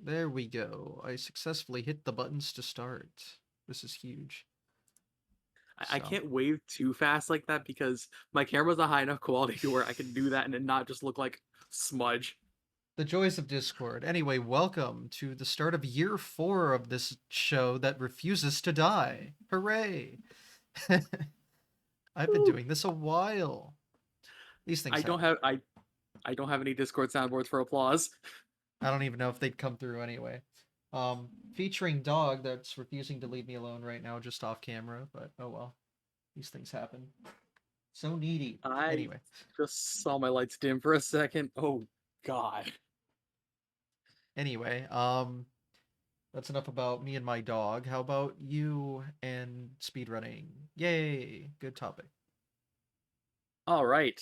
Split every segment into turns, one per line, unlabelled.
There we go. I successfully hit the buttons to start. This is huge.
I
So,
can't wave too fast like that because my camera's not high enough quality to where I can do that and it not just look like smudge.
the joys of Discord. Anyway, welcome to the start of year 4 of this show that refuses to die. Hooray! I've been
Woo.
doing this a while. These things
I don't
happen.
have I I don't have any Discord soundboards for applause.
I don't even know if they'd come through anyway. Featuring dog that's refusing to leave me alone right now, just off camera, but oh well. These things happen. So needy.
I
Anyway,
just saw my lights dim for a second. Oh God.
anyway, that's enough about me and my dog. How about you and speedrunning? Yay! Good topic.
All right.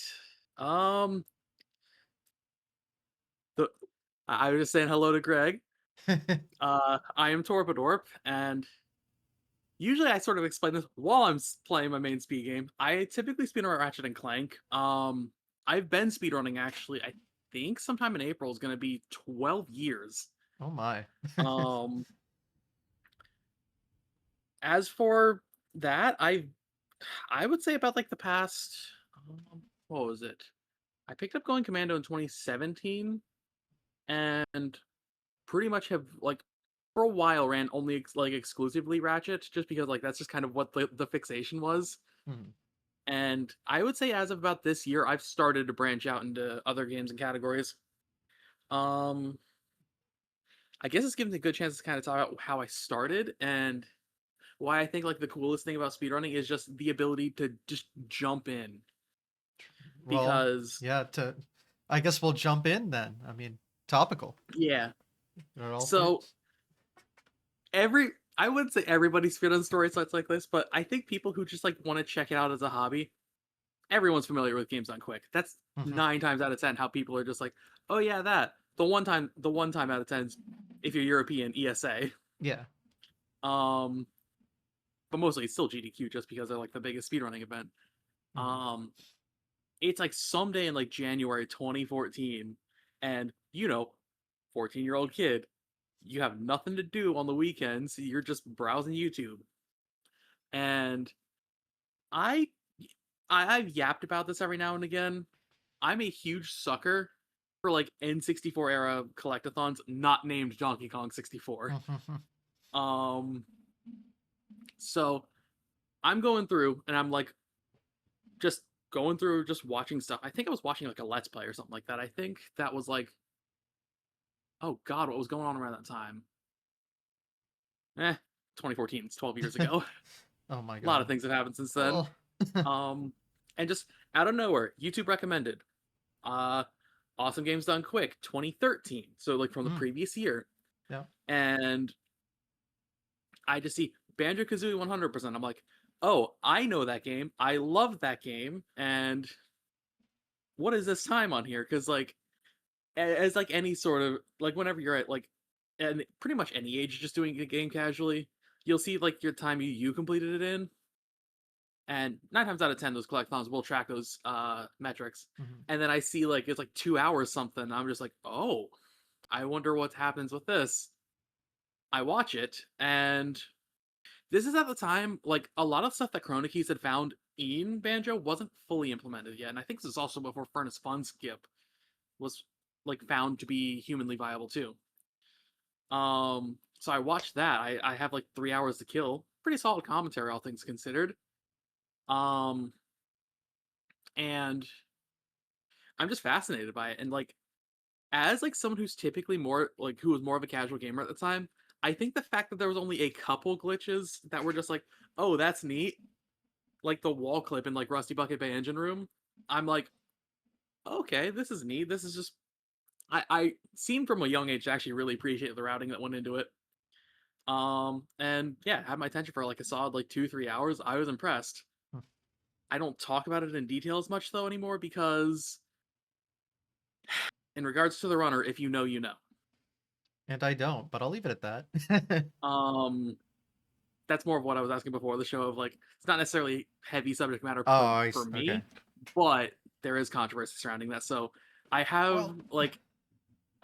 Um the I was just saying hello to Greg. I am Torpadorp, and usually I sort of explain this while I'm playing my main speed game. I typically speedrun Ratchet and Clank. I've been speedrunning actually. I think sometime in April is going to be 12 years.
Oh my.
Um, as for that, I would say about like the past what was it? I picked up Going Commando in 2017 and pretty much have like for a while ran only like exclusively Ratchet just because like that's just kind of what the fixation was.
Hmm.
And I would say as of about this year, I've started to branch out into other games and categories. Um, I guess it's given me a good chance to kind of talk about how I started and why I think like the coolest thing about speedrunning is just the ability to just jump in.
Well,
Because
yeah, I guess we'll jump in then. I mean, topical.
yeah,
It all
so
fits.
every I wouldn't say everybody speedruns story sites like this, but I think people who just like want to check it out as a hobby, everyone's familiar with Games Done Quick. That's 9 times out of 10 how people are just like, oh yeah, that. The one time out of 10 is if you're European ESA.
Yeah.
Um, but mostly it's still GDQ just because they're like the biggest speedrunning event.
Mhm.
Um, it's like someday in like January 2014, and 14-year-old kid, you have nothing to do on the weekends. You're just browsing YouTube, and I I've yapped about this every now and again. I'm a huge sucker for like N64 era collectathons, not named Donkey Kong 64. Um, so I'm going through and I'm like just going through, just watching stuff. I think I was watching like a Let's Play or something like that. I think that was like, oh God, what was going on around that time? 2014. It's 12 years ago.
Oh my
A lot of
god.
things have happened since then.
Oh.
Um, and just out of nowhere, YouTube recommended. Uh, Awesome Games Done Quick, 2013. So like from the
Mm,
previous year,
yeah.
and I just see Banjo Kazooie 100%. I'm like, oh, I know that game. I love that game. And what is this time on here? Because like, as like any sort of like whenever you're at like, and pretty much any age, just doing a game casually, you'll see like your time you completed it in, and 9 times out of 10 those collectathons will track those metrics.
Mhm.
And then I see like it's like 2 hours something. I'm just like, oh, I wonder what happens with this. I watch it, and this is at the time like a lot of stuff that Chronokeys had found in Banjo wasn't fully implemented yet, and I think this is also before Furnace Fun Skip was like found to be humanly viable too. So I watched that. I have like 3 hours to kill. Pretty solid commentary, all things considered. Um, and I'm just fascinated by it. And like as like someone who's typically more like who was more of a casual gamer at the time, I think the fact that there was only a couple glitches that were just like, oh, that's neat, like the wall clip in like Rusty Bucket Bay Engine Room, I'm like, okay, this is neat. This is just I seemed from a young age to actually really appreciate the routing that went into it. And yeah, had my attention for like a solid like 2-3 hours. I was impressed. I don't talk about it in detail as much though anymore because in regards to the runner, if you know, you know.
And I don't, but I'll leave it at that.
Um, that's more of what I was asking before the show of like it's not necessarily heavy subject matter
Oh,
for
okay.
me, but there is controversy surrounding that. So I have
Well,
like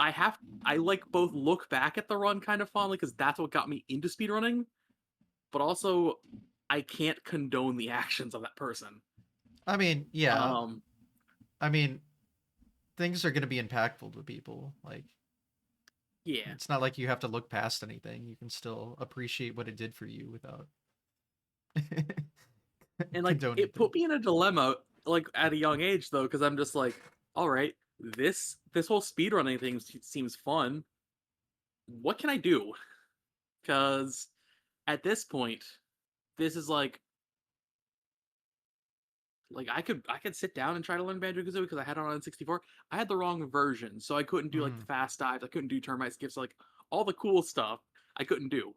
I like both look back at the run kind of fondly because that's what got me into speedrunning, but also I can't condone the actions of that person.
I mean, yeah.
Um,
I mean, things are going to be impactful to people. Like,
yeah,
it's not like you have to look past anything. You can still appreciate what it did for you without
and like
condoning
it
things.
put me in a dilemma like at a young age though because I'm just like, all right, this whole speedrunning thing seems fun. What can I do? Because at this point, this is like I could sit down and try to learn Banjo Kazooie because I had it on N64. I had the wrong version, so I couldn't do like the
Mm.
fast dives. I couldn't do termite skips, like all the cool stuff. I couldn't do.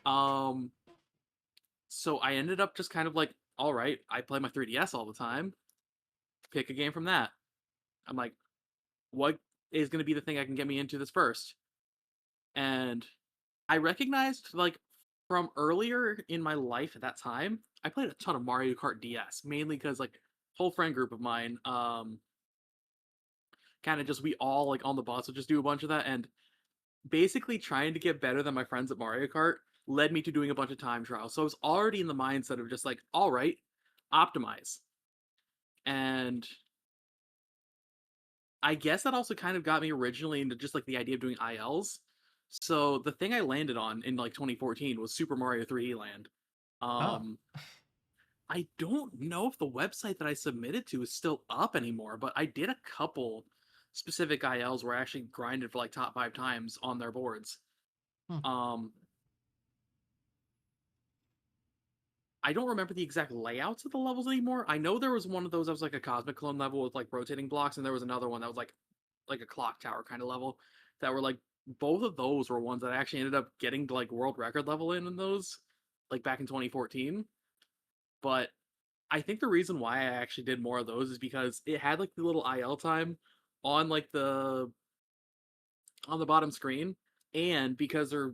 Um, so I ended up just kind of like, all right, I play my 3DS all the time. Pick a game from that. I'm like, what is going to be the thing I can get me into this first? And I recognized like from earlier in my life at that time, I played a ton of Mario Kart DS, mainly because like whole friend group of mine, kind of just we all like on the bus would just do a bunch of that, and basically trying to get better than my friends at Mario Kart led me to doing a bunch of time trials. So I was already in the mindset of just like, all right, optimize. And I guess that also kind of got me originally into just like the idea of doing ILs. So the thing I landed on in like 2014 was Super Mario 3D Land.
Oh.
Um, I don't know if the website that I submitted to is still up anymore, but I did a couple specific ILs where I actually grinded for like top 5 times on their boards.
Hmm.
Um, I don't remember the exact layouts of the levels anymore. I know there was one of those that was like a cosmic clone level with like rotating blocks, and there was another one that was like a clock tower kind of level that were like both of those were ones that I actually ended up getting to like world record level in those like back in 2014. But I think the reason why I actually did more of those is because it had like the little IL time on like the on the bottom screen, and because they're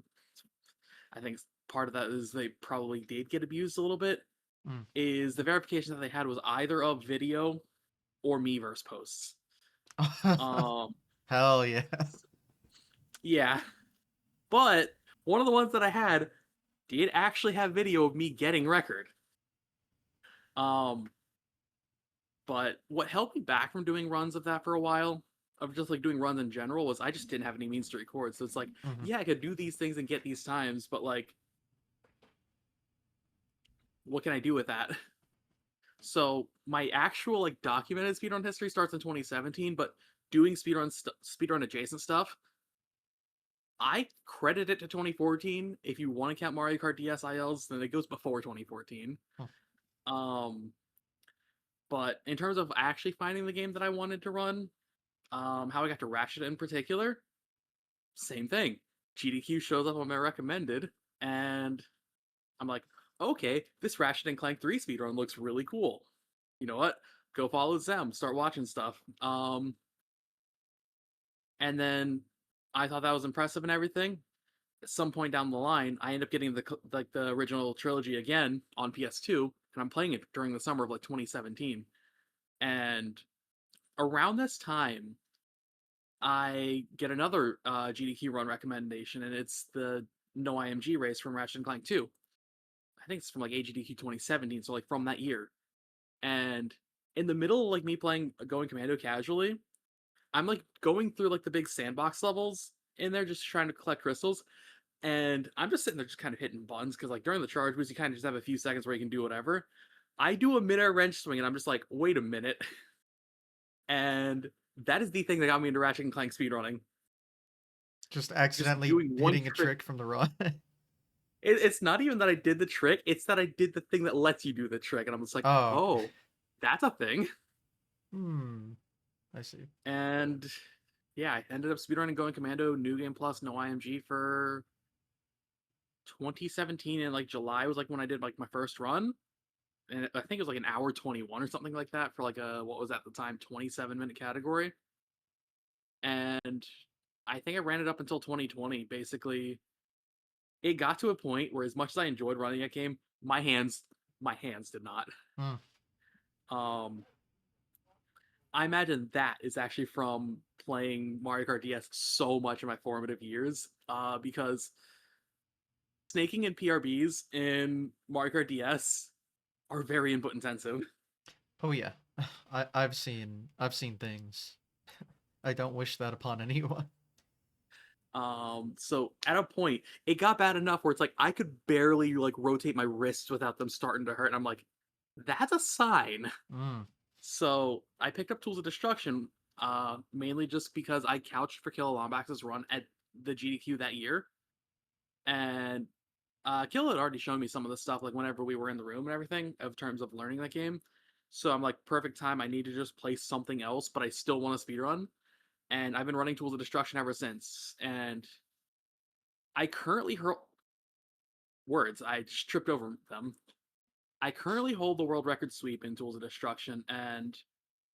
I think part of that is they probably did get abused a little bit.
Mm.
Is the verification that they had was either of video or Miiverse posts. Um,
Hell yeah.
yeah, but one of the ones that I had did actually have video of me getting record. Um, but what held me back from doing runs of that for a while, of just like doing runs in general, was I just didn't have any means to record. So it's like,
Hmm.
yeah, I could do these things and get these times, but like, what can I do with that? So my actual like documented speedrun history starts in 2017, but doing speedrun adjacent stuff, I credit it to 2014. If you want to count Mario Kart DS ILs, then it goes before 2014.
Hmm.
Um, but in terms of actually finding the game that I wanted to run, how I got to Ratchet in particular, same thing. GDQ shows up on my recommended, and I'm like, okay, this Ratchet and Clank 3 speedrun looks really cool. You know what? Go follow them, start watching stuff. And then I thought that was impressive and everything. At some point down the line, I end up getting the original trilogy again on PS2, and I'm playing it during the summer of like 2017. And around this time, I get another GDQ run recommendation, and it's the No IMG race from Ratchet and Clank 2. I think it's from like AGDQ 2017, so like from that year. And in the middle of like me playing Going Commando casually, I'm like going through like the big sandbox levels in there just trying to collect crystals. And I'm just sitting there just kind of hitting buttons because like during the charge boost, you kind of just have a few seconds where you can do whatever. I do a mid-air wrench swing and I'm just like, wait a minute. And that is the thing that got me into Ratchet and Clank speedrunning.
Just
Just
accidentally
doing one
hitting a
trick.
trick from the run.
It's not even that I did the trick, it's that I did the thing that lets you do the trick. And I'm just like,
Oh.
oh, that's a thing.
Hmm. I see.
And yeah, I ended up speedrunning Going Commando, New Game Plus, no IMG for 2017, and like July was like when I did like my first run, and I think it was like an hour 21 or something like that for like a what was at the time 27-minute category, and I think I ran it up until 2020. Basically, it got to a point where as much as I enjoyed running that game, my hands did not.
Hmm.
Um, I imagine that is actually from playing Mario Kart DS so much in my formative years, because snaking and PRBs in Mario Kart DS are very input intensive.
Oh yeah. I've seen things. I don't wish that upon anyone.
So at a point, it got bad enough where it's like I could barely like rotate my wrists without them starting to hurt, and I'm like, that's a sign.
Mm.
So I picked up Tools of Destruction, mainly just because I couched for Kill Lombax's run at the GDQ that year, and Kill had already shown me some of the stuff like whenever we were in the room and everything of terms of learning that game. So I'm like, perfect time. I need to just play something else, but I still want to speedrun. And I've been running Tools of Destruction ever since. And I currently words. I just tripped over them. I currently hold the world record sweep in Tools of Destruction, and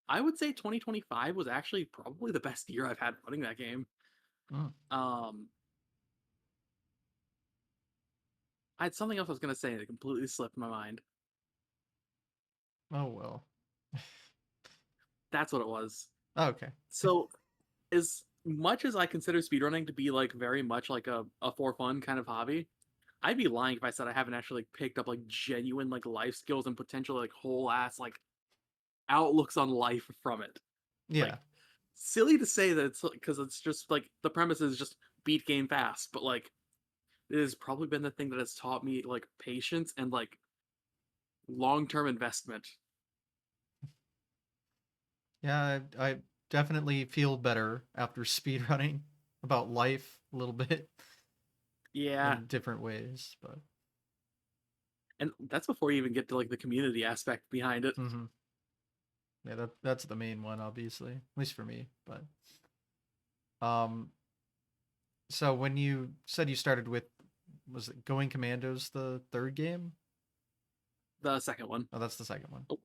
I would say 2025 was actually probably the best year I've had running that game.
Mm.
Um, I had something else I was gonna say that completely slipped my mind.
Oh well.
That's what it was.
Okay.
So, as much as I consider speedrunning to be like very much like a for fun kind of hobby, I'd be lying if I said I haven't actually like picked up like genuine like life skills and potentially like whole ass like outlooks on life from it. Like,
Yeah.
silly to say that it's because it's just like the premise is just beat game fast, but like it has probably been the thing that has taught me like patience and like long term investment.
Yeah, I definitely feel better after speedrunning about life a little bit
Yeah,
in different ways, but
and that's before you even get to like the community aspect behind it.
mhm. Yeah, that's the main one, obviously, at least for me. But um, so when you said you started with, was it Going Commandos the third game?
The second one.
Oh, that's the second one.
Oh,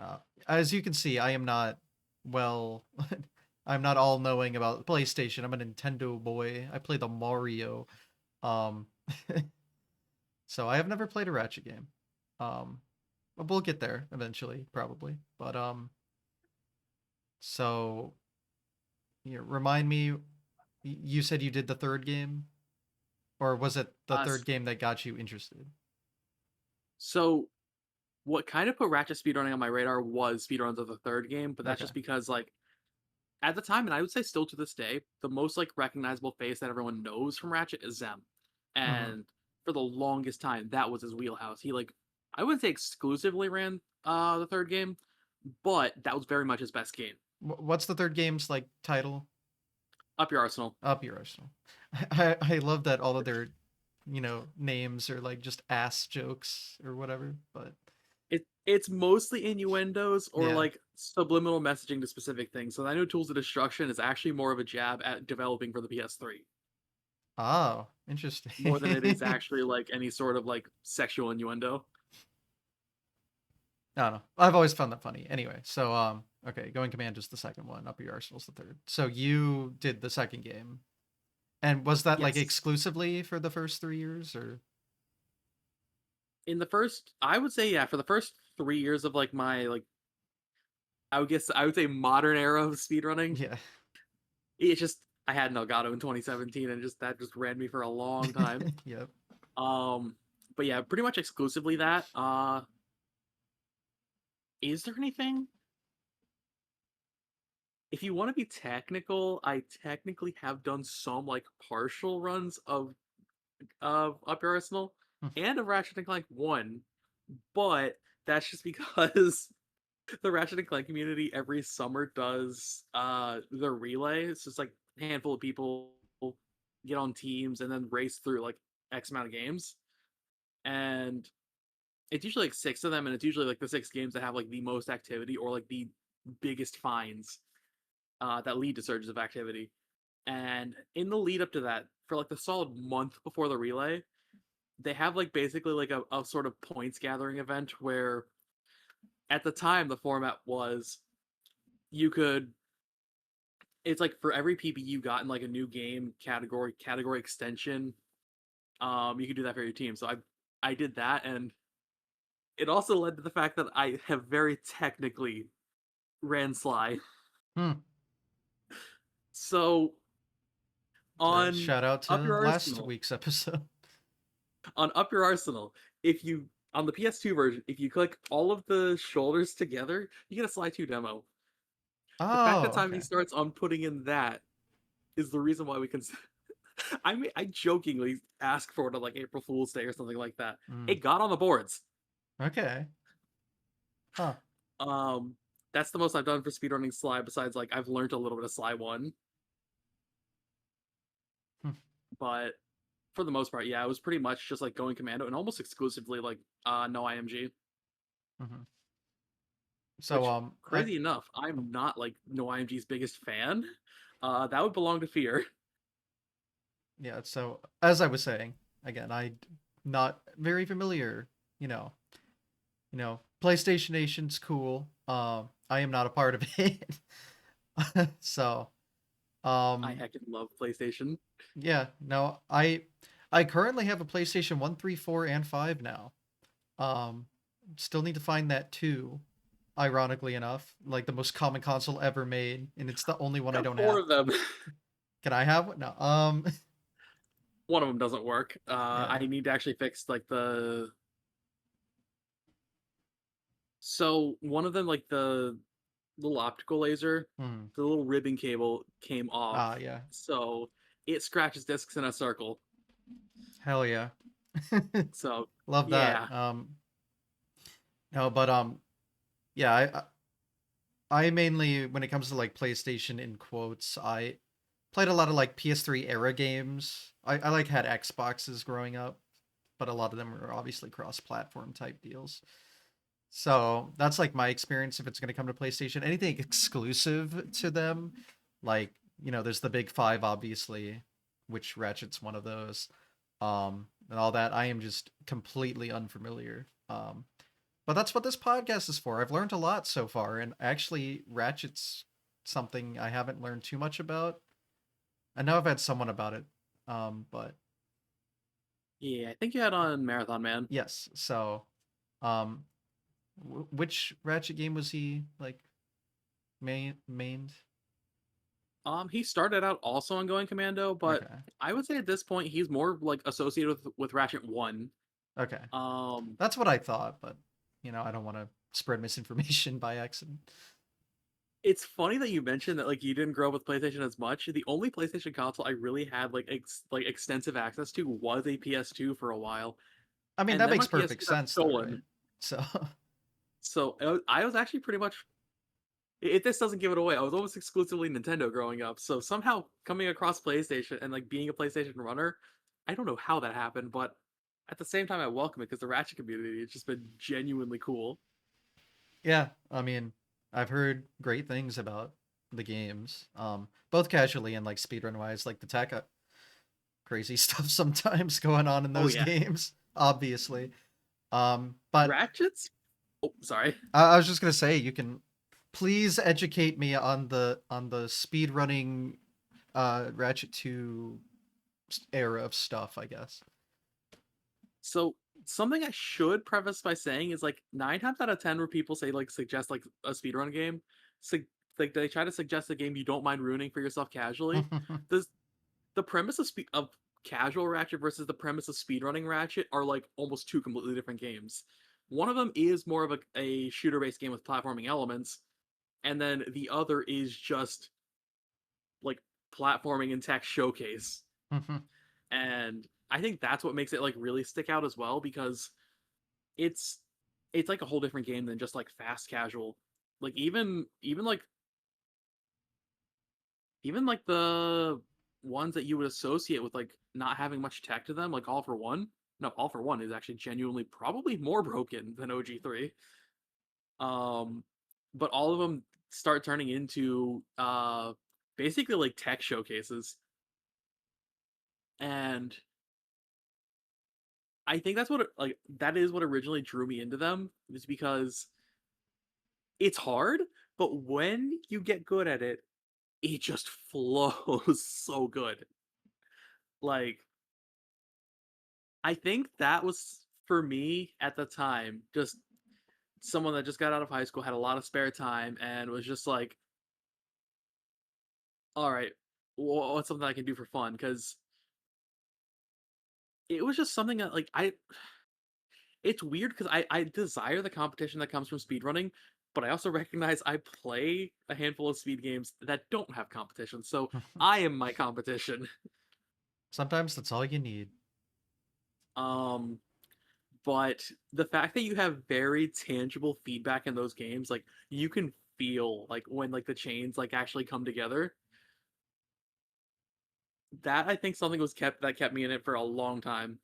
Uh, as you can see, I am not well. I'm not all knowing about PlayStation. I'm a Nintendo boy. I play the Mario. Um, so I have never played a Ratchet game. Um, but we'll get there eventually, probably. But so remind me. You said you did the third game, or was it the
uh,
third game that got you interested?
so what kind of put Ratchet speedrunning on my radar was speedruns of the third game, but that's
Okay.
just because like at the time, and I would say still to this day, the most like recognizable face that everyone knows from Ratchet is Zem.
Mm-hmm.
And for the longest time, that was his wheelhouse. He like I wouldn't say exclusively ran the third game, but that was very much his best game.
What's the third game's like title?
Up your arsenal.
Up Your Arsenal. I love that all of their names are like just ass jokes or whatever. But
It's mostly innuendos or
yeah.
like subliminal messaging to specific things. So I know Tools of Destruction is actually more of a jab at developing for the PS3
Oh, interesting.
more than it is actually like any sort of like sexual innuendo.
I don't know. I've always found that funny. Anyway, so okay, Going Command is the second one. Up Your Arsenal's the third. So you did the second game, and was that like
Yes.
exclusively for the first 3 years, or
In the first, I would say, yeah, for the first 3 years of like my like I would say modern era of speedrunning,
yeah?
it's just I had an Elgato in 2017 and just that just ran me for a long time.
Yep.
Um but yeah, pretty much exclusively that. Is there anything? If you want to be technical, I technically have done some like partial runs of Up Your Arsenal and of Ratchet and Clank 1, but that's just because the Ratchet and Clank community every summer does the relay. It's just like a handful of people get on teams and then race through like X amount of games. And it's usually like six of them, and it's usually like the six games that have like the most activity or like the biggest finds that lead to surges of activity. And in the lead up to that, for like the solid month before the relay, they have like basically like a sort of points gathering event where at the time the format was you could it's like for every PB you got in like a new game category extension, you could do that for your team. So I did that, and it also led to the fact that I have very technically ran Sly.
Hmm.
So on
Shout out
Up
to
Your
last
Arsenal,
week's episode.
on Up Your Arsenal, if you on the PS2 version, if you click all of the shoulders together, you get a Sly 2 demo. The fact that
Oh,
Time
okay.
starts on putting in that is the reason why we can. I mean, I jokingly asked for it on like April Fool's Day or something like that.
Mm,
It got on the boards.
okay. Huh.
Um, that's the most I've done for speedrunning Sly. Besides, like I've learned a little bit of Sly 1,
Hmm.
but for the most part, yeah, it was pretty much just like going commando and almost exclusively like no IMG.
Mhm. So
Which
I
crazy enough, I'm not like no IMG's biggest fan. That would belong to Fear.
yeah, so as I was saying, again, not very familiar, you know. PlayStation Nation's cool. I am not a part of it. So,
I
um
heckin' love PlayStation.
yeah, no, I currently have a PlayStation 1, 3, 4, and 5 now. Um Still need to find that too, ironically enough, like the most common console ever made, and it's the only one I
Got
don't
four
have.
of them.
Can I have one? No.
One of them doesn't work.
Yeah.
I need to actually fix like the. So one of them, like the little optical laser,
Hmm.
the little ribbon cable came off,
Ah, yeah.
so it scratches discs in a circle.
Hell yeah.
So
Love that.
yeah,
No, but yeah, I mainly, when it comes to like PlayStation in quotes, I played a lot of like PS3 era games. I like had Xboxes growing up, but a lot of them were obviously cross-platform type deals. So that's like my experience if it's going to come to PlayStation. Anything exclusive to them, like, there's the big five, obviously, which Ratchet's one of those, and all that. I am just completely unfamiliar. But that's what this podcast is for. I've learned a lot so far, and actually, Ratchet's something I haven't learned too much about. I know I've had someone about it, but
yeah. I think you had on Marathon Man.
yes. So, um, which Ratchet game was he like mained?
He started out also on Going Commando, but
Okay,
I would say at this point he's more like associated with Ratchet One.
okay,
Um,
that's what I thought, but I don't want to spread misinformation by accident.
it's funny that you mentioned that like you didn't grow up with PlayStation as much. The only PlayStation console I really had like like extensive access to was a PS2 for a while,
I mean,
and
that
then my
makes perfect
PS2 got
sense, though, right?
stolen.
So,
So I was actually pretty much. If this doesn't give it away, I was almost exclusively Nintendo growing up. So somehow coming across PlayStation and like being a PlayStation runner, I don't know how that happened, but at the same time I welcome it because the Ratchet community has just been genuinely cool.
yeah, I mean, I've heard great things about the games, both casually and like speedrun wise, like the tech crazy stuff sometimes going on in
Oh
those
yeah,
games, obviously. But
Ratchets. Oh, sorry.
I was just gonna say, you can please educate me on the speedrunning Ratchet 2 era of stuff, I guess.
So something I should preface by saying is like 9 times out of 10 where people say like suggest like a speedrun game, like they try to suggest a game you don't mind ruining for yourself casually. The the premise of casual Ratchet versus the premise of speedrunning Ratchet are like almost two completely different games. One of them is more of a shooter based game with platforming elements, and then the other is just like platforming and tech showcase. And I think that's what makes it like really stick out as well because it's it's like a whole different game than just like fast casual. Like even like the ones that you would associate with like not having much tech to them, like All for One. No, All for One is actually genuinely probably more broken than OG3. Um, but all of them start turning into basically like tech showcases, and I think that's like that is what originally drew me into them is because it's hard, but when you get good at it, it just flows so good. Like I think that was for me at the time, just someone that just got out of high school, had a lot of spare time, and was just like, all right, what's something I can do for fun? Because it was just something that, like, it's weird because I desire the competition that comes from speedrunning, but I also recognize I play a handful of speed games that don't have competition, so I am my competition.
Sometimes that's all you need.
Um, but the fact that you have very tangible feedback in those games, like you can feel like when like the chains like actually come together. That I think something was kept that kept me in it for a long time.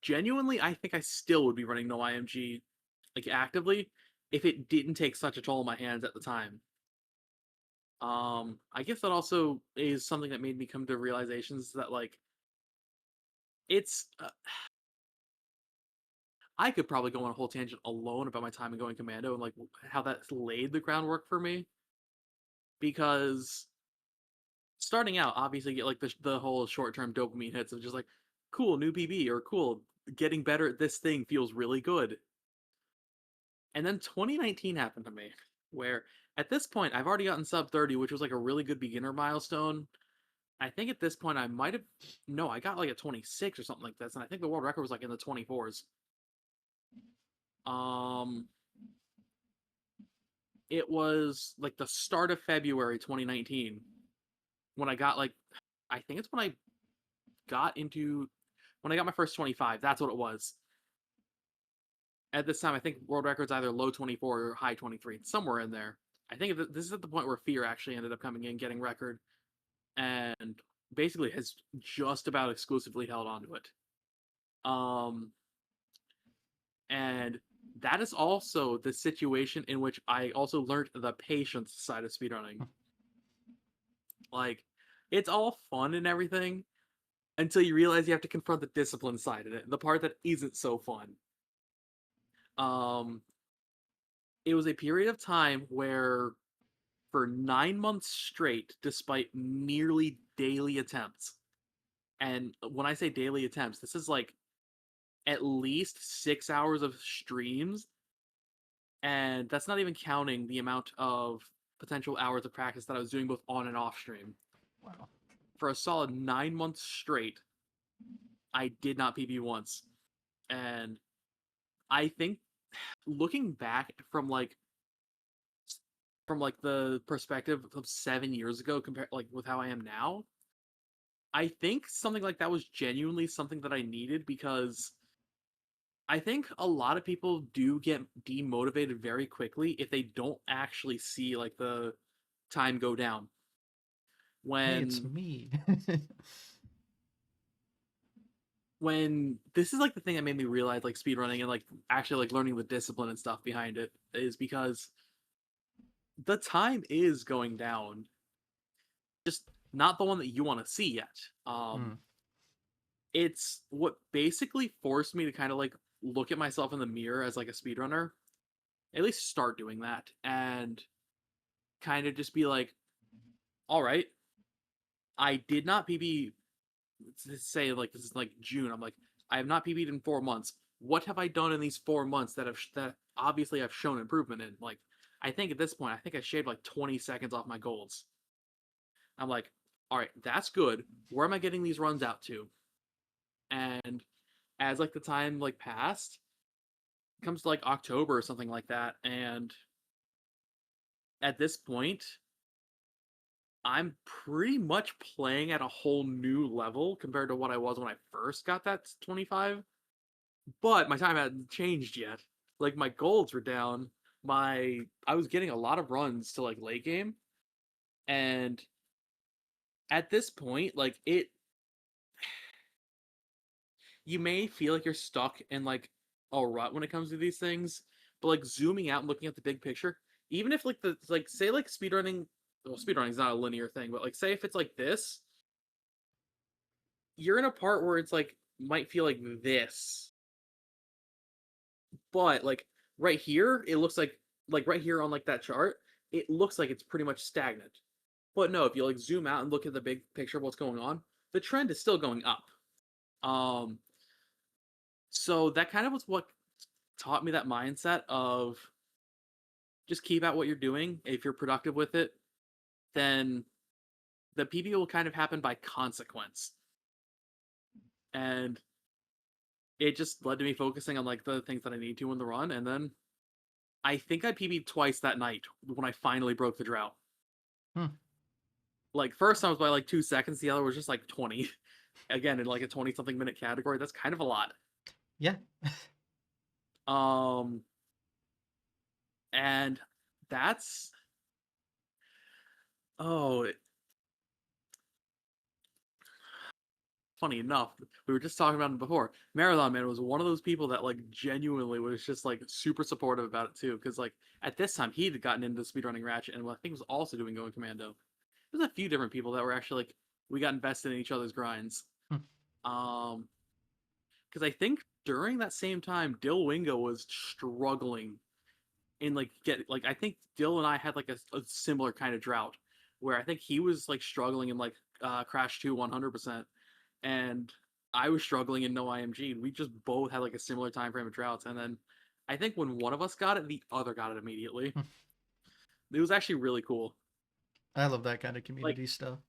Genuinely, I think I still would be running no IMG like actively if it didn't take such a toll on my hands at the time. I guess that also is something that made me come to realizations that like it's I could probably go on a whole tangent alone about my time in going commando and like how that's laid the groundwork for me because starting out obviously you get like the whole short-term dopamine hits of just like cool new PB or cool getting better at this thing feels really good. And then 2019 happened to me where at this point I've already gotten sub 30, which was like a really good beginner milestone. I think at this point I might have no, I got like a 26 or something like this, and I think the world record was like in the 24s. Um, it was like the start of February 2019 when I got like, I think it's when I got into when I got my first 25. That's what it was. At this time, I think world record's either low 24 or high 23, somewhere in there. I think this is at the point where Fear actually ended up coming in, getting record, and basically has just about exclusively held onto it. Um, And that is also the situation in which I also learned the patience side of speedrunning. Like, it's all fun and everything until you realize you have to confront the discipline side of it, the part that isn't so fun. Um, it was a period of time where, for 9 months straight, despite nearly daily attempts, and when I say daily attempts, this is like at least 6 hours of streams, and that's not even counting the amount of potential hours of practice that I was doing both on and off stream.
Wow.
For a solid 9 months straight, I did not PB once. And I think looking back from like the perspective of 7 years ago compared like with how I am now, I think something like that was genuinely something that I needed because I think a lot of people do get demotivated very quickly if they don't actually see like the time go down.
Hey, it's
When
me.
when this is like the thing that made me realize like speedrunning and like actually like learning the discipline and stuff behind it is because the time is going down, just not the one that you want to see yet. Um,
Mm.
it's what basically forced me to kind of like look at myself in the mirror as like a speedrunner, at least start doing that, and kind of just be like, all right, I did not PB. Let's say like this is like June. I'm like, I have not PB'd in 4 months. What have I done in these 4 months that obviously I've shown improvement in? Like, I think at this point, I think I shaved like 20 seconds off my goals. I'm like, all right, that's good. Where am I getting these runs out to? And as like the time like passed, it comes to like October or something like that, and at this point, I'm pretty much playing at a whole new level compared to what I was when I first got that 25. But my time hadn't changed yet. Like my golds were down. I was getting a lot of runs to like late game, and at this point, like it, you may feel like you're stuck in like a rut when it comes to these things. But like zooming out and looking at the big picture, even if like the like say like speedrunning, well, speedrunning is not a linear thing, but like say if it's like this, you're in a part where it's like might feel like this, but like right here, it looks like right here on like that chart, it looks like it's pretty much stagnant. But no, if you like zoom out and look at the big picture of what's going on, the trend is still going up. Um, so that kind of was what taught me that mindset of just keep out what you're doing. If you're productive with it, then the PB will kind of happen by consequence, and it just led to me focusing on like the things that I need to in the run, and then I think I PB'd twice that night when I finally broke the drought.
Hmm.
Like first time was by like 2 seconds, the other was just like 20. Again, in like a 20 something minute category, that's kind of a lot.
Yeah.
Um, and that's oh, funny enough, we were just talking about it before. Marathon Man was one of those people that like genuinely was just like super supportive about it too, because like at this time he'd gotten into speedrunning Ratchet and I think was also doing Going Commando. There's a few different people that were actually like we got invested in each other's grinds.
Hmm.
Um, because I think during that same time, Dill Wingo was struggling in like get like I think Dill and I had like a similar kind of drought where I think he was like struggling in like Crash 2 100% and I was struggling in No IMG. We just both had like a similar time frame of droughts and then I think when one of us got it, the other got it immediately.
Hmm.
It was actually really cool.
I love that kind of
Like
community stuff.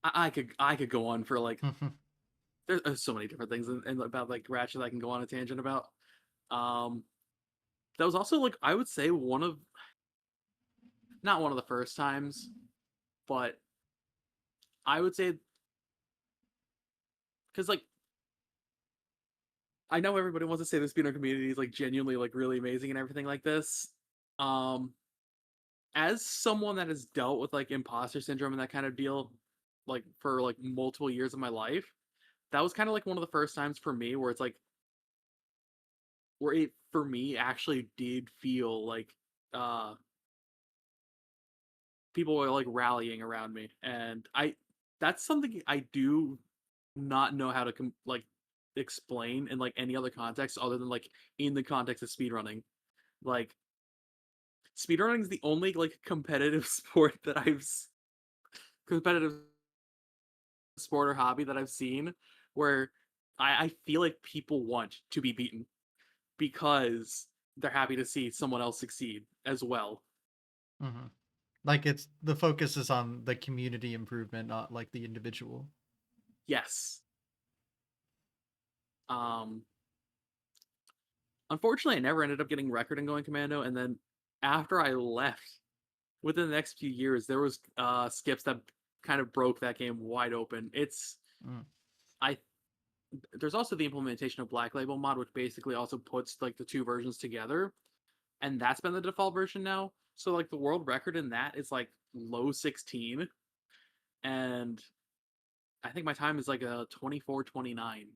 I could go on for like there's so many different things and about like Ratchet that I can go on a tangent about. Um, that was also like I would say one of not one of the first times, but I would say because like I know everybody wants to say the speedrun community is like genuinely like really amazing and everything like this. Um, as someone that has dealt with like imposter syndrome and that kind of deal, like for like multiple years of my life, that was kind of like one of the first times for me where it's like where it for me actually did feel like uh people were like rallying around me and I that's something I do not know how to like explain in like any other context other than like in the context of speedrunning. Like speedrunning is the only like competitive sport that competitive sport or hobby that I've seen where I feel like people want to be beaten because they're happy to see someone else succeed as well.
Hmm. Like it's the focus is on the community improvement, not like the individual.
Yes. Um Unfortunately I never ended up getting record in Going Commando and then after I left within the next few years there was skips that kind of broke that game wide open. It's
Mm.
I there's also the implementation of Black Label mod which basically also puts like the two versions together and that's been the default version now. So like the world record in that is like low 16 and I think my time is like a 24:29.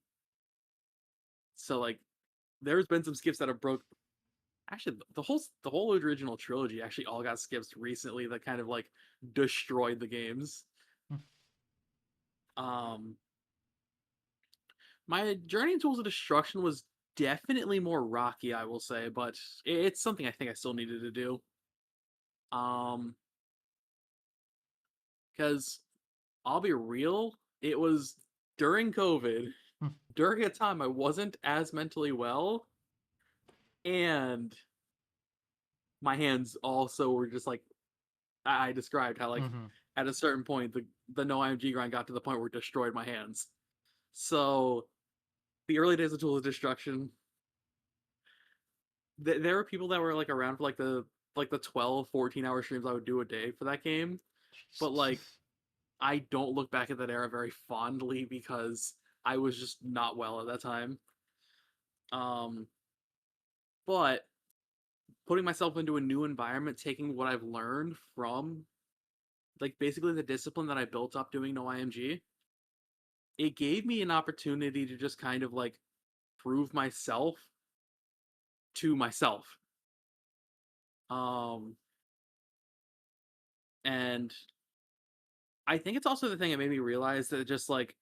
So like there's been some skips that have broke actually the whole original trilogy actually all got skips recently that kind of like destroyed the games. Um my journey in Tools of Destruction was definitely more rocky, I will say, but it's something I think I still needed to do. Um because I'll be real, it was during COVID,
Mm.
during a time I wasn't as mentally well, and my hands also were just like I described how like
Hmm.
at a certain point the no IMG grind got to the point where it destroyed my hands. So the early days of Tools of Destruction, there were people that were like around for like the 12, 14 hour streams I would do a day for that game. But
Jesus.
like I don't look back at that era very fondly because I was just not well at that time. Um but putting myself into a new environment, taking what I've learned from like basically the discipline that I built up doing no IMG, it gave me an opportunity to just kind of like prove myself to myself. Um, and I think it's also the thing that made me realize that just like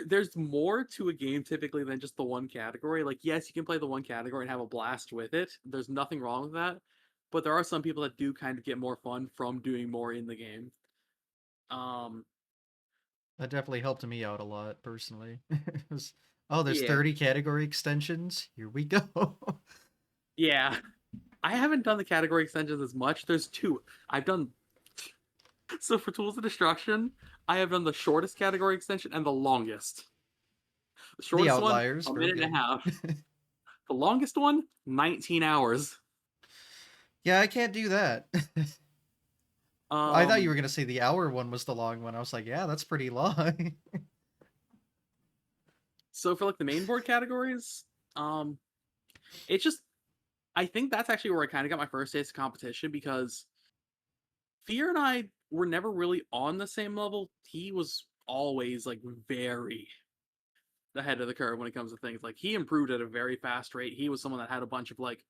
there's more to a game typically than just the one category. Like, yes, you can play the one category and have a blast with it. There's nothing wrong with that. But there are some people that do kind of get more fun from doing more in the game. Um,
That definitely helped me out a lot personally. It was, oh, there's
yeah,
30 category extensions. Here we go.
yeah. I haven't done the category extensions as much. There's two. I've done so for Tools of Destruction, I have done the shortest category extension and the longest. The
The
shortest one,
Outliers,
a
very
minute and a
good.
half. The longest one, 19 hours.
Yeah, I can't do that. I thought you were
Um,
gonna say the hour one was the long one. I was like, yeah, that's pretty long.
so for like the main board categories, um, it's just I think that's actually where I kind of got my first taste of competition because Fear and I were never really on the same level. He was always like very ahead of the curve when it comes to things. Like he improved at a very fast rate. He was someone that had a bunch of like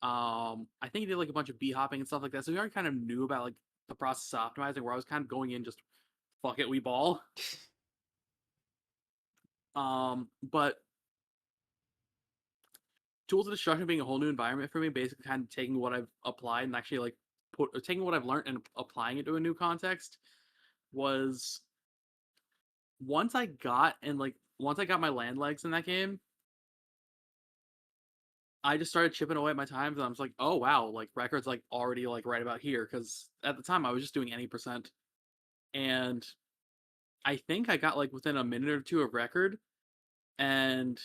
I think he did like a bunch of bee hopping and stuff like that. So he already kind of knew about like the process of optimizing where I was kind of going in just fuck it, we ball. But Tools of Destruction being a whole new environment for me, basically kind of taking what I've applied and actually like taking what I've learned and applying it to a new context was once I got my land legs in that game, I just started chipping away at my times and I was like, oh wow, like records like already like right about here because at the time I was just doing any percent and I think I got like within a minute or two of record and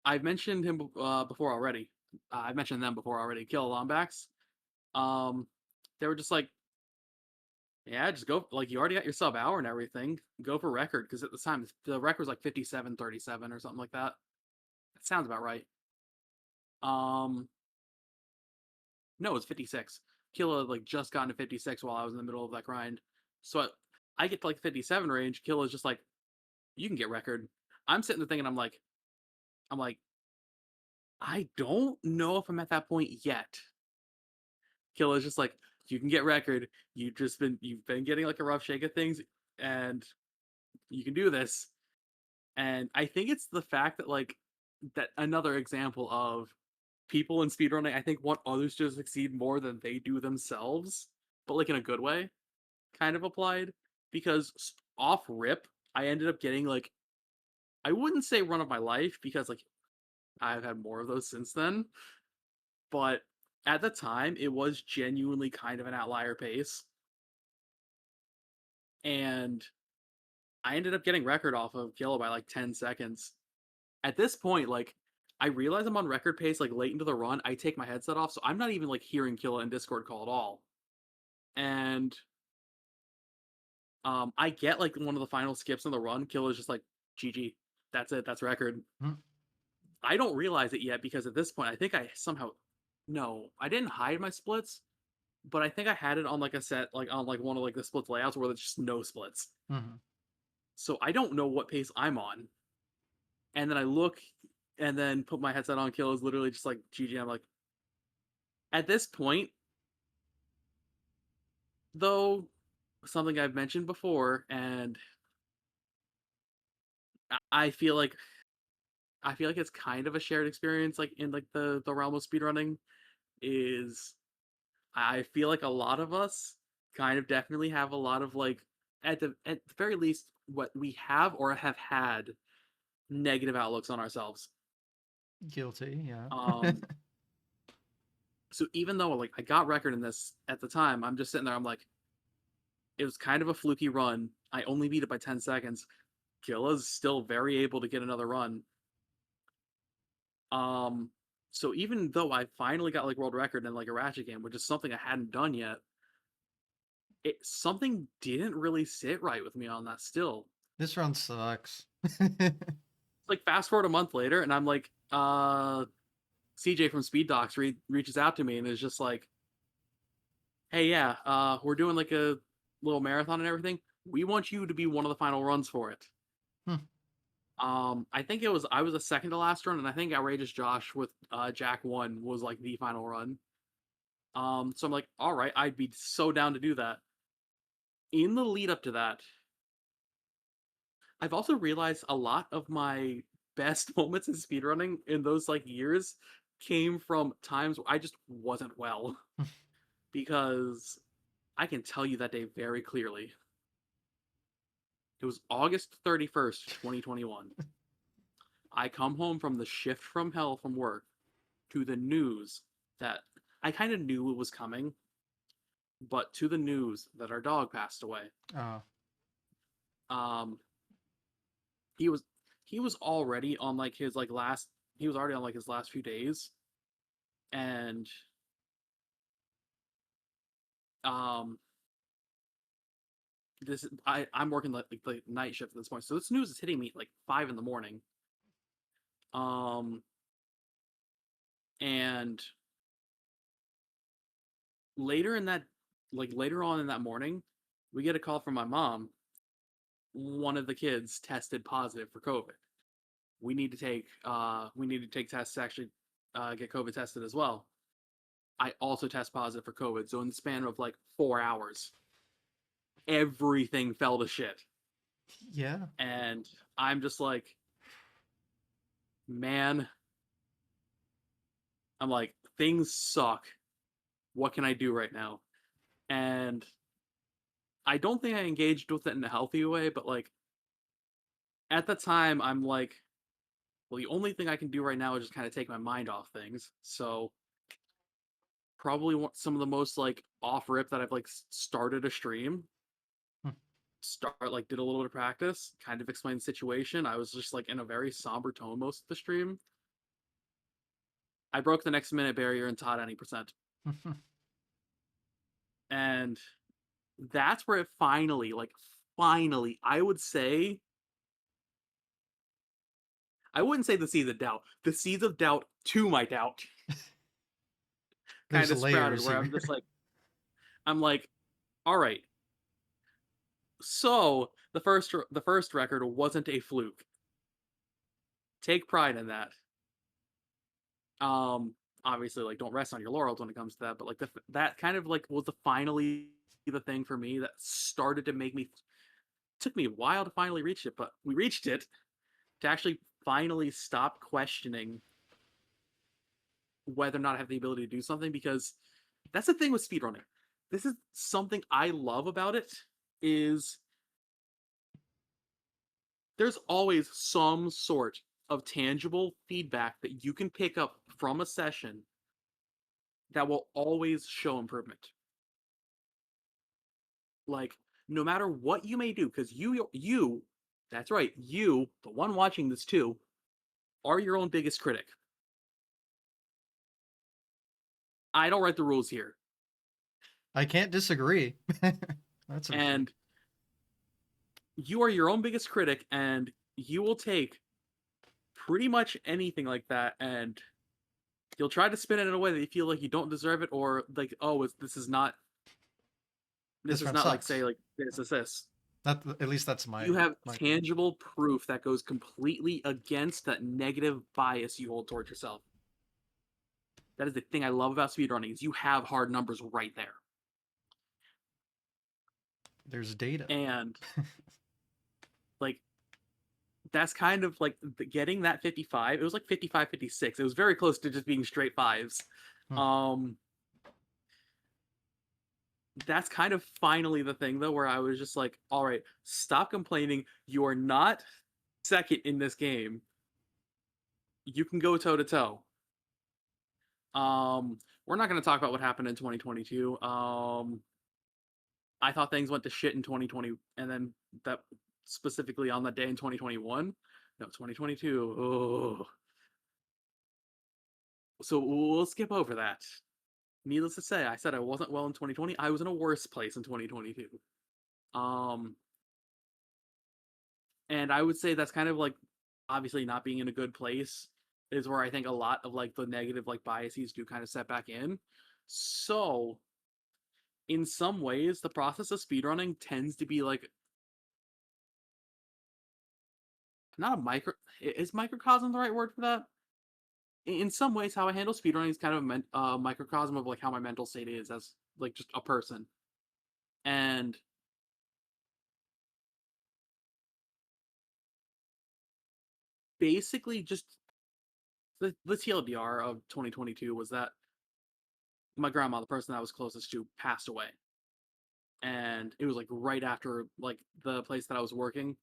I've mentioned him before already. I've mentioned them before already. Kill Lombacks. Um, they were just like, yeah, just go. Like you already got your sub hour and everything. Go for record because at the time the record was like 57:37 or something like that. That sounds about right. Um, no, it's 56. Killa like just gotten to 56 while I was in the middle of that grind. So I get to like 57 range. Killa's just like, you can get record. I'm sitting there thinking, I'm like, I don't know if I'm at that point yet. Killa's just like, you can get record. You've been getting like a rough shake of things, and you can do this. And I think it's the fact that like that another example of people in speedrunning, I think want others to succeed more than they do themselves, but like in a good way, kind of applied. Because off rip, I ended up getting like I wouldn't say run of my life because like I've had more of those since then, but at the time it was genuinely kind of an outlier pace. And I ended up getting record off of Killa by like 10 seconds. At this point, like I realize I'm on record pace like late into the run. I take my headset off, so I'm not even like hearing Killa in Discord call at all. And I get like one of the final skips in the run. Killa's just like GG. That's it. That's record.
Hmm.
I don't realize it yet because at this point, I think I somehow no, I didn't hide my splits, but I think I had it on like a set, like on like one of like the splits layouts where there's just no splits.
Mhm.
So I don't know what pace I'm on. And then I look and then put my headset on. Kill is literally just like GG. I'm like, at this point, though, something I've mentioned before, and I feel like it's kind of a shared experience, like in like the realm of speedrunning, is I feel like a lot of us kind of definitely have a lot of like at the very least what we have or have had negative outlooks on ourselves.
Guilty, yeah.
Um, so even though like I got record in this at the time, I'm just sitting there. I'm like, it was kind of a fluky run. I only beat it by 10 seconds. Killa's still very able to get another run. Um, so even though I finally got like world record in like a ratchet game, which is something I hadn't done yet, something didn't really sit right with me on that still.
This run sucks.
Like fast forward a month later, and I'm like, CJ from Speed Docs reaches out to me and is just like, hey, yeah, we're doing like a little marathon and everything. We want you to be one of the final runs for it.
Hmm.
I think I was a second to last run, and I think Outrageous Josh with Jack 1 was like the final run. So I'm like, all right, I'd be so down to do that. In the lead up to that, I've also realized a lot of my best moments in speedrunning in those like years came from times where I just wasn't well. Because I can tell you that day very clearly. It was August 31st, 2021. I come home from the shift from hell from work to the news that I kind of knew it was coming, but to the news that our dog passed away,
Oh,
um, he was he was already on like his like last he was already on like his last few days, and um I'm working like the night shift at this point, so this news is hitting me at like 5 in the morning. Um, and later in that later on in that morning, we get a call from my mom. One of the kids tested positive for COVID. We need to take tests to actually get COVID tested as well. I also test positive for COVID. So in the span of like 4 hours, everything fell to shit.
yeah.
And I'm just like, man, I'm like, things suck. What can I do right now? And I don't think I engaged with it in a healthy way, but like at the time, I'm like, well, the only thing I can do right now is just kind of take my mind off things. So probably some of the most like off rip that I've like started a stream.
Hmm.
Did a little bit of practice, kind of explained the situation. I was just like in a very somber tone most of the stream. I broke the next minute barrier and taught any percent. And that's where it finally, I wouldn't say the seeds of doubt. The seeds of doubt to my doubt
There's
kind of sprouted
layers
where
here.
I'm like, all right. So the first record wasn't a fluke. Take pride in that. Um, Obviously, like don't rest on your laurels when it comes to that, but like that kind of like was the finally the thing for me that started to make me. Took me a while to finally reach it, but we reached it to actually finally stop questioning whether or not I have the ability to do something, because that's the thing with speedrunning. This is something I love about it is there's always some sort of tangible feedback that you can pick up from a session that will always show improvement. Like no matter what you may do, because you that's right, you, the one watching this too, are your own biggest critic. I don't write the rules here.
I can't disagree. That's for sure.
And you are your own biggest critic, and you will take pretty much anything like that, and you'll try to spin it in a way that you feel like you don't deserve it, or like, oh, this
This
is
run
not like say
sucks.
like this.
That at least that's
You
my
have
my opinion.
tangible proof that goes completely against that negative bias you hold towards yourself. That is the thing I love about speedrunning is you have hard numbers right there.
There's data.
And like that's kind of like getting that 55. It was like 55, 56. It was very close to just being straight fives.
Hmm.
Um that's kind of finally the thing though where I was just like, all right, stop complaining. You are not second in this game. You can go toe to toe. We're not going to talk about what happened in 2022. I thought things went to shit in 2020, and then that specifically on that day in 2021. No, 2022. Oh, so we'll skip over that. Needless to say, I said I wasn't well in 2020. I was in a worse place in 2022. Um, and I would say that's kind of like obviously not being in a good place is where I think a lot of like the negative like biases do kind of set back in. So in some ways, the process of speedrunning tends to be like not a micro. Is microcosm the right word for that? In some ways, how I handle speedrunning is kind of a microcosm of like how my mental state is as like just a person. And basically, just the TLDR of 2022 was that my grandma, the person I was closest to, passed away, and it was like right after like the place that I was working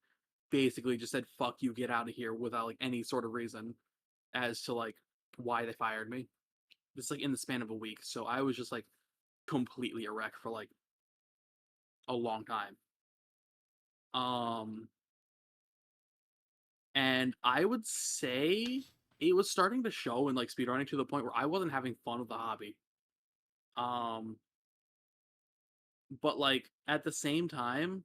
basically just said "fuck you, get out of here" without like any sort of reason as to like why they fired me. It's like in the span of a week. So I was just like completely a wreck for like a long time. Um, and I would say it was starting to show in like speedrunning to the point where I wasn't having fun with the hobby. Um, but like at the same time,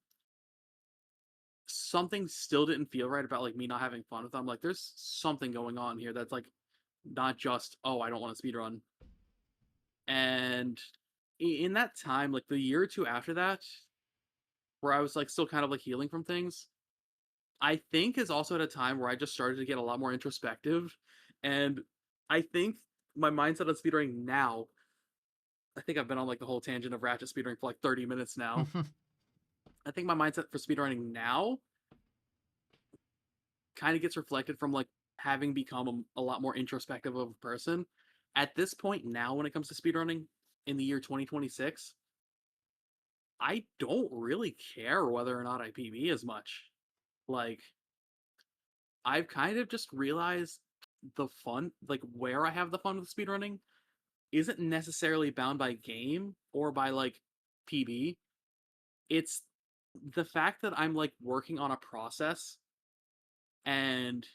something still didn't feel right about like me not having fun with it. I'm like, there's something going on here that's like not just, oh, I don't want to speedrun. And in that time, like the year or two after that, where I was like still kind of like healing from things, I think is also at a time where I just started to get a lot more introspective. And I think my mindset on speedrunning now, I think I've been on like the whole tangent of Ratchet speedrunning for like 30 minutes now. I think my mindset for speedrunning now kind of gets reflected from like having become a lot more introspective of a person. At this point now, when it comes to speedrunning in the year 2026, I don't really care whether or not I PB as much. Like, I've kind of just realized the fun, like where I have the fun with speedrunning, isn't necessarily bound by game or by like PB. It's the fact that I'm like working on a process, and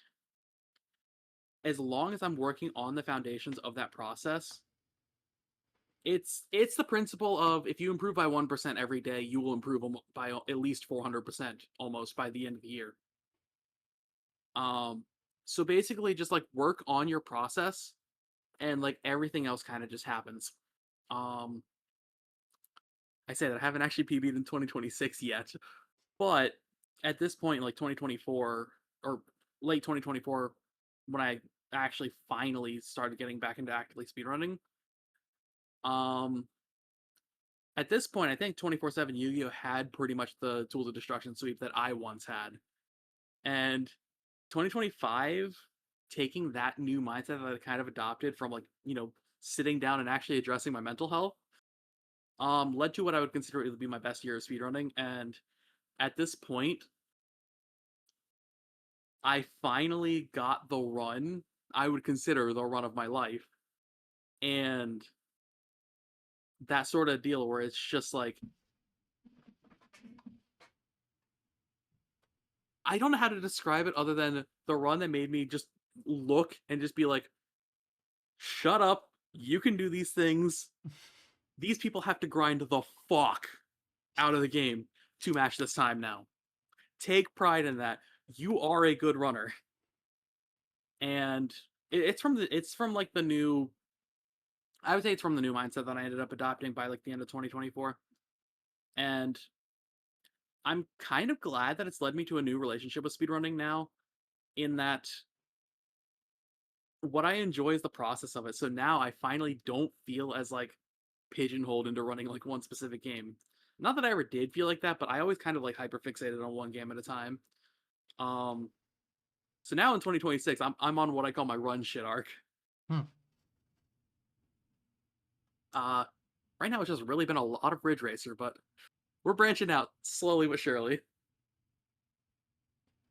as long as I'm working on the foundations of that process, it's the principle of if you improve by 1% every day, you will improve by at least 400% almost by the end of the year. Um, so basically, just like work on your process, and like everything else kind of just happens. Um, I say that I haven't actually PB'd in 2026 yet, but at this point, like 2024 or late 2024, when I actually finally started getting back into actively speedrunning, um, at this point, I think 24/7 Yu-Gi-Oh had pretty much the Tools of Destruction sweep that I once had, and 2025 taking that new mindset that I kind of adopted from like sitting down and actually addressing my mental health led to what I would consider to be my best year of speedrunning. And at this point, I finally got the run I would consider the run of my life. And that sort of deal where it's just like, I don't know how to describe it other than the run that made me just look and just be like, shut up, you can do these things. These people have to grind the fuck out of the game to match this time now. Take pride in that. You are a good runner. And it's from like the new, I would say it's from the new mindset that I ended up adopting by like the end of 2024. And I'm kind of glad that it's led me to a new relationship with speedrunning now, in that what I enjoy is the process of it. So now I finally don't feel as like pigeonholed into running like one specific game. Not that I ever did feel like that, but I always kind of like hyperfixated on one game at a time. Um, so now in 2026, I'm on what I call my run shit arc.
Hmm.
Uh, right now it's just really been a lot of Ridge Racer, but we're branching out slowly but surely.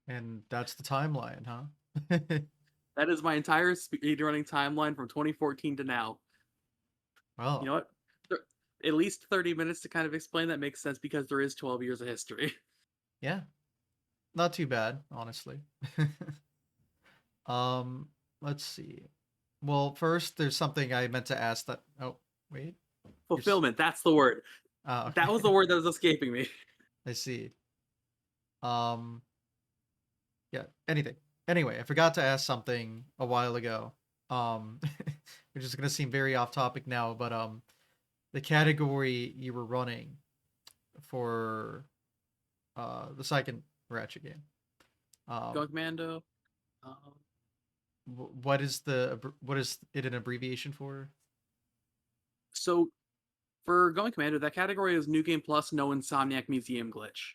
And that's the timeline, huh?
That is my entire speedrunning timeline from 2014 to now. You know
Well,
what? At least 30 minutes to kind of explain that makes sense because there is 12 years of history.
yeah, not too bad, honestly. um, let's see. Well, first, there's something I meant to ask that. Oh, wait. You're.
Fulfillment, that's the word. That was the
Okay.
word that was escaping me.
I see. Um, yeah. Anything. Anyway, I forgot to ask something a while ago. Um, which is gonna seem very off topic now, but the category you were running for the second Ratchet game.
Going
Um,
Commando.
what is it an abbreviation for?
So for Going Commando, that category is New Game Plus, No Insomniac Museum Glitch.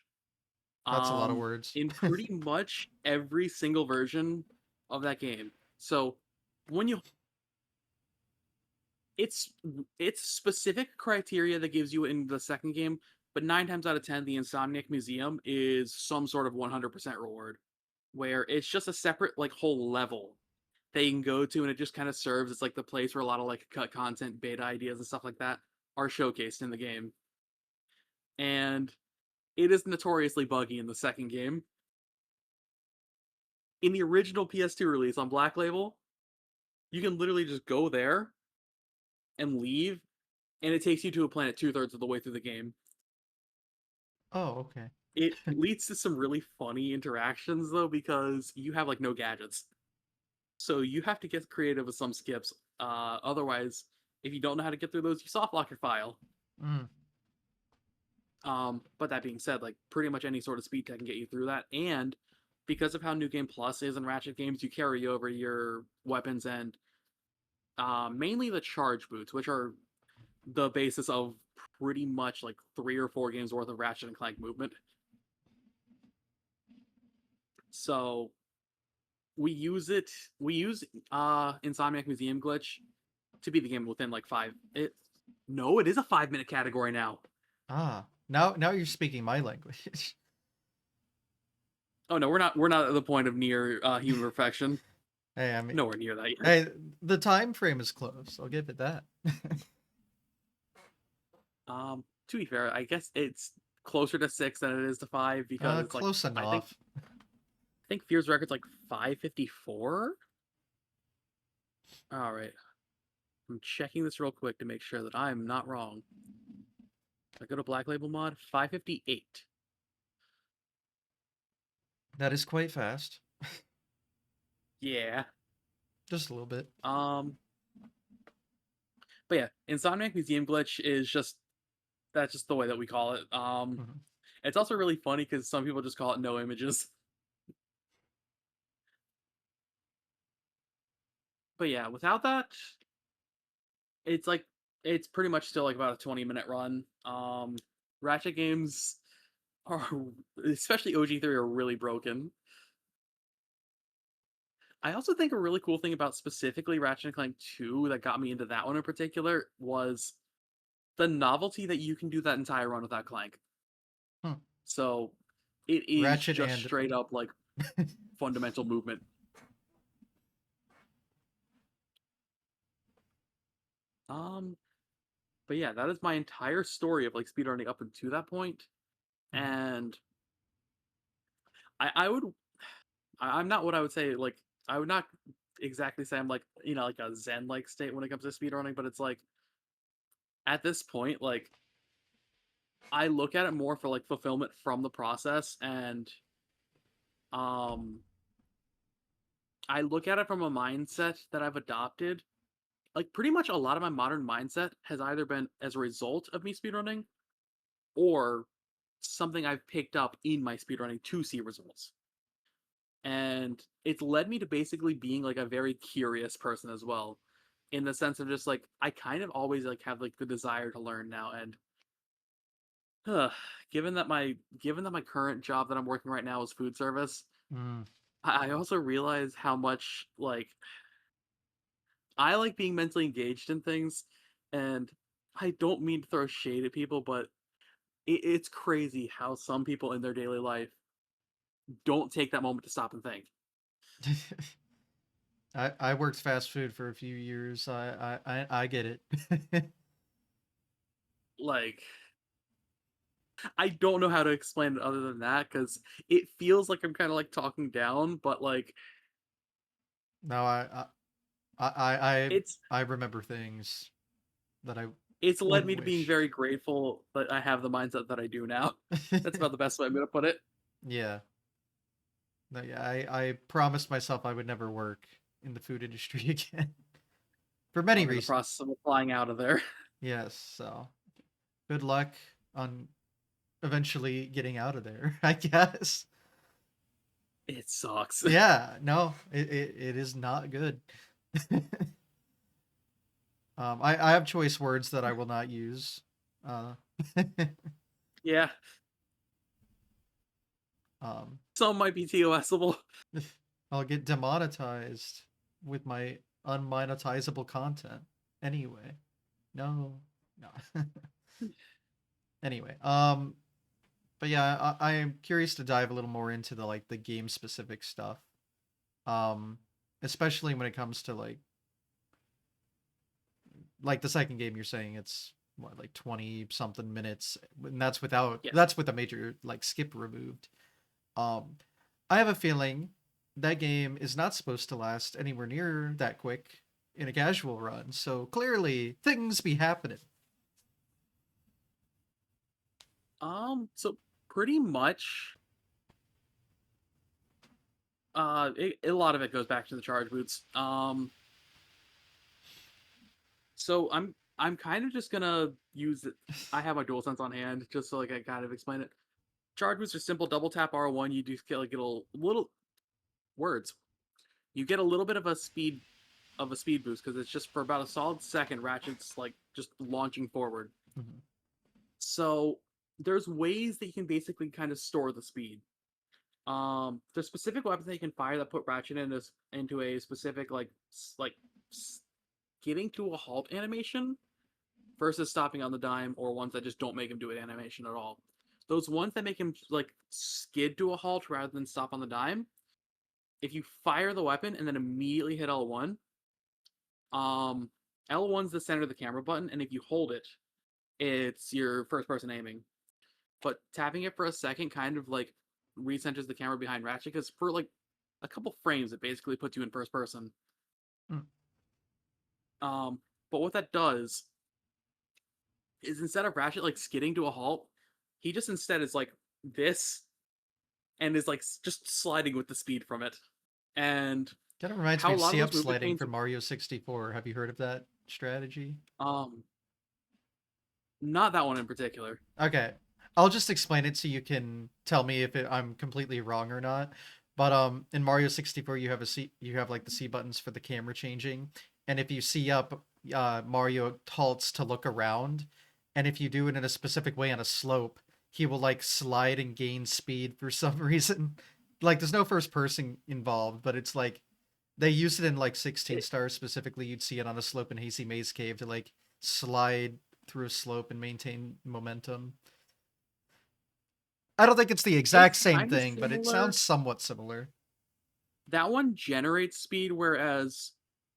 That's a lot of words.
In pretty much every single version of that game. So when you it's it's specific criteria that gives you in the second game, but 9 times out of 10 the Insomniac Museum is some sort of 100% reward, where it's just a separate like whole level they can go to, and it just kind of serves as like the place where a lot of like cut content, beta ideas, and stuff like that are showcased in the game. And it is notoriously buggy in the second game. In the original PS2 release on Black Label, you can literally just go there and leave, and it takes you to a planet 2/3 of the way through the game.
Oh, okay.
It leads to some really funny interactions though, because you have like no gadgets. So you have to get creative with some skips. Otherwise, if you don't know how to get through those, you soft lock your file.
Mm.
But that being said, like pretty much any sort of speed tech can get you through that. And because of how New Game Plus is in Ratchet games, you carry over your weapons and mainly the charge boots, which are the basis of pretty much like 3 or 4 games worth of Ratchet and Clank movement. So we use it. We use Insomniac Museum Glitch to beat the game within like 5. It is a 5-minute category now.
Now you're speaking my language.
Oh no, we're not at the point of near human perfection.
Hey, I mean,
Nowhere near that yet.
hey, the time frame is close. I'll give it that.
To be fair, I guess it's closer to 6 than it is to 5 because it's like
Close enough.
I think Fear's record's like 5:54. All right, I'm checking this real quick to make sure that I'm not wrong. I go to Black Label mod 5:58.
That is quite fast.
Yeah.
Just a little bit.
But yeah, Insomniac Museum Glitch is that's just the way that we call it.
Mhm.
It's also really funny because some people just call it no images. But yeah, without that, it's like it's pretty much still like about a 20-minute run. Ratchet games are, especially OG3, are really broken. I also think a really cool thing about specifically Ratchet and Clank 2 that got me into that one in particular was the novelty that you can do that entire run without Clank.
Hmm.
So it is
Ratchet
just
and
straight up like fundamental movement. But yeah, that is my entire story of like speedrunning up until that point.
Mhm.
And I would I'm not what I would say like I would not exactly say I'm like, like a zen like state when it comes to speedrunning, but it's like at this point, like I look at it more for like fulfillment from the process, and um I look at it from a mindset that I've adopted. Like pretty much a lot of my modern mindset has either been as a result of me speedrunning or something I've picked up in my speedrunning to see results. And it's led me to basically being like a very curious person as well, in the sense of just like I kind of always like have like the desire to learn now. And uh, given that my current job that I'm working right now is food service,
Mm.
I also realize how much like I like being mentally engaged in things. And I don't mean to throw shade at people, but it's crazy how some people in their daily life don't take that moment to stop and think.
I worked fast food for a few years. I get it.
Like, I don't know how to explain it other than that because it feels like I'm kind of like talking down, but like
No, I I I
it's
I remember things that I
it's led
wouldn't
me to being
wish.
very grateful that I have the mindset that I do now. That's about the best way I'm gonna put it.
Yeah. No, yeah, I promised myself I would never work in the food industry again for
Well,
many
I'm in the
reasons.
process of applying out of there.
Yes, so good luck on eventually getting out of there, I guess.
It sucks.
Yeah, no, it is not good. I have choice words that I will not use. Uh,
Yeah,
um,
some might be TOSable.
I'll get demonetized with my unmonetizable content. Anyway, no, no. Anyway, but yeah, I am curious to dive a little more into the like the game specific stuff. Um, especially when it comes to like the second game you're saying it's what like 20 something minutes, and
Yes.
that's with a major like skip removed. um I have a feeling that game is not supposed to last anywhere near that quick in a casual run, so clearly things be happening.
So pretty much, a lot of it goes back to the charge boots. So I'm kind of just gonna use it. I have my DualSense on hand just so like I kind of explain it. Charge boots are simple. Double tap R1. You do get like little words. You get a little bit of a speed boost because it's just for about a solid second. Ratchet's like just launching forward.
Mhm.
So there's ways that you can basically kind of store the speed. There's specific weapons that you can fire that put Ratchet into a specific like getting to a halt animation versus stopping on the dime, or ones that just don't make him do an animation at all. Those ones that make him like skid to a halt rather than stop on the dime, if you fire the weapon and then immediately hit L1, um, L1's the center of the camera button, and if you hold it, it's your first person aiming. But tapping it for a second kind of like recenters the camera behind Ratchet because for like a couple frames, it basically puts you in first person.
Mm.
Um, but what that does is instead of Ratchet like skidding to a halt, he just instead is like this and is like just sliding with the speed from it. And
Kind of reminds me
how a
of
lot of
C
those
up
movement
sliding
chains,
from Mario 64. Have you heard of that strategy?
um, not that one in particular.
Okay. I'll just explain it so you can tell me if I'm completely wrong or not. But in Mario 64 you have like the C buttons for the camera changing, and if you see up, Mario halts to look around, and if you do it in a specific way on a slope, he will like slide and gain speed for some reason. Like there's no first person involved, but it's like they use it in like 16
It,
stars specifically. You'd see it on a slope in Hazy Maze Cave to like slide through a slope and maintain momentum. I don't think it's the exact
it's
same
kind of
thing, but it sounds
similar.
somewhat similar.
That one generates speed, whereas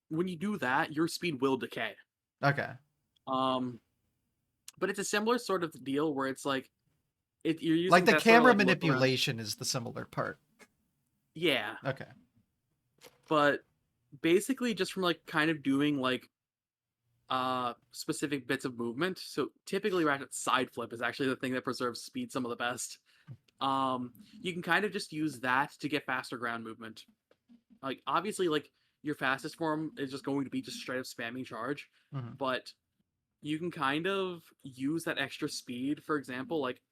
when you do that, your speed will decay.
Okay.
Um, but it's a similar sort of deal where it's like you're
Like
using
the
that sort of
camera
like look around.
manipulation is the similar part.
Yeah,
Okay.
but basically just from like kind of doing like specific bits of movement. So typically Ratchet's side flip is actually the thing that preserves speed some of the best. You can kind of just use that to get faster ground movement. Like obviously like your fastest form is just going to be just straight up spamming charge,
Hmm.
but you can kind of use that extra speed. For example, like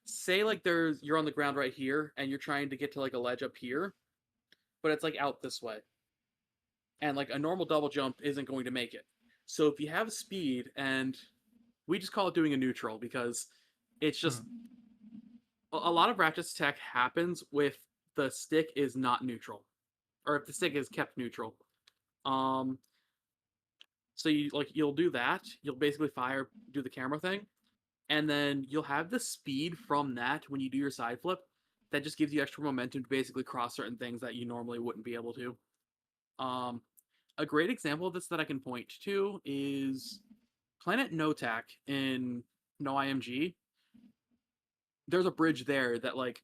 say like you're on the ground right here and you're trying to get to like a ledge up here, but it's like out this way. And like a normal double jump isn't going to make it. So if you have speed, and we just call it doing a neutral because it's just
Hmm.
a lot of Ratchet's tech happens with the stick is not neutral, or if the stick is kept neutral. Um, so you'll do that. You'll basically do the camera thing, and then you'll have the speed from that when you do your side flip. That just gives you extra momentum to basically cross certain things that you normally wouldn't be able to. Um, a great example of this that I can point to is Planet Notak in No IMG. There's a bridge there that like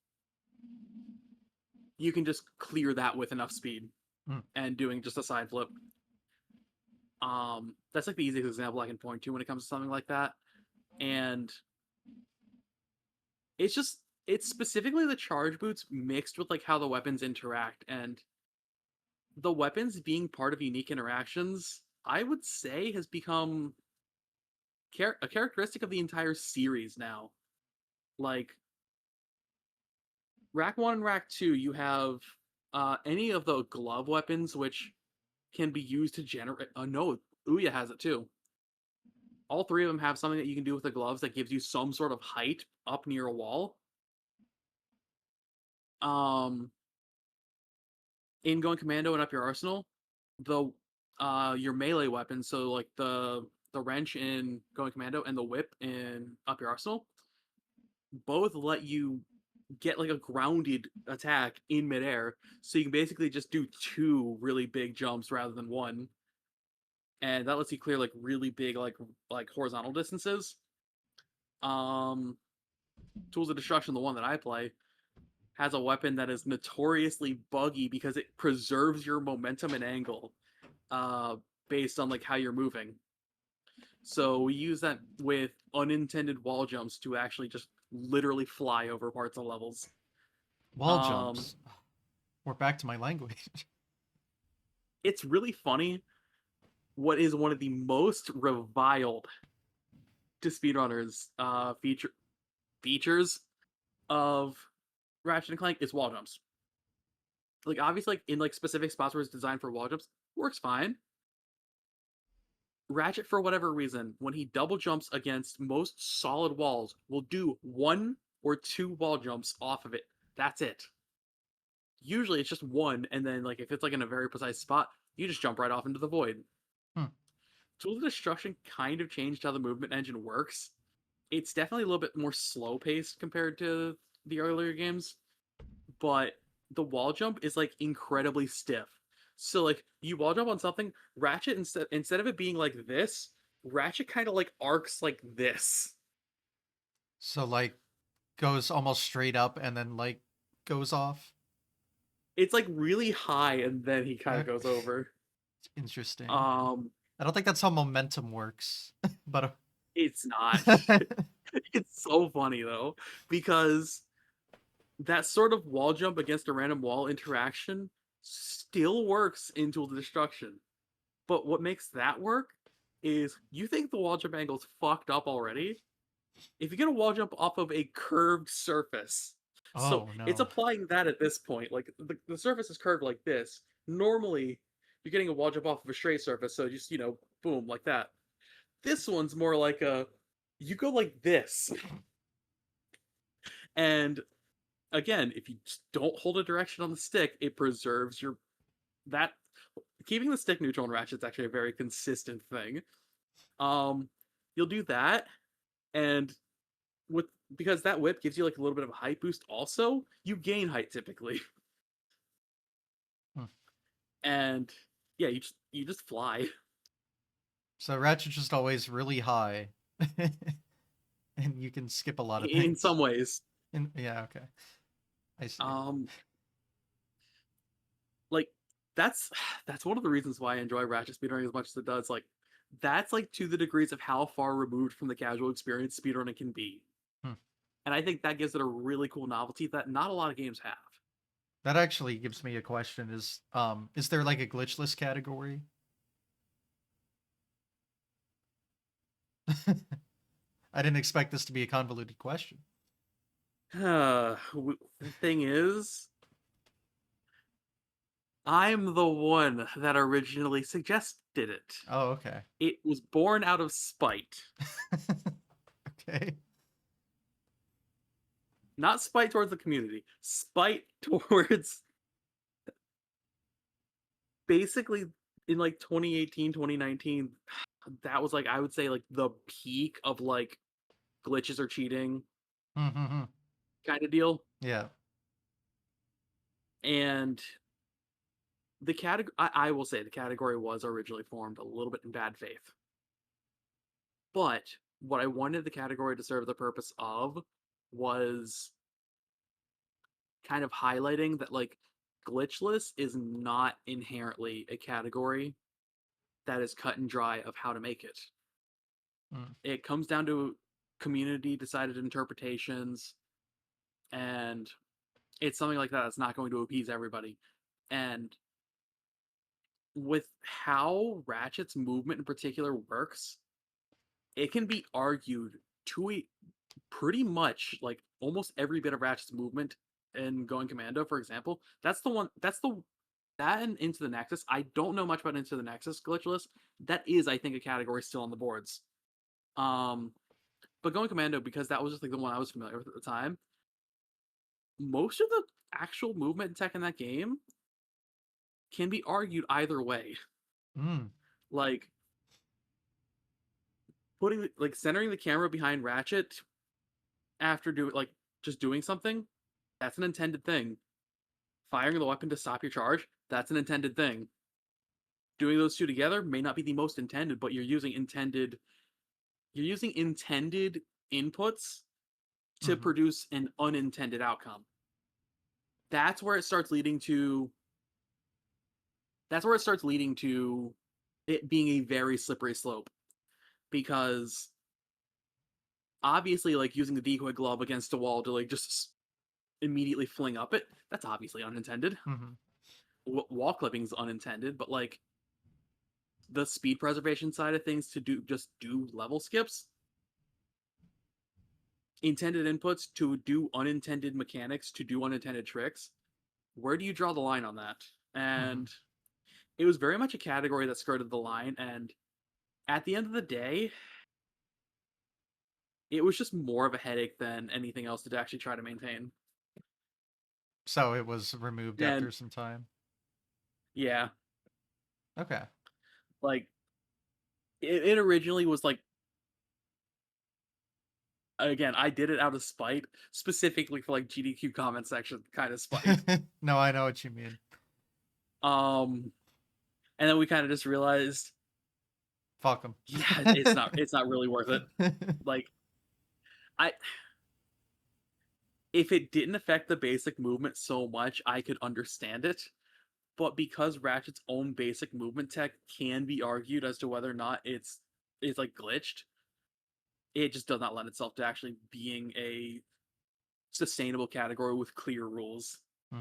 you can just clear that with enough speed
Hmm.
and doing just a side flip. That's like the easiest example I can point to when it comes to something like that. And it's specifically the charge boots mixed with like how the weapons interact, and the weapons being part of unique interactions, I would say has become a characteristic of the entire series now. Like Rack 1 and Rack 2, you have any of the glove weapons which can be used to generate. No, Ouya has it too. All three of them have something that you can do with the gloves that gives you some sort of height up near a wall. Um, in Going Commando and Up Your Arsenal, the your melee weapons, so like the wrench in Going Commando and the whip in Up Your Arsenal, both let you get like a grounded attack in midair, so you can basically just do two really big jumps rather than one, and that lets you clear like really big like horizontal distances. Um, Tools of Destruction, the one that I play, has a weapon that is notoriously buggy because it preserves your momentum and angle uh, based on like how you're moving. So we use that with unintended wall jumps to actually just literally fly over parts of levels.
Wall
Um,
jumps. We're back to my language.
it's really funny. What is one of the most reviled to speedrunners features of Ratchet and Clank is wall jumps. Like obviously, like in like specific spots where it's designed for wall jumps, works fine. Ratchet, for whatever reason, when he double jumps against most solid walls, will do one or two wall jumps off of it. That's it. Usually it's just one, and then like if it's like in a very precise spot, you just jump right off into the void.
Hmm.
Tools of Destruction kind of changed how the movement engine works. It's definitely a little bit more slow paced compared to the earlier games, but the wall jump is like incredibly stiff. So like you wall jump on something, Ratchet instead of it being like this, Ratchet kind of like arcs like this.
So like goes almost straight up and then like goes off.
It's like really high and then he kind of goes
Okay.
over.
Interesting.
Um
I don't think that's how momentum works, but
it's not. It's so funny though because that sort of wall jump against a random wall interaction still works in Tool of Destruction. But what makes that work is you think the wall jump angle's fucked up already. If you get a wall jump off of a curved surface, so
oh
it's
no.
applying that at this point. Like the surface is curved like this. Normally, you're getting a wall jump off of a straight surface, so just boom, like that. This one's more like a you go like this, and again, if you just don't hold a direction on the stick, it preserves your that keeping the stick neutral in Ratchet is actually a very consistent thing. Um, you'll do that, and with because that whip gives you like a little bit of a height boost. Also, you gain height typically,
Hmm.
and yeah, you just fly.
So Ratchet's just always really high, and you can skip a lot of
In
things.
some ways.
Yeah, okay, I see.
Um, like that's that's one of the reasons why I enjoy Ratchet speedrunning as much as it does. Like that's like to the degrees of how far removed from the casual experience speedrunning can be.
Hmm.
And I think that gives it a really cool novelty that not a lot of games have.
That actually gives me a question: is there like a glitchless category? I didn't expect this to be a convoluted question.
The thing is, I'm the one that originally suggested it.
Oh, okay.
It was born out of spite.
Okay.
Not spite towards the community, spite towards basically in like 2018, 2019. That was like, I would say, like the peak of like glitches or cheating
Mm-hmm.
kind of deal.
Yeah.
And the category, I will say, the category was originally formed a little bit in bad faith. But what I wanted the category to serve the purpose of was kind of highlighting that like glitchless is not inherently a category that is cut and dry of how to make it.
Mm.
It comes down to community decided interpretations, and it's something like that that's not going to appease everybody. And with how Ratchet's movement in particular works, it can be argued to a pretty much like almost every bit of Ratchet's movement in Going Commando, for example. That's the one. That's the that and Into the Nexus. I don't know much about Into the Nexus glitchless. That is, I think, a category still on the boards. Um, but Going Commando, because that was just like the one I was familiar with at the time. Most of the actual movement tech in that game can be argued either way.
Mm.
Like putting like centering the camera behind Ratchet after doing like just doing something. That's an intended thing. Firing the weapon to stop your charge, that's an intended thing. Doing those two together may not be the most intended, but you're using intended inputs to
Hmm.
produce an unintended outcome. That's where it starts leading to that's where it starts leading to it being a very slippery slope, because obviously like using the decoy glove against a wall to like just immediately fling up it, that's obviously unintended.
Hmm.
Wall clipping is unintended, but like the speed preservation side of things to do level skips, intended inputs to do unintended mechanics, to do unintended tricks, where do you draw the line on that?
Hmm.
And it was very much a category that skirted the line, and at the end of the day, it was just more of a headache than anything else to actually try to maintain.
So it was removed
And
after some time.
yeah,
Okay.
like it originally was like, again, I did it out of spite, specifically for like GDQ comment section kind of spite.
No, I know what you mean.
Um, and then we kind of just realized,
Fuck them.
yeah, it's not really worth it. Like I if it didn't affect the basic movement so much, I could understand it. But because Ratchet's own basic movement tech can be argued as to whether or not it's like glitched, it just does not lend itself to actually being a sustainable category with clear rules.
Hmm.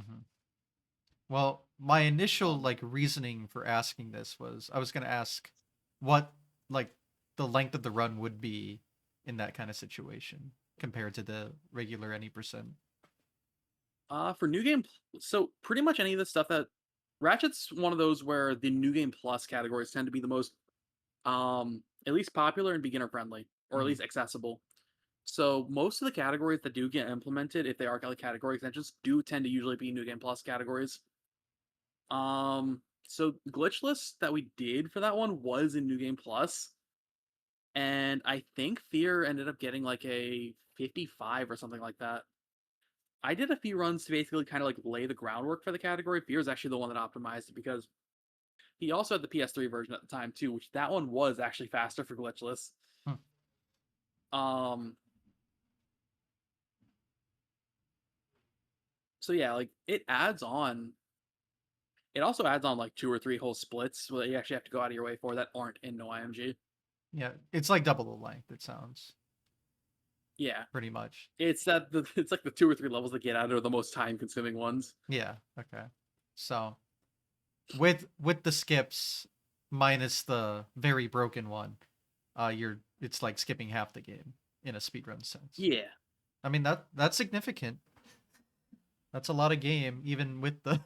Well, my initial like reasoning for asking this was I was gonna ask what like the length of the run would be in that kind of situation compared to the regular any percent.
For new game, so pretty much any of the stuff that Ratchet's one of those where the new game plus categories tend to be the most at least popular and beginner friendly, or at
Hmm.
least accessible. So most of the categories that do get implemented, if they are category extensions, do tend to usually be new game plus categories. So glitchless that we did for that one was in new game plus, and I think Fear ended up getting like a 55 or something like that. I did a few runs to basically kind of like lay the groundwork for the category. Fear is actually the one that optimized it because he also had the PS3 version at the time too, which that one was actually faster for glitchless.
Hmm.
Um, so yeah, like it adds on. It also adds on like two or three whole splits that you actually have to go out of your way for that aren't in no IMG.
Yeah, it's like double the length. It sounds
Yeah,
pretty much.
it's like the two or three levels that get out are the most time consuming ones.
Yeah. Okay. So with the skips minus the very broken one, you're it's like skipping half the game in a speedrun sense.
Yeah.
I mean that's significant. That's a lot of game, even with the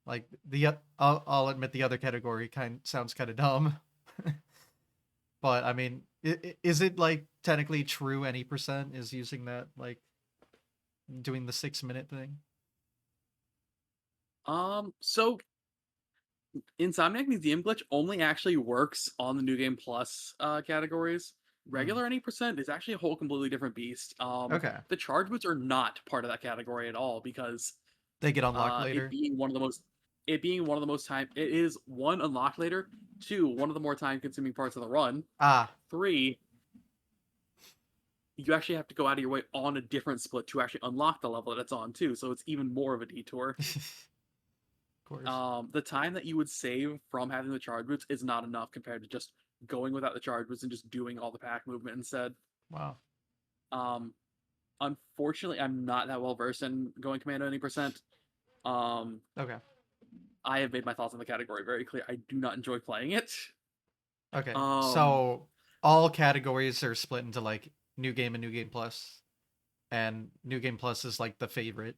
like I'll admit the other category kind sounds kind of dumb, but I mean, is it like technically true? Any percent is using that like doing the 6 minute thing.
So Insomniac Museum Glitch only actually works on the New Game Plus categories.
Mm.
Regular any percent is actually a whole completely different beast.
Okay,
The charge boots are not part of that category at all because
they get unlocked
it
later.
being one of the most it is one, unlocked later, two, one of the more time consuming parts of the run,
Ah,
three, you actually have to go out of your way on a different split to actually unlock the level that it's on too, so it's even more of a detour.
of course.
The time that you would save from having the charge boots is not enough compared to just going without the charge boots and just doing all the pack movement instead.
Wow.
Um, Unfortunately, I'm not that well versed in going commando any percent. Um,
Okay.
I have made my thoughts on the category very clear. I do not enjoy playing it.
Okay.
Um,
So all categories are split into like new game and new game plus, and new game plus is like the favorite.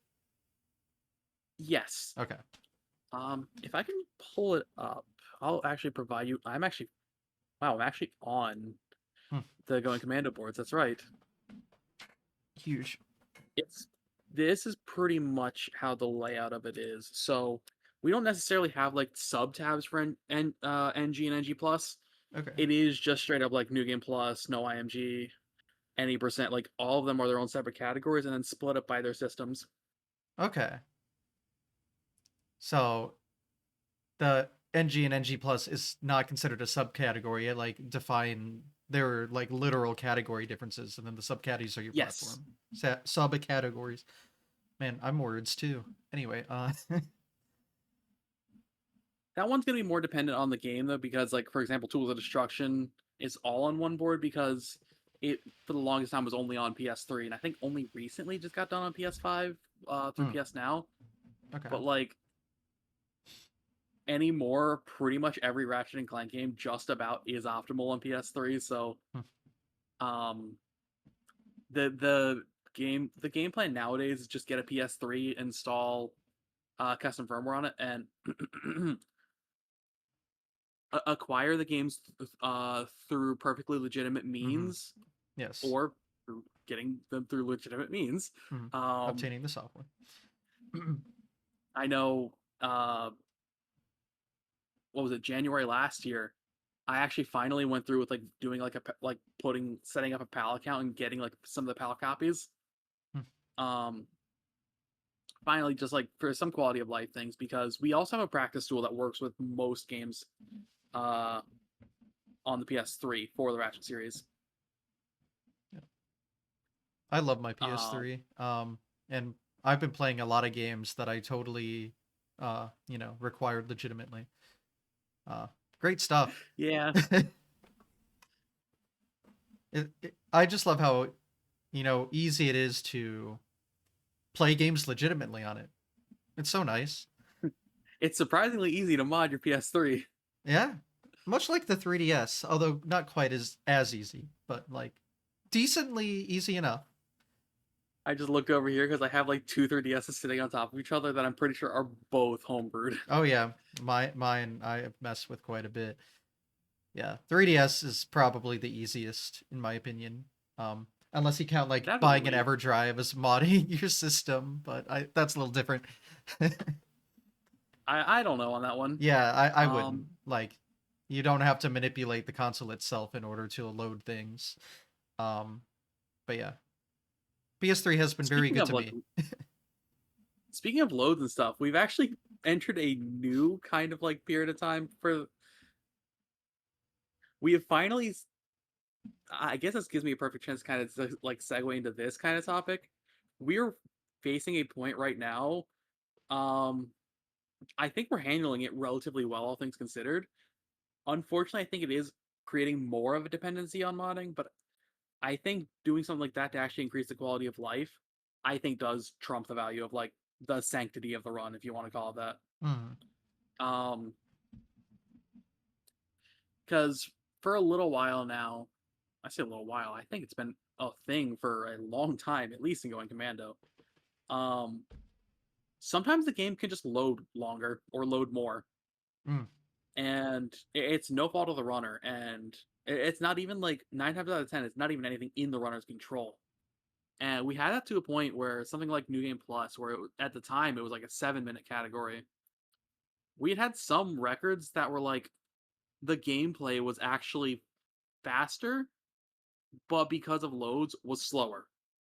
yes.
Okay.
If I can pull it up, I'll actually provide you. I'm actually on
Hmm.
the going commando boards. That's right.
Huge.
It's This is pretty much how the layout of it is. So we don't necessarily have like sub tabs for NG and NG plus.
Okay.
It is just straight up like New Game Plus, no IMG. any percent. Like all of them are their own separate categories, and then split up by their systems.
Okay. So the NG and NG plus is not considered a subcategory. It like define there are like literal category differences, and then the subcategories are your
Yes,
platform subcategories. Man, I'm words too. Anyway,
that one's gonna be more dependent on the game though, because like for example, Tools of Destruction is all on one board because it for the longest time was only on PS3, and I think only recently just got done on PS5 through
mm,
PS Now.
okay.
But like anymore, pretty much every Ratchet and Clank game just about is optimal on PS3. So
Hmm.
um, the game plan nowadays is just get a PS3, install custom firmware on it, and acquire the games through perfectly legitimate
Mm-hmm.
means,
Yes.
or through getting them through legitimate means.
Mm-hmm.
Um,
Obtaining the software.
I know. What was it? January last year. I actually finally went through with like doing like setting up a PAL account and getting like some of the PAL copies.
Hmm.
Um, Finally, just like for some quality of life things, because we also have a practice tool that works with most games uh, on the PS3 for the Ratchet series.
Yeah. I love my
Um,
PS3. And I've been playing a lot of games that I totally, required legitimately. Uh, Great stuff.
yeah,
I just love how, easy it is to play games legitimately on it. It's so nice.
it's surprisingly easy to mod your PS3.
Yeah. Much like the 3DS, although not quite as easy, but like decently easy enough.
I just looked over here because I have like two 3DSs sitting on top of each other that I'm pretty sure are both homebrewed.
Oh yeah, mine I have messed with quite a bit. Yeah, 3DS is probably the easiest in my opinion. Unless you count like buying an
Definitely.
EverDrive as modding your system, but that's a little different.
I don't know on that one.
Yeah, I wouldn't.
Um,
Like you don't have to manipulate the console itself in order to load things. Um, but yeah, PS3 has been very
speaking
good
of
to
like
me.
speaking of loads and stuff, we've actually entered a new kind of like period of time for. We have finally. I guess this gives me a perfect chance to kind of like segue into this kind of topic. We're facing a point right now. Um, I think we're handling it relatively well, all things considered. Unfortunately, I think it is creating more of a dependency on modding, but I think doing something like that to actually increase the quality of life, I think does trump the value of like the sanctity of the run, if you want to call it that.
Hmm.
Um, because for a little while now, I say a little while, I think it's been a thing for a long time, at least in Going Commando. Um, Sometimes the game can just load longer or load more,
Mm.
and it's no fault of the runner, and it's not even like 9 times out of 10, it's not even anything in the runner's control. And we had that to a point where something like New Game Plus, where at the time it was like a 7 minute category, we had some records that were like the gameplay was actually faster, but because of loads was slower.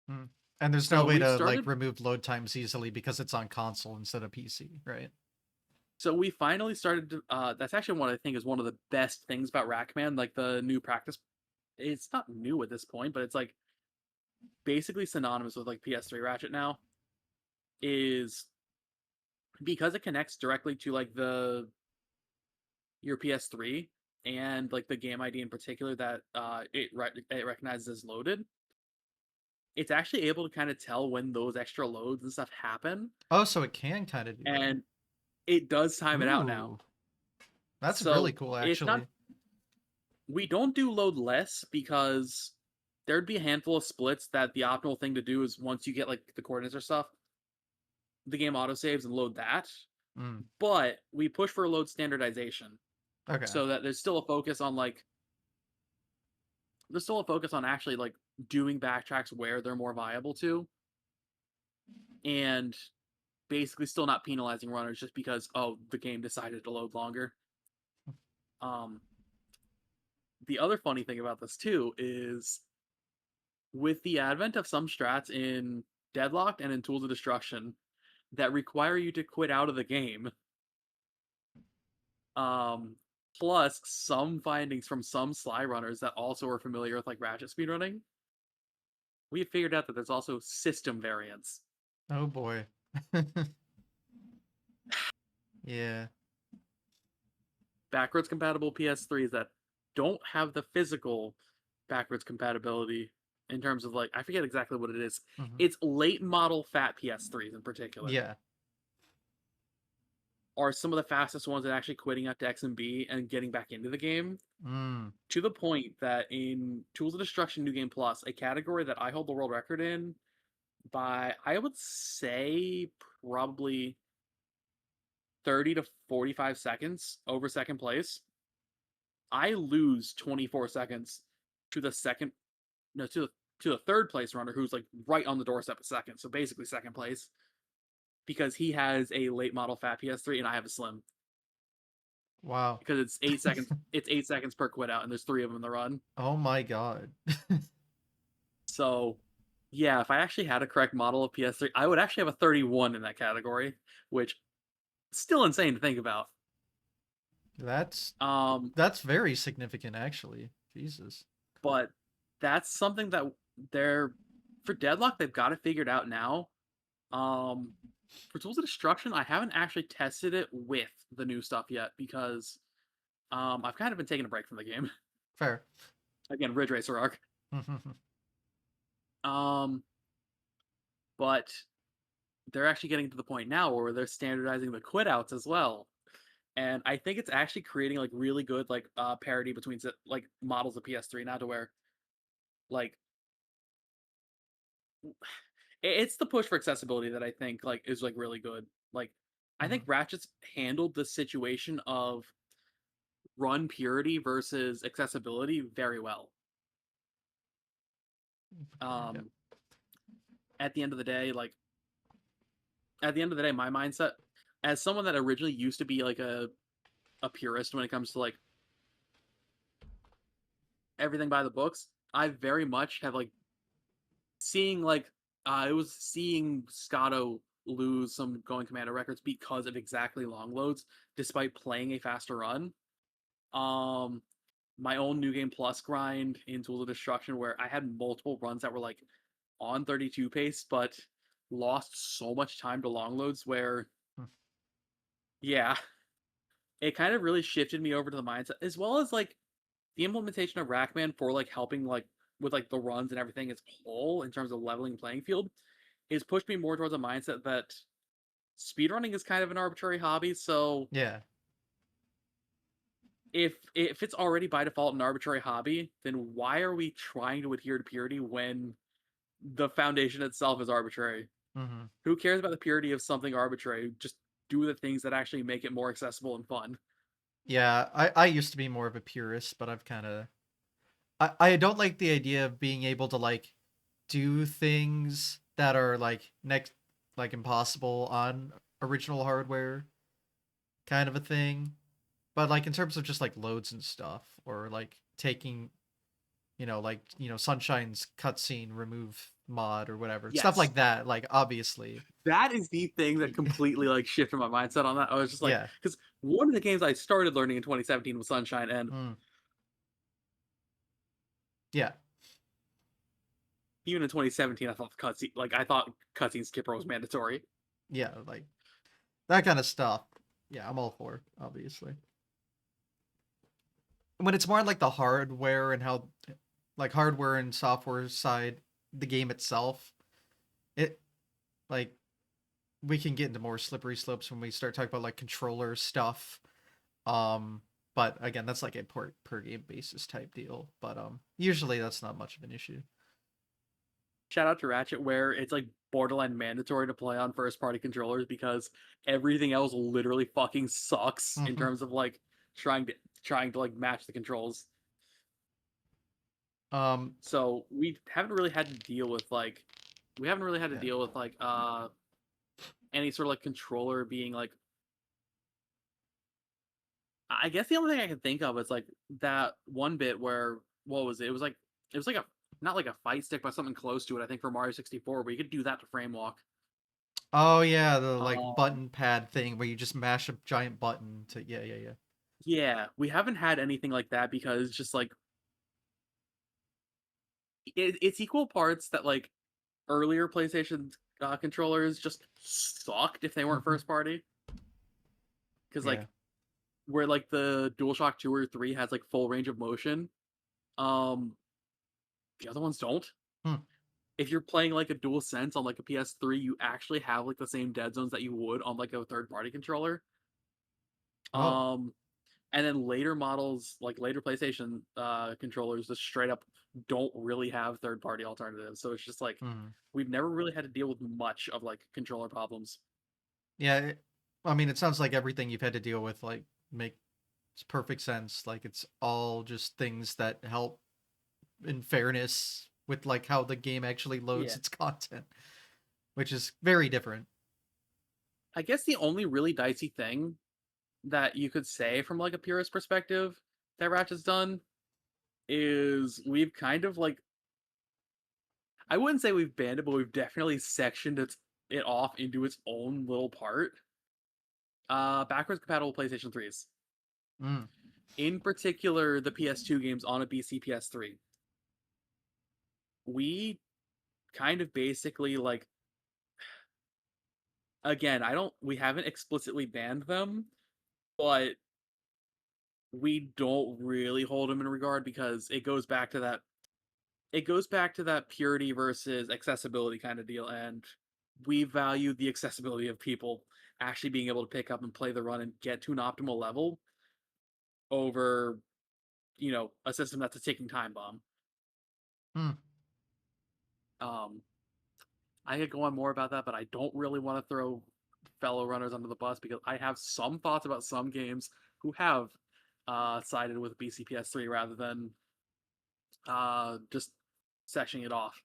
Mm. And there's no
So
way
we've
to like
started.
remove load times easily because it's on console instead of PC, right?
So we finally started. That's actually what I think is one of the best things about Rackman, like the new practice. It's not new at this point, but it's like basically synonymous with like PS3 Ratchet now. Is because it connects directly to like the your PS3 and like the game ID in particular that it recognizes as loaded. It's actually able to kind of tell when those extra loads and stuff happen,
Oh, so it can kind of do that.
and it does time it out now.
Ooh, that's really
So
cool,
it's not.
actually.
We don't do load less because there'd be a handful of splits that the optimal thing to do is once you get like the coordinates or stuff, the game autosaves and load that.
Mm.
But we push for load standardization
Okay.
so that there's still a focus on like there's still a focus on actually like doing backtracks where they're more viable to, and basically still not penalizing runners just because the game decided to load longer. Um, the other funny thing about this too is with the advent of some strats in Deadlocked and in Tools of Destruction that require you to quit out of the game, um, plus some findings from some Sly runners that also are familiar with like Ratchet speedrunning, we have figured out that there's also system variants.
Oh boy. Yeah.
Backwards compatible PS3s that don't have the physical backwards compatibility in terms of like I forget exactly what it is.
Hmm.
It's late model fat PS3s in particular
Yeah.
are some of the fastest ones at actually quitting out to XMB and getting back into the game.
Mm.
To the point that in Tools of Destruction New Game Plus, a category that I hold the world record in by I would say probably 30 to 45 seconds over second place, I lose 24 seconds to the second no to the third place runner who's like right on the doorstep of second. So basically second place because he has a late model fat PS3 and I have a slim
Wow.
because it's 8 seconds. It's 8 seconds per quit out, and there's three of them in the run.
Oh my god.
So, yeah, if I actually had a correct model of PS3, I would actually have a 31 in that category, which still insane to think about.
That's
Um,
that's very significant actually. Jesus.
but that's something that they're for Deadlock they've got it figured out now. Um, for Tools of Destruction, I haven't actually tested it with the new stuff yet because I've kind of been taking a break from the game.
Fair.
Again, Ridge Racer arc. Um, but they're actually getting to the point now where they're standardizing the quit outs as well. And I think it's actually creating like really good like parity between like models of PS3 now to where like it's the push for accessibility that I think like is like really good. Like I think
Mhm.
Ratchet's handled the situation of run purity versus accessibility very well.
Yeah.
Um at the end of the day, like at the end of the day, my mindset as someone that originally used to be like a purist when it comes to like everything by the books, I very much have like seeing like it was seeing Scotto lose some going commando records because of exactly long loads, despite playing a faster run. Um, my own New Game Plus grind in Tools of Destruction, where I had multiple runs that were like on 32 pace, but lost so much time to long loads. Where
Hmm.
yeah, it kind of really shifted me over to the mindset, as well as like the implementation of Rackman for like helping like with like the runs and everything as a whole in terms of leveling playing field is pushed me more towards a mindset that speedrunning is kind of an arbitrary hobby. So
Yeah.
if it's already by default an arbitrary hobby, then why are we trying to adhere to purity when the foundation itself is arbitrary?
Hmm.
Who cares about the purity of something arbitrary? Just do the things that actually make it more accessible and fun.
Yeah, I used to be more of a purist, but I've kind of I don't like the idea of being able to like do things that are like impossible on original hardware kind of a thing. But like in terms of just like loads and stuff or like taking, Sunshine's cutscene remove mod or whatever. Stuff
Yes,
like that, like obviously.
that is the thing that completely like shifted my mindset on that. I was just like,
Yeah.
because one of the games I started learning in 2017 was Sunshine, and
Mm. Yeah.
even in 2017, I thought the cutscene, like I thought cutscene skipper was mandatory.
Yeah, like that kind of stuff. Yeah, I'm all for, obviously. When it's more like the hardware and how like hardware and software side, the game itself, it like we can get into more slippery slopes when we start talking about like controller stuff. Um, but again, that's like a per game basis type deal. But usually that's not much of an issue.
Shout out to Ratchet, where it's like borderline mandatory to play on first party controllers because everything else literally fucking sucks in
Hmm.
terms of like trying to trying to like match the controls.
Um,
So we haven't really had to deal with like we haven't really had to
yeah.
deal with like any sort of like controller being like I guess the only thing I can think of is like that one bit where what was it? It was like a not like a fight stick, but something close to it. I think for Mario 64, where you could do that to frame walk.
Oh yeah, the like
Um,
button pad thing where you just mash a giant button to yeah.
yeah, we haven't had anything like that because just like it's equal parts that like earlier PlayStation controllers just sucked if they weren't
Mhm.
first party. Because
Yeah.
like where like the DualShock 2 or 3 has like full range of motion, um, the other ones don't.
Hmm.
If you're playing like a Dual Sense on like a PS3, you actually have like the same dead zones that you would on like a third party controller.
Oh.
Um, and then later models, like later PlayStation controllers, just straight up don't really have third party alternatives. So it's just like
Mhm.
we've never really had to deal with much of like controller problems.
Yeah. I mean, it sounds like everything you've had to deal with like makes perfect sense. Like it's all just things that help in fairness with like how the game actually loads
Yeah.
its content, which is very different.
I guess the only really dicey thing that you could say from like a purist perspective that Ratchet's done is we've kind of like I wouldn't say we've banned it, but we've definitely sectioned it off into its own little part. Backwards compatible PlayStation 3s.
Mm.
In particular, the PS2 games on a BC PS3. We kind of basically like again, I don't we haven't explicitly banned them, but we don't really hold them in regard because it goes back to that purity versus accessibility kind of deal, and we value the accessibility of people actually being able to pick up and play the run and get to an optimal level over, a system that's a ticking time bomb.
Mm.
Um, I could go on more about that, but I don't really want to throw fellow runners under the bus because I have some thoughts about some games who have sided with BCPS3 rather than just sectioning it off.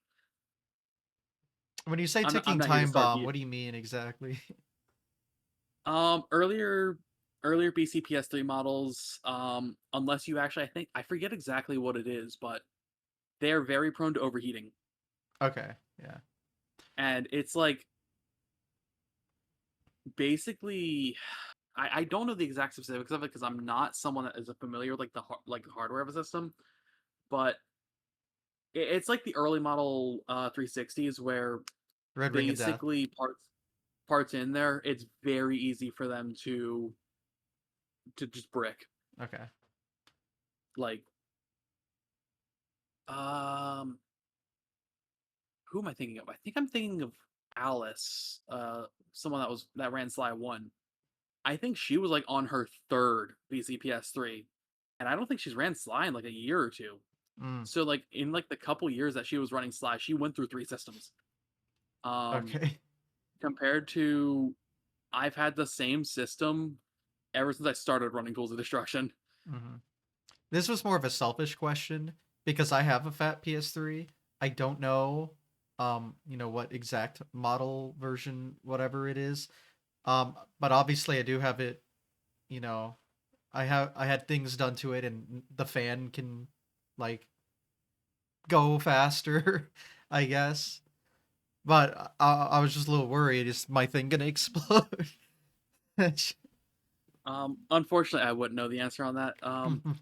When you say
I'm
ticking
not here to
time
start
bomb,
beef.
what do you mean exactly?
Earlier BCPS3 models, unless you actually, I think I forget exactly what it is, but they are very prone to overheating,
Okay. Yeah.
and it's like basically I don't know the exact specifics of it because I'm not someone that is familiar with like the hardware of a system, but it's like the early model 360s where
Red Ring of Death.
basically parts in there, it's very easy for them to just brick.
Okay.
Like um who am I thinking of? I think I'm thinking of Alice, someone that ran Sly 1. I think she was like on her third BCPS3, and I don't think she's ran Sly in like a year or two.
Mm.
So like in like the couple years that she was running Sly, she went through three systems. Um,
Okay.
compared to I've had the same system ever since I started running Tools of Destruction.
Hmm. This was more of a selfish question because I have a fat PS3. I don't know, what exact model version, whatever it is. But obviously I do have it. You know, I had things done to it, and the fan can like go faster, I guess. But I was just a little worried. Is my thing gonna explode?
Unfortunately, I wouldn't know the answer on that.
Mhm.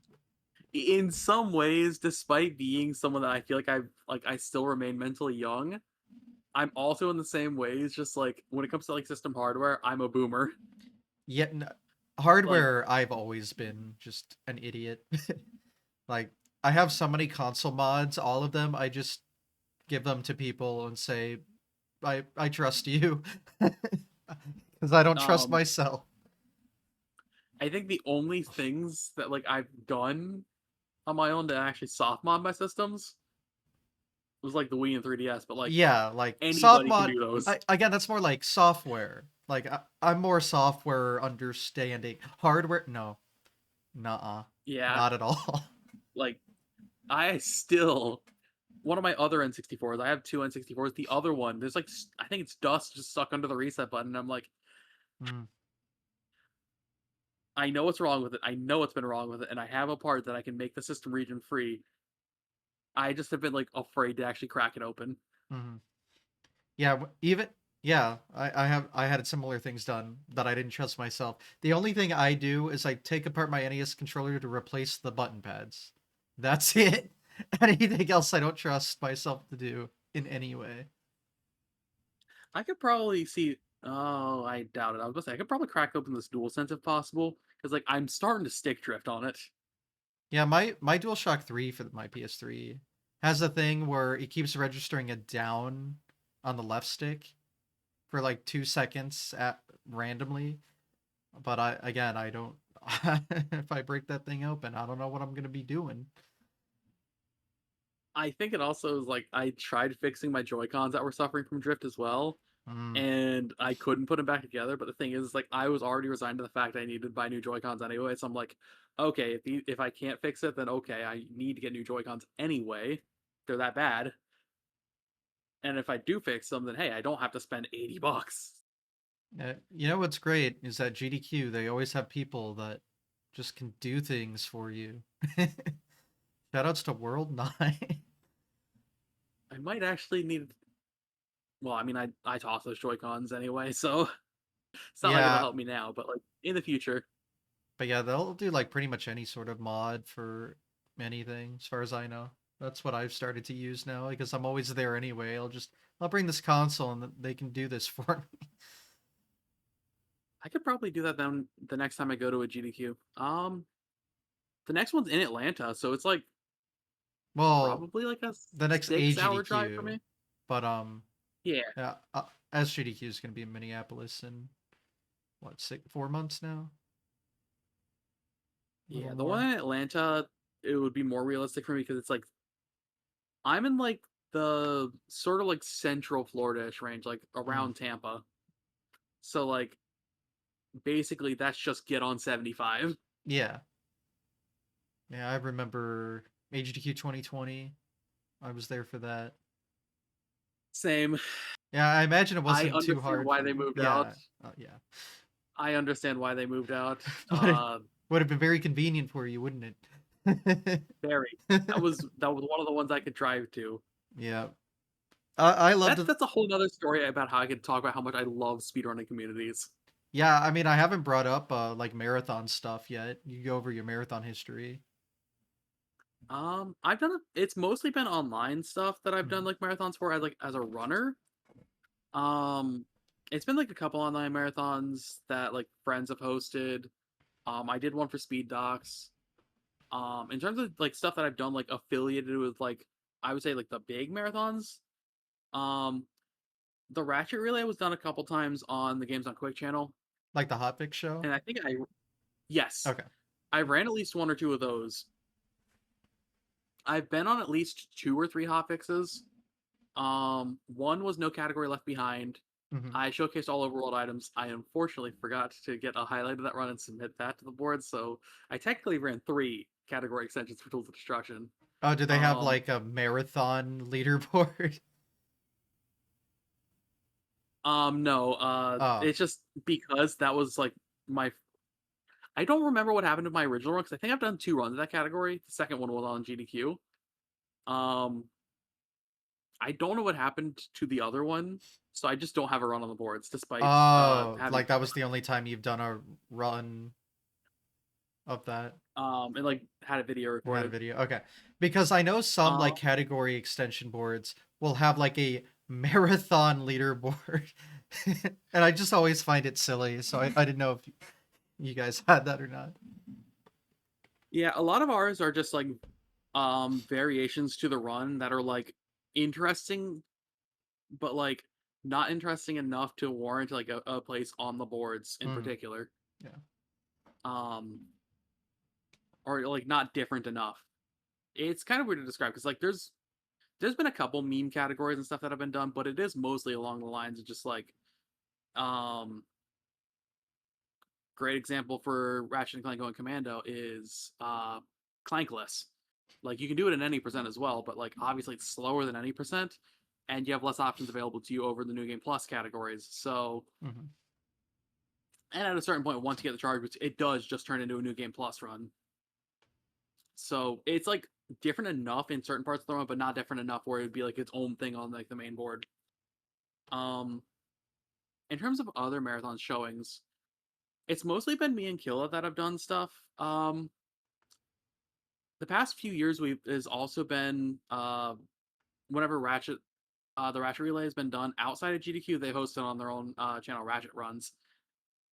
In some ways, despite being someone that I feel like I still remain mentally young, I'm also in the same ways. Just like when it comes to like system hardware, I'm a boomer.
Yet
Like,
hardware, I've always been just an idiot. Like I have so many console mods, all of them. I just give them to people and say, I trust you," because I don't trust
um,
myself.
I think the only things that like I've done on my own to actually soft mod my systems was like the Wii and 3DS, but like
Yeah, like soft
anybody can
mod.
do those.
Again, that's more like software. Like I'm more software understanding. Hardware, no, nah,
Yeah,
not at all.
like I still one of my other N64s. I have two N64s. The other one, there's like I think it's dust just stuck under the reset button. I'm like,
Mm.
I know what's wrong with it. I know what's been wrong with it, and I have a part that I can make the system region free. I just have been like afraid to actually crack it open.
Mhm. Yeah, even yeah, I had similar things done that I didn't trust myself. The only thing I do is I take apart my NES controller to replace the button pads. That's it. Anything else I don't trust myself to do in any way.
I could probably see. Oh, I doubt it. I was gonna say I could probably crack open this DualSense if possible, because like I'm starting to stick drift on it.
Yeah, my DualShock 3 for my PS3 has a thing where it keeps registering a down on the left stick for like 2 seconds at randomly. But I don't. If I break that thing open, I don't know what I'm gonna be doing.
I think it also is like I tried fixing my Joy Cons that were suffering from drift as well,
Mm,
and I couldn't put them back together. But the thing is, like, I was already resigned to the fact I needed to buy new Joy Cons anyway. So I'm like, okay, if I can't fix it, then okay, I need to get new Joy Cons anyway. They're that bad, and if I do fix them, then hey, I don't have to spend $80.
you know what's great is that GDQ they always have people that just can do things for you. Shoutouts to World 9.
I might actually need. Well, I mean, I toss those Joy Cons anyway, so it's not like it'll
Yeah,
help me now. But like in the future,
but yeah, they'll do like pretty much any sort of mod for anything, as far as I know. That's what I've started to use now because I'm always there anyway. I'll bring this console and they can do this for me.
I could probably do that then the next time I go to a GDQ. The next one's in Atlanta, so it's like
Well,
probably like a
the next
6 hour drive for
AGDQ,
me.
but
Yeah,
yeah, SGDQ is going to be in Minneapolis in what 4 months now, a little
yeah. The one
more.
in Atlanta, it would be more realistic for me because it's like I'm in like the sort of like central Florida-ish range, like
Mm,
around Tampa. So like basically that's just get on 75.
yeah, yeah, I remember AGDQ 2020. I was there for that.
Same.
Yeah, I imagine it
I
wasn't too
understand
hard
why
for
they
you.
moved out.
Yeah, yeah,
I understand why they moved out.
but it would have been very convenient for you, wouldn't it?
Very. That was one of the ones I could drive to.
Yeah, I loved
That's
it.
that's a whole nother story about how I could talk about how much I love speedrunning communities.
Yeah, I mean, I haven't brought up like marathon stuff yet. You go over your marathon history.
I've done it's mostly been online stuff that I've done
Mhm.
like marathons for as like as a runner. Um, it's been like a couple online marathons that like friends have hosted. I did one for Speed Docs. In terms of like stuff that I've done like affiliated with like I would say like the big marathons. Um, the Ratchet Relay was done a couple times on the Games on Quick channel,
Like the Hotfix show.
and I think I yes,
Okay.
I ran at least one or two of those. I've been on at least two or three hotfixes. One was No Category Left Behind.
Hmm.
I showcased all overworld items. I unfortunately forgot to get a highlight of that run and submit that to the board, so I technically ran three category extensions for Tools of Destruction.
Oh, do they have
Um,
like a marathon leaderboard?
no,
Oh,
it's just because that was like my. I don't remember what happened to my original run because I think I've done two runs in that category. The second one was on GDQ. Um, I don't know what happened to the other one, so I just don't have a run on the boards, despite
oh,
having
like that was the only time you've done a run of that.
and like had a video
You had a
recorded.
video. Okay. Because I know some like
Um,
category extension boards will have like a marathon leaderboard. And I just always find it silly. So I didn't know if you guys had that or not.
yeah, a lot of ours are just like variations to the run that are like interesting, but like not interesting enough to warrant like a place on the boards in
Mm,
particular.
yeah.
Um, or like not different enough. It's kind of weird to describe because like there's been a couple meme categories and stuff that have been done, but it is mostly along the lines of just like um great example for Ratchet and Clank going Commando is Clankless. Like you can do it in any percent as well, but like obviously it's slower than any percent, and you have less options available to you over the New Game Plus categories. So,
Hmm.
and at a certain point, once you get the charge, it does just turn into a New Game Plus run. So it's like different enough in certain parts of the run, but not different enough where it would be like its own thing on like the main board. Um, in terms of other marathon showings, it's mostly been me and Killa that have done stuff. The past few years we've has also been whenever Ratchet the Ratchet Relay has been done outside of GDQ, they host it on their own channel, Ratchet Runs.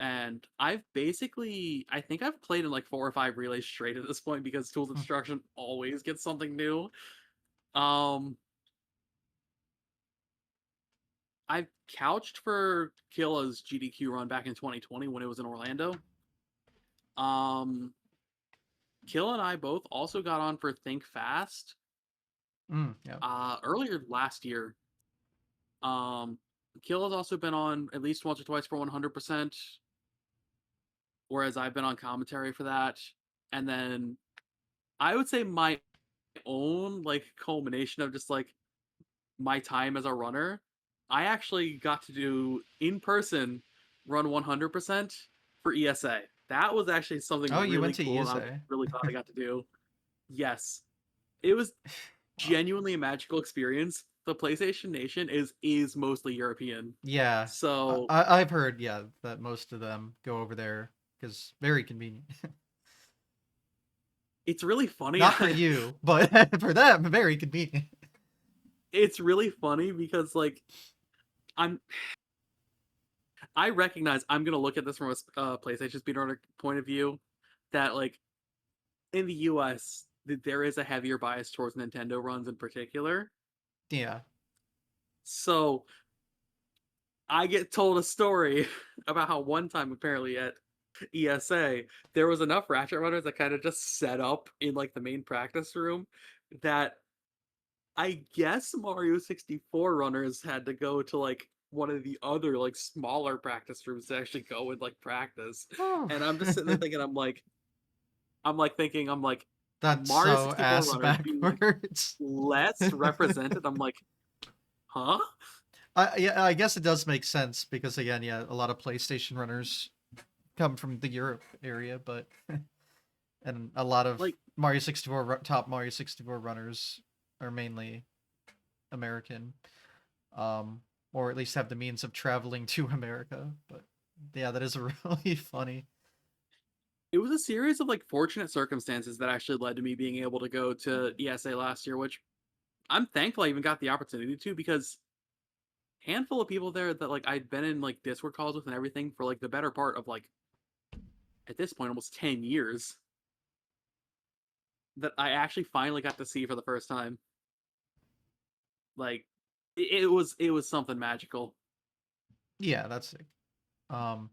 And I think I've played in like 4 or 5 relays straight at this point because Tools of Destruction always gets something new. Um, I've couched for Killa's GDQ run back in 2020 when it was in Orlando. Um, Killa and I both also got on for Think Fast
Yeah.
earlier last year. Killa's also been on at least once or twice for 100%, whereas I've been on commentary for that. And then I would say my own like culmination of just like my time as a runner, I actually got to do in person run 100% for ESA. That was actually something
Oh, you went
really
to
cool, and I was
ESA.
really glad I got to do. Yes, it was
Wow.
genuinely a magical experience. The PlayStation Nation is mostly European,
Yeah.
so
I've heard, yeah, that most of them go over there because very convenient.
it's really funny.
Not for you, but for them, very convenient.
It's really funny because like I'm I recognize I'm gonna look at this from a PlayStation speedrunner point of view. That like in the U.S. There is a heavier bias towards Nintendo runs in particular.
Yeah.
So I get told a story about how one time apparently at ESA there was enough Ratchet runners that kind of just set up in like the main practice room that I guess Mario 64 runners had to go to like one of the other like smaller practice rooms to actually go and like practice.
Oh.
And I'm just sitting there thinking, I'm like,
That's
Mario
so
64
ass
runners being like
backwards.
less represented. I'm like, huh?
Yeah, I guess it does make sense because again, yeah, a lot of PlayStation runners come from the Europe area, but and a lot of
Like,
Top Mario 64 runners are mainly American, um, or at least have the means of traveling to America. But yeah, that is really funny.
it was a series of like fortunate circumstances that actually led to me being able to go to ESA last year, which I'm thankful I even got the opportunity to because handful of people there that like I'd been in like Discord calls with and everything for like the better part of like at this point almost 10 years that I actually finally got to see for the first time. Like it was something magical.
Yeah, that's sick. Um,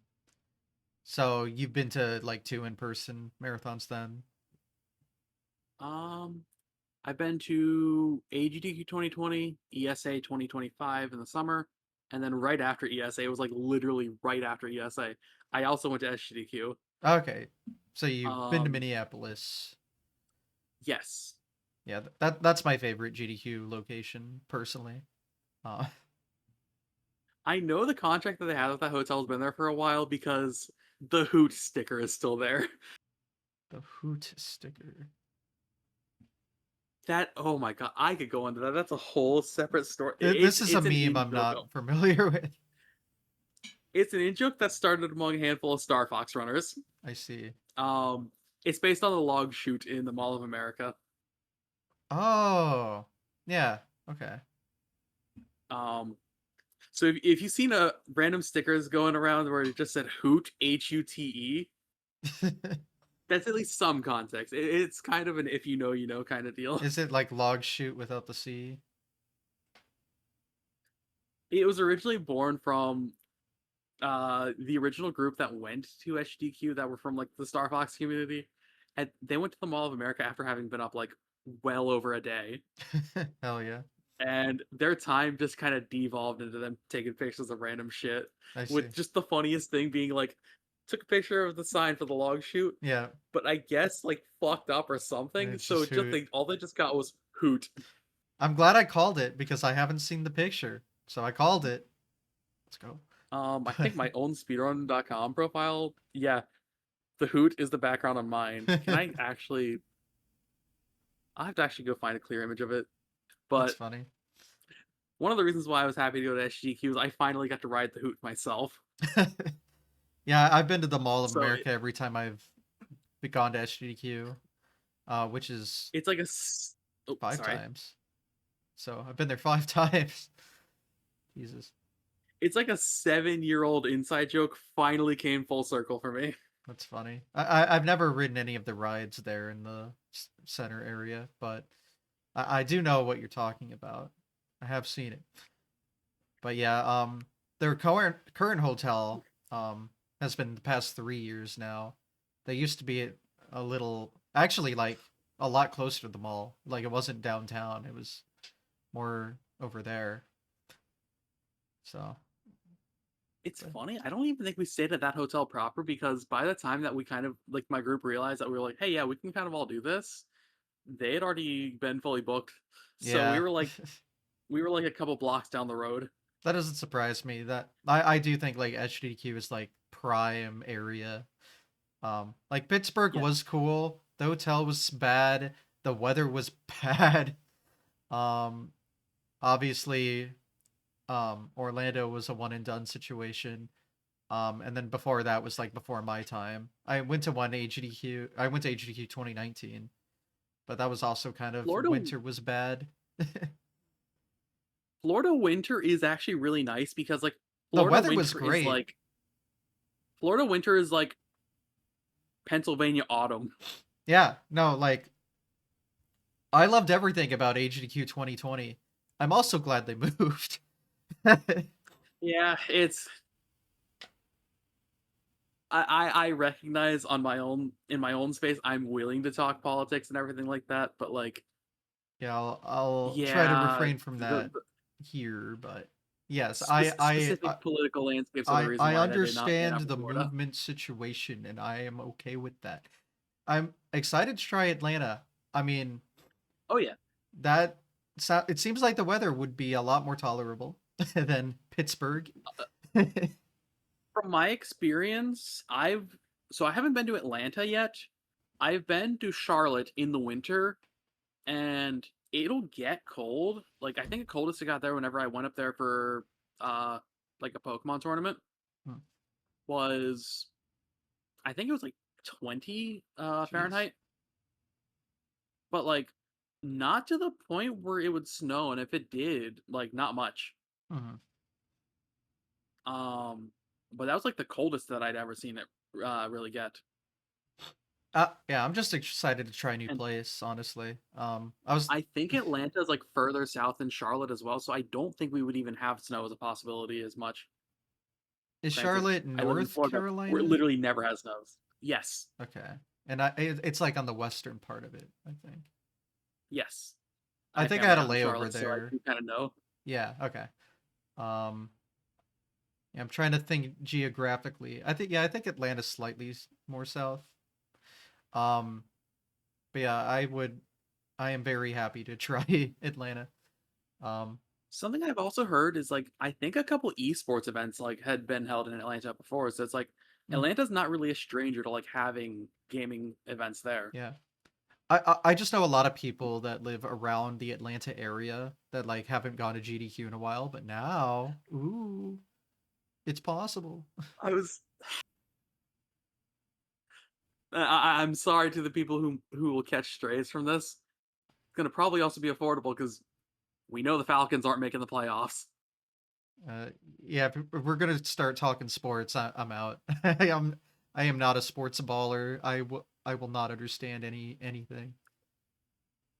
so you've been to like 2 in-person marathons then?
Um I've been to AGDQ 2020, ESA 2025 in the summer, and then right after ESA, it was like literally right after ESA. I also went to SGDQ.
Okay, so you've been to
Um,
Minneapolis.
yes,
Yeah, that's my favorite GDQ location personally. Uh,
I know the contract that they have with that hotel has been there for a while because the Hoot sticker is still there.
the Hoot sticker.
That oh my god, I could go into that. That's a whole separate story.
This is a
It's an
meme
in
I'm
joke.
not familiar with.
It's an in joke that started among a handful of Star Fox runners.
I see.
Um, it's based on the log chute in the Mall of America.
Oh, yeah. Okay.
Um, So if you've seen a random stickers going around where it just said Hoot HUTE, that's at least some context. It's kind of an if you know you know kind of deal.
Is it like log shoot without the C?
It was originally born from the original group that went to HDQ that were from like the Star Fox community, and they went to the Mall of America after having been up like well over a day,
Hell yeah.
and their time just kind of devolved into them taking pictures of random shit,
I see.
with just the funniest thing being like took a picture of the sign for the log shoot,
Yeah,
but I guess like fucked up or
and
something.
it's
So
just
just
Hoot.
they all they just got was Hoot.
I'm glad I called it because I haven't seen the picture. So I called it. Let's go.
I think my own speedrun.com profile, yeah, the Hoot is the background on mine. Can I actually I have to actually go find a clear image of it.
That's
But
funny.
one of the reasons why I was happy to go to SGQ is I finally got to ride the hoot myself.
Yeah, I've been to the Mall of
So
America every time I've gone to SGDQ, which is
it's like oh,
five
sorry.
times. So I've been there 5 times. Jesus,
It's like a 7-year-old inside joke finally came full circle for me.
that's funny. I've never ridden any of the rides there in the center area, but I do know what you're talking about. I have seen it. But yeah, their current hotel has been the past 3 years now. They used to be a little, actually, like a lot closer to the mall. Like it wasn't downtown; it was more over there. So,
It's
but
funny. I don't even think we stayed at that hotel proper because by the time that we kind of like my group realized that we were like, hey, yeah, we can kind of all do this, they had already been fully booked. So
yeah,
we were like a couple blocks down the road.
that doesn't surprise me. That I do think like HDQ is like prime area. Like Pittsburgh
Yeah.
was cool. The hotel was bad. The weather was bad. Um, obviously, Orlando was a one and done situation. And then before that was like before my time. I went to one HDQ. I went to HDQ 2019, but that was also kind of
Florida
winter was bad.
Florida winter is actually really nice because like
The
Florida
weather was
winter is
great.
like Florida winter is like Pennsylvania autumn.
Yeah, no, like I loved everything about HDQ 2020. I'm also glad they moved.
Yeah, it's I recognize on my own in my own space I'm willing to talk politics and everything like that, but like
Yeah, I'll try to
yeah,
refrain from that
the
here, but yes,
specific political landscapes are the reason
I
why that may
understand
not be
the
Florida.
movement situation, and I am okay with that. I'm excited to try Atlanta. I mean,
Oh yeah.
that it seems like the weather would be a lot more tolerable than Pittsburgh.
From my experience, I haven't been to Atlanta yet. I've been to Charlotte in the winter and it'll get cold. Like I think the coldest it got there whenever I went up there for uh like a Pokemon tournament
Hmm,
was I think it was like 20
jeez.
Fahrenheit, but like not to the point where it would snow, and if it did, like not much.
Mhm.
Um but that was like the coldest that I'd ever seen it really get.
Yeah, I'm just excited to try a new
And
place, honestly. I was
I think Atlanta is like further south than Charlotte as well, so I don't think we would even have snow as a possibility as much.
Is
Granted,
Charlotte
I live in
North
Florida where it
Carolina?
literally never has snows. Yes.
Okay. And it's like on the western part of it, I think.
Yes.
I
I
think I
family
had a
out in
layover
Charlotte, so I
there.
do kind of know.
Yeah, okay. Um yeah, I'm trying to think geographically. I think Atlanta's slightly more south. Um but yeah, I am very happy to try Atlanta. Um
Something I've also heard is like I think a couple esports events like had been held in Atlanta before, so it's like
mm,
Atlanta's not really a stranger to like having gaming events there.
yeah. I just know a lot of people that live around the Atlanta area that like haven't gone to GDQ in a while, but now, ooh, it's possible.
I was I'm sorry to the people who will catch strays from this. It's gonna probably also be affordable because we know the Falcons aren't making the playoffs.
Uh, yeah, if we're gonna start talking sports, I'm out. I am not a sports baller. I will not understand anything.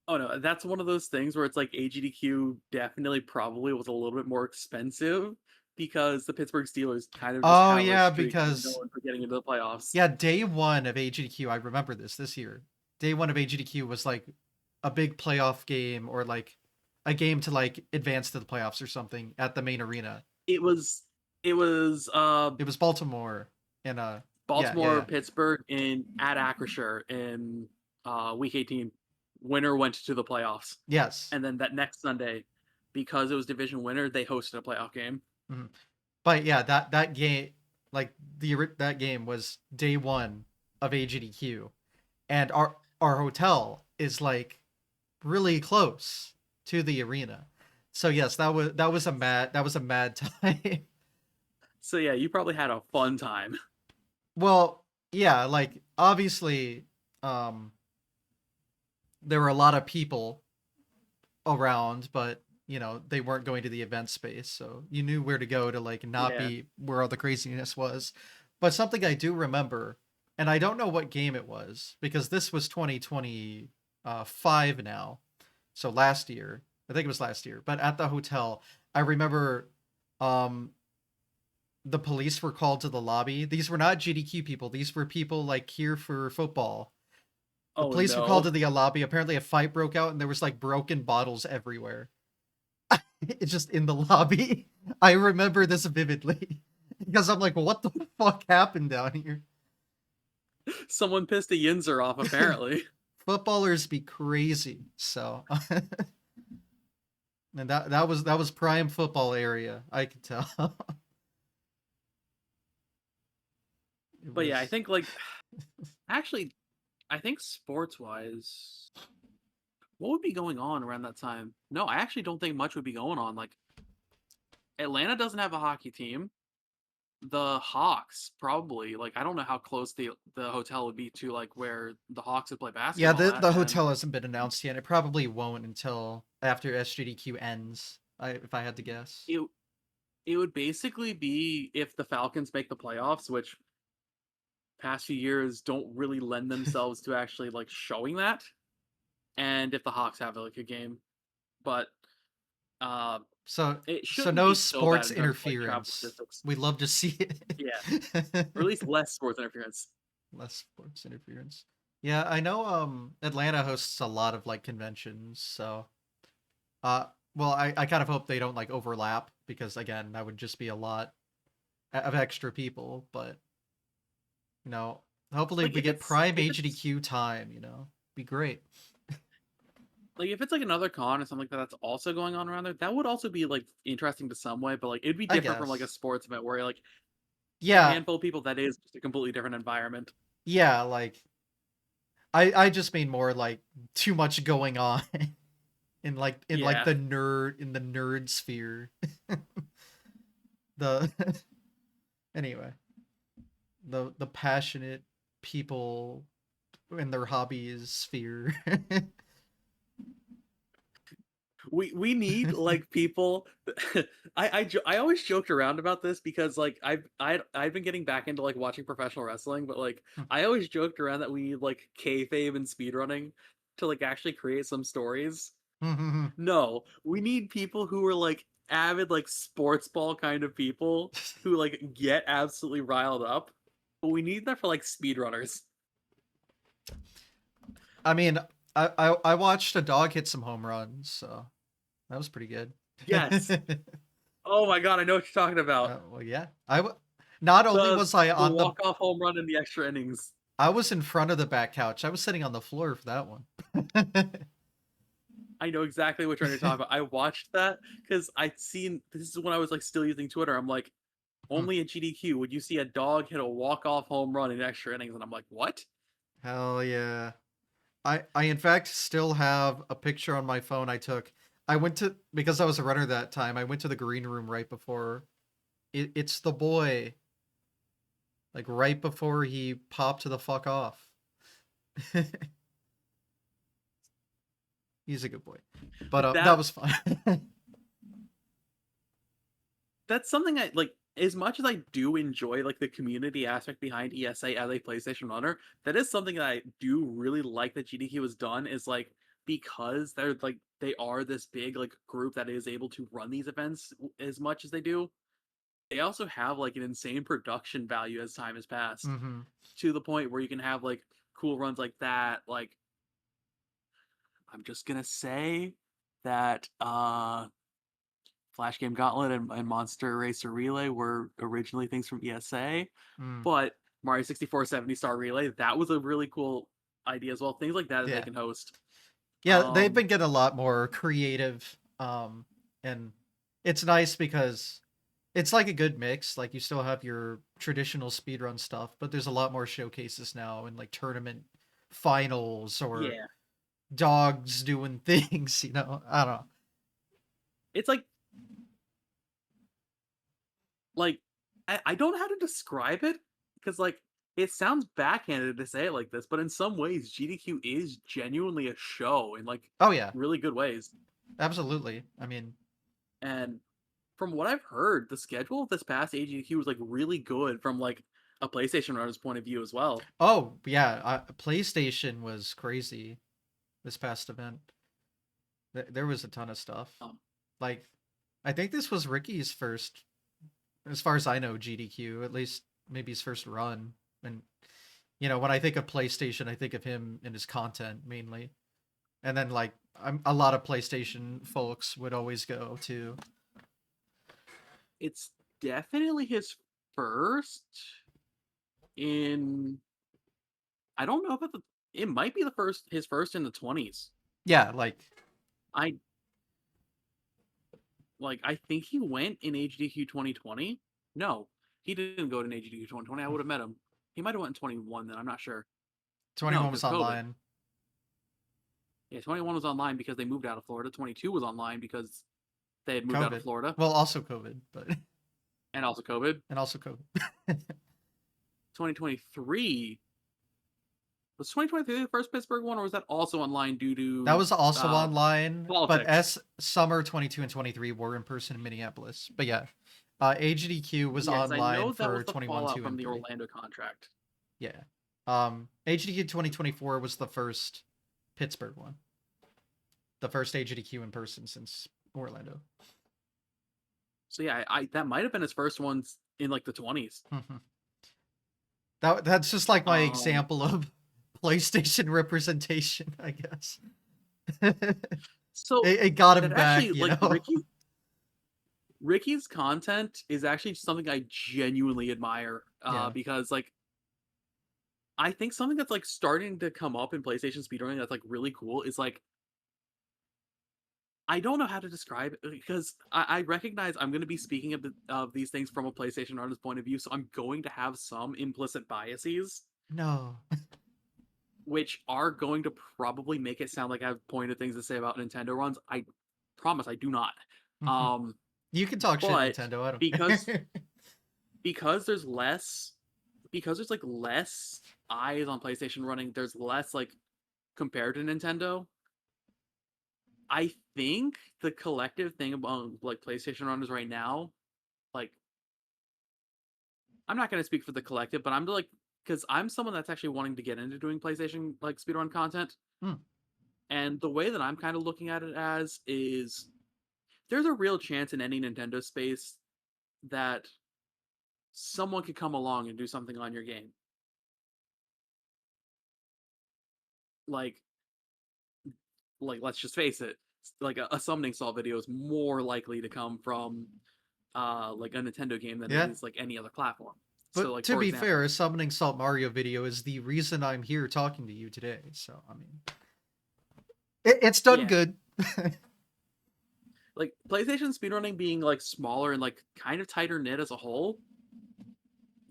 Oh no, that's one of those things where it's like AGDQ definitely probably was a little bit more expensive because the Pittsburgh Steelers kind of just
Oh
have a
yeah,
streak of
because
known for getting into the playoffs.
yeah, day one of AGDQ, I remember this year. Day one of AGDQ was like a big playoff game or like a game to like advance to the playoffs or something at the main arena.
It was it was
It was Baltimore and
Baltimore,
yeah.
Pittsburgh, and at Acrisure in week 18. Winner went to the playoffs.
Yes.
And then that next Sunday, because it was division winner, they hosted a playoff game.
Mhm. But yeah, that game, like that game was day one of AGDQ, and our hotel is like really close to the arena. So yes, that was a mad time.
So yeah, you probably had a fun time.
Well, yeah, like obviously, um, there were a lot of people around, but they weren't going to the event space, so you knew where to go to like not
Yeah.
be where all the craziness was. But something I do remember, and I don't know what game it was because this was 2025 now, so last year. I think it was last year. But at the hotel, I remember um the police were called to the lobby. These were not GDQ people. These were people like here for football. The
Oh
police were called
no.
to the lobby. Apparently, a fight broke out, and there was like broken bottles everywhere. It's just in the lobby. I remember this vividly because I'm like, what the fuck happened down here?
Someone pissed a Yinzer off apparently.
Footballers be crazy. So, and that was prime football area. I could tell. It
But yeah, I
was.
think like actually I think sports wise, what would be going on around that time? No, I actually don't think much would be going on. Like Atlanta doesn't have a hockey team. The Hawks probably like I don't know how close the hotel would be to like where the Hawks would play
Yeah,
basketball at,
the
and
hotel hasn't been announced yet. It probably won't until after SGDQ ends. If I had to guess.
it it would basically be if the Falcons make the playoffs, which past few years don't really lend themselves to actually like showing that, and if the Hawks have like a game, but uh,
So
it
so
shouldn't
no
be so bad
sports
in terms of like travel
interference.
logistics.
We love to see
Yeah,
it.
or at least less sports interference.
Less sports interference. Yeah, I know Atlanta hosts a lot of like conventions, so uh well I kind of hope they don't like overlap because again, that would just be a lot of extra people, but you know, hopefully
Like
we get prime
if it's
HDQ time, Be great.
like if it's like another con or something like that that's also going on around there, that would also be like interesting to some way, but like it'd be
I
different from like a
guess.
sports event where like a
Yeah,
handful of people that is just a completely different environment.
yeah, like I just mean more like too much going on in like
Yeah.
the nerd sphere. The anyway, the passionate people in their hobbies sphere.
We need like people. I always joked around about this because like I've been getting back into like watching professional wrestling, but like I always joked around that we need like kayfabe and speedrunning to like actually create some stories. No, we need people who are like avid like sports ball kind of people who like get absolutely riled up. But we need that for like speedrunners.
I mean, I watched a dog hit some home runs, so that was pretty good.
Yes. Oh my god, I know what you're talking about.
Well, yeah. Not only
The
was I
the
on the
walk off home run in the extra innings.
I was in front of the back couch. I was sitting on the floor for that one.
I know exactly which one you're talking about. I watched that because I'd seen this is when I was like still using Twitter. I'm like, only at GDQ would you see a dog hit a walk off home run in extra innings, and I'm like, what?
Hell yeah. I in fact still have a picture on my phone I took. I went to because I was a runner that time. I went to the green room right before it's the boy like right before he popped the fuck off. He's a good boy. But that
That
was fun.
that's something I like. As much as I do enjoy like the community aspect behind ESA as a PlayStation runner, that is something that I do really like that GDQ has done. Is like because they are this big like group that is able to run these events as much as they do. They also have like an insane production value as time has passed
Hmm.
to the point where you can have like cool runs like that. Like I'm just gonna say that Flash Game Gauntlet and Monster Racer Relay were originally things from ESA,
Mm.
but Mario 64 70 Star Relay, that was a really cool idea as well. Things like that they
Yeah.
can host.
Yeah, they've
Um
been getting a lot more creative. And it's nice because it's like a good mix. Like you still have your traditional speedrun stuff, but there's a lot more showcases now and like tournament finals or
yeah.
dogs doing things, you know. I don't know.
It's like I don't know how to describe it because like it sounds backhanded to say it like this, but in some ways GDQ is genuinely a show in like
Oh yeah,
really good ways.
absolutely. I mean,
And from what I've heard, the schedule of this past AGDQ was like really good from like a PlayStation runner's point of view as well.
oh yeah, PlayStation was crazy this past event. There was a ton of stuff.
Um,
Like, I think this was Ricky's first, as far as I know, GDQ. At least maybe his first run. And you know, when I think of PlayStation, I think of him and his content mainly. And then like a lot of PlayStation folks would always go to.
it's definitely his first in I don't know if it might be the first his first in the 20s.
Yeah, like
I I think he went in HDQ 2020. No, he didn't go to an HDQ 2020. I would have met him. He might have went in 21 then. I'm not sure. No,
21
because
was
COVID.
online.
Yeah, 21 was online because they moved out of Florida. 22 was online because they had moved out of
COVID.
Florida
Well, also COVID, but
and also COVID.
and also COVID.
2023 was 2023 the first Pittsburgh one, or was that also online due
That
to
was also online, but
politics?
S summer 22 and 23 were in person in Minneapolis. But yeah, HDQ was
Yeah, because I
online
know that
for
was the
21,
fallout
2,
from
and
the
3.
Orlando contract.
Yeah. HDQ 2024 was the first Pittsburgh one. The first HDQ in person since Orlando.
So yeah, I that might have been his first ones in like the 20s.
That's just like my
Um,
example of PlayStation representation, I guess. it,
so
it got him
that
back,
actually
you know.
Ricky's content is actually something I genuinely admire.
Yeah.
Because like I think something that's like starting to come up in PlayStation speedrunning that's like really cool is like I don't know how to describe it because I recognize I'm going to be speaking of these things from a PlayStation artist's point of view, so I'm going to have some implicit biases,
No.
which are going to probably make it sound like I have pointed things to say about Nintendo runs. I promise I do not. Um,
You can talk shit
but
Nintendo, I don't
because
care.
because there's less because there's like less eyes on PlayStation running, there's less like compared to Nintendo. I think the collective thing about like PlayStation runners right now, like I'm not gonna speak for the collective, but I'm like because I'm someone that's actually wanting to get into doing PlayStation like speedrun content.
Hmm.
And the way that I'm kind of looking at it as is there's a real chance in any Nintendo space that someone could come along and do something on your game. Like let's just face it, like a summoning salt video is more likely to come from like a Nintendo game than it
Yeah.
is like any other platform. So
But
like
to
for
be fair,
example,
a Summoning Salt Mario video is the reason I'm here talking to you today. So, I mean, it's done
yeah,
good.
like PlayStation speedrunning being like smaller and like kind of tighter knit as a whole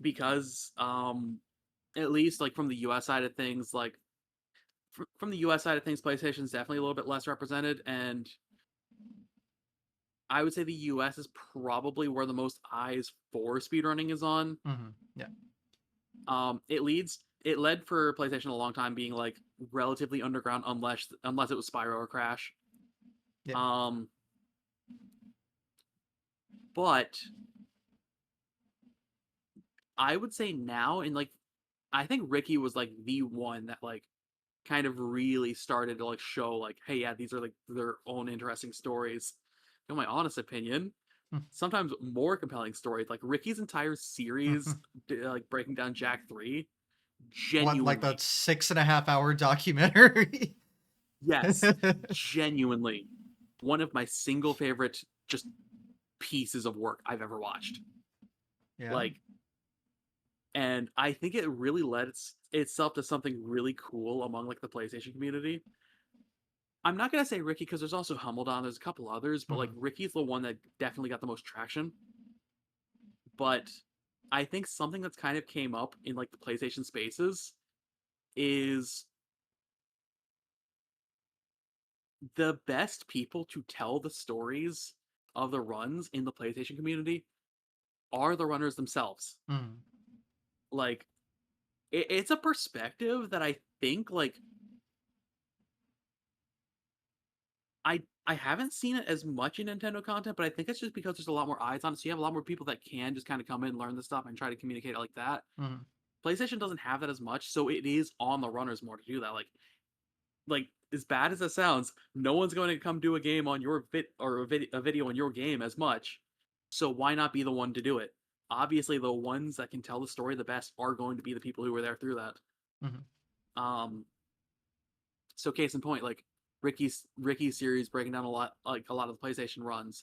because at least like from the US side of things like from the US side of things PlayStation's definitely a little bit less represented and I would say the US is probably where the most eyes for speedrunning is on.
Yeah.
It led for PlayStation a long time being like relatively underground unless it was Spyro or Crash.
Yeah.
Um but I would say now in like I think Ricky was like the one that like kind of really started to like show like, hey, yeah, these are like their own interesting stories. In my honest opinion, sometimes more compelling stories. Like Ricky's entire series, like breaking down Jack 3,
What, like that
genuinely,
6.5 hour documentary?
yes, genuinely, one of my single favorite just pieces of work I've ever watched.
Yeah.
Like, and I think it really led itself to something really cool among like the PlayStation community. I'm not gonna say Ricky because there's also Humbledon. There's a couple others, but like
Mhm.
Ricky's the one that definitely got the most traction. But I think something that's kind of came up in like the PlayStation spaces is the best people to tell the stories of the runs in the PlayStation community are the runners themselves.
Mm.
Like, it's a perspective that I think, like, I haven't seen it as much in Nintendo content, but I think it's just because there's a lot more eyes on it. So you have a lot more people that can just kind of come in, learn the stuff, and try to communicate it like that.
Mm.
PlayStation doesn't have that as much, so it is on the runners more to do that. Like as bad as that sounds, no one's going to come do a game on your a video on your game as much. So why not be the one to do it? Obviously, the ones that can tell the story the best are going to be the people who were there through that.
Mm.
Um, so case in point, like Ricky's series breaking down a lot of the PlayStation runs.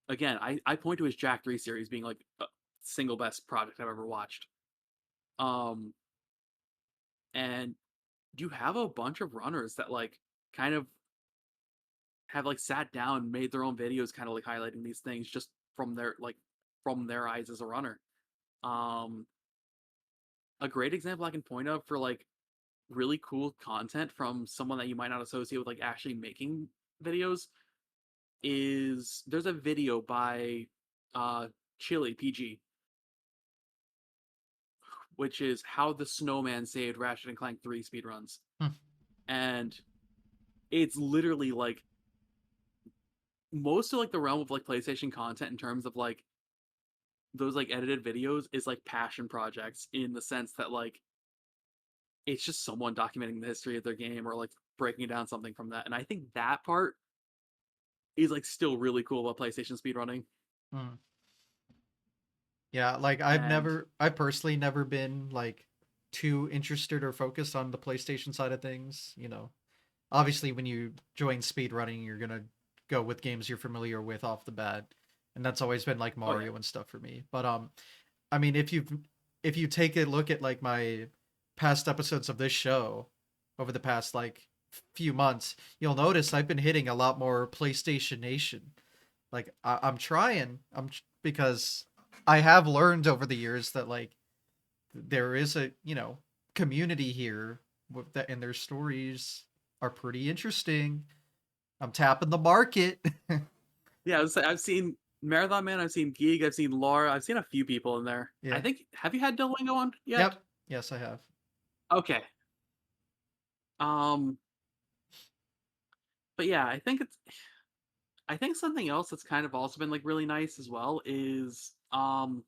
Again, I point to his Jack 3 series being like a single best project I've ever watched. Um, and you have a bunch of runners that like kind of have like sat down, made their own videos, kind of like highlighting these things just from their eyes as a runner. Um, a great example I can point of for like really cool content from someone that you might not associate with like actually making videos is there's a video by Chili PG, which is how the snowman saved Ratchet and Clank 3 speedruns.
Mm.
And it's literally like most of like the realm of like PlayStation content in terms of like those like edited videos is like passion projects in the sense that like it's just someone documenting the history of their game or like breaking down something from that. And I think that part is like still really cool about PlayStation speedrunning.
Mm. Yeah, like
And
I've personally never been like too interested or focused on the PlayStation side of things. You know, obviously when you join speedrunning, you're gonna go with games you're familiar with off the bat, and that's always been like
oh yeah,
Mario and stuff for me. But I mean, if you take a look at like my past episodes of this show over the past like few months, you'll notice I've been hitting a lot more PlayStation Nation. Like I'm trying, because I have learned over the years that like there is a community here with that, and their stories are pretty interesting. I'm tapping the market.
yeah. I've seen Marathon Man, I've seen Geek, I've seen Laura, I've seen a few people in there. I
Yeah.
think have you had Duolingo on yet?
Yep. Yes, I have.
Okay. Um, but yeah, I think something else that's kind of also been like really nice as well is I'm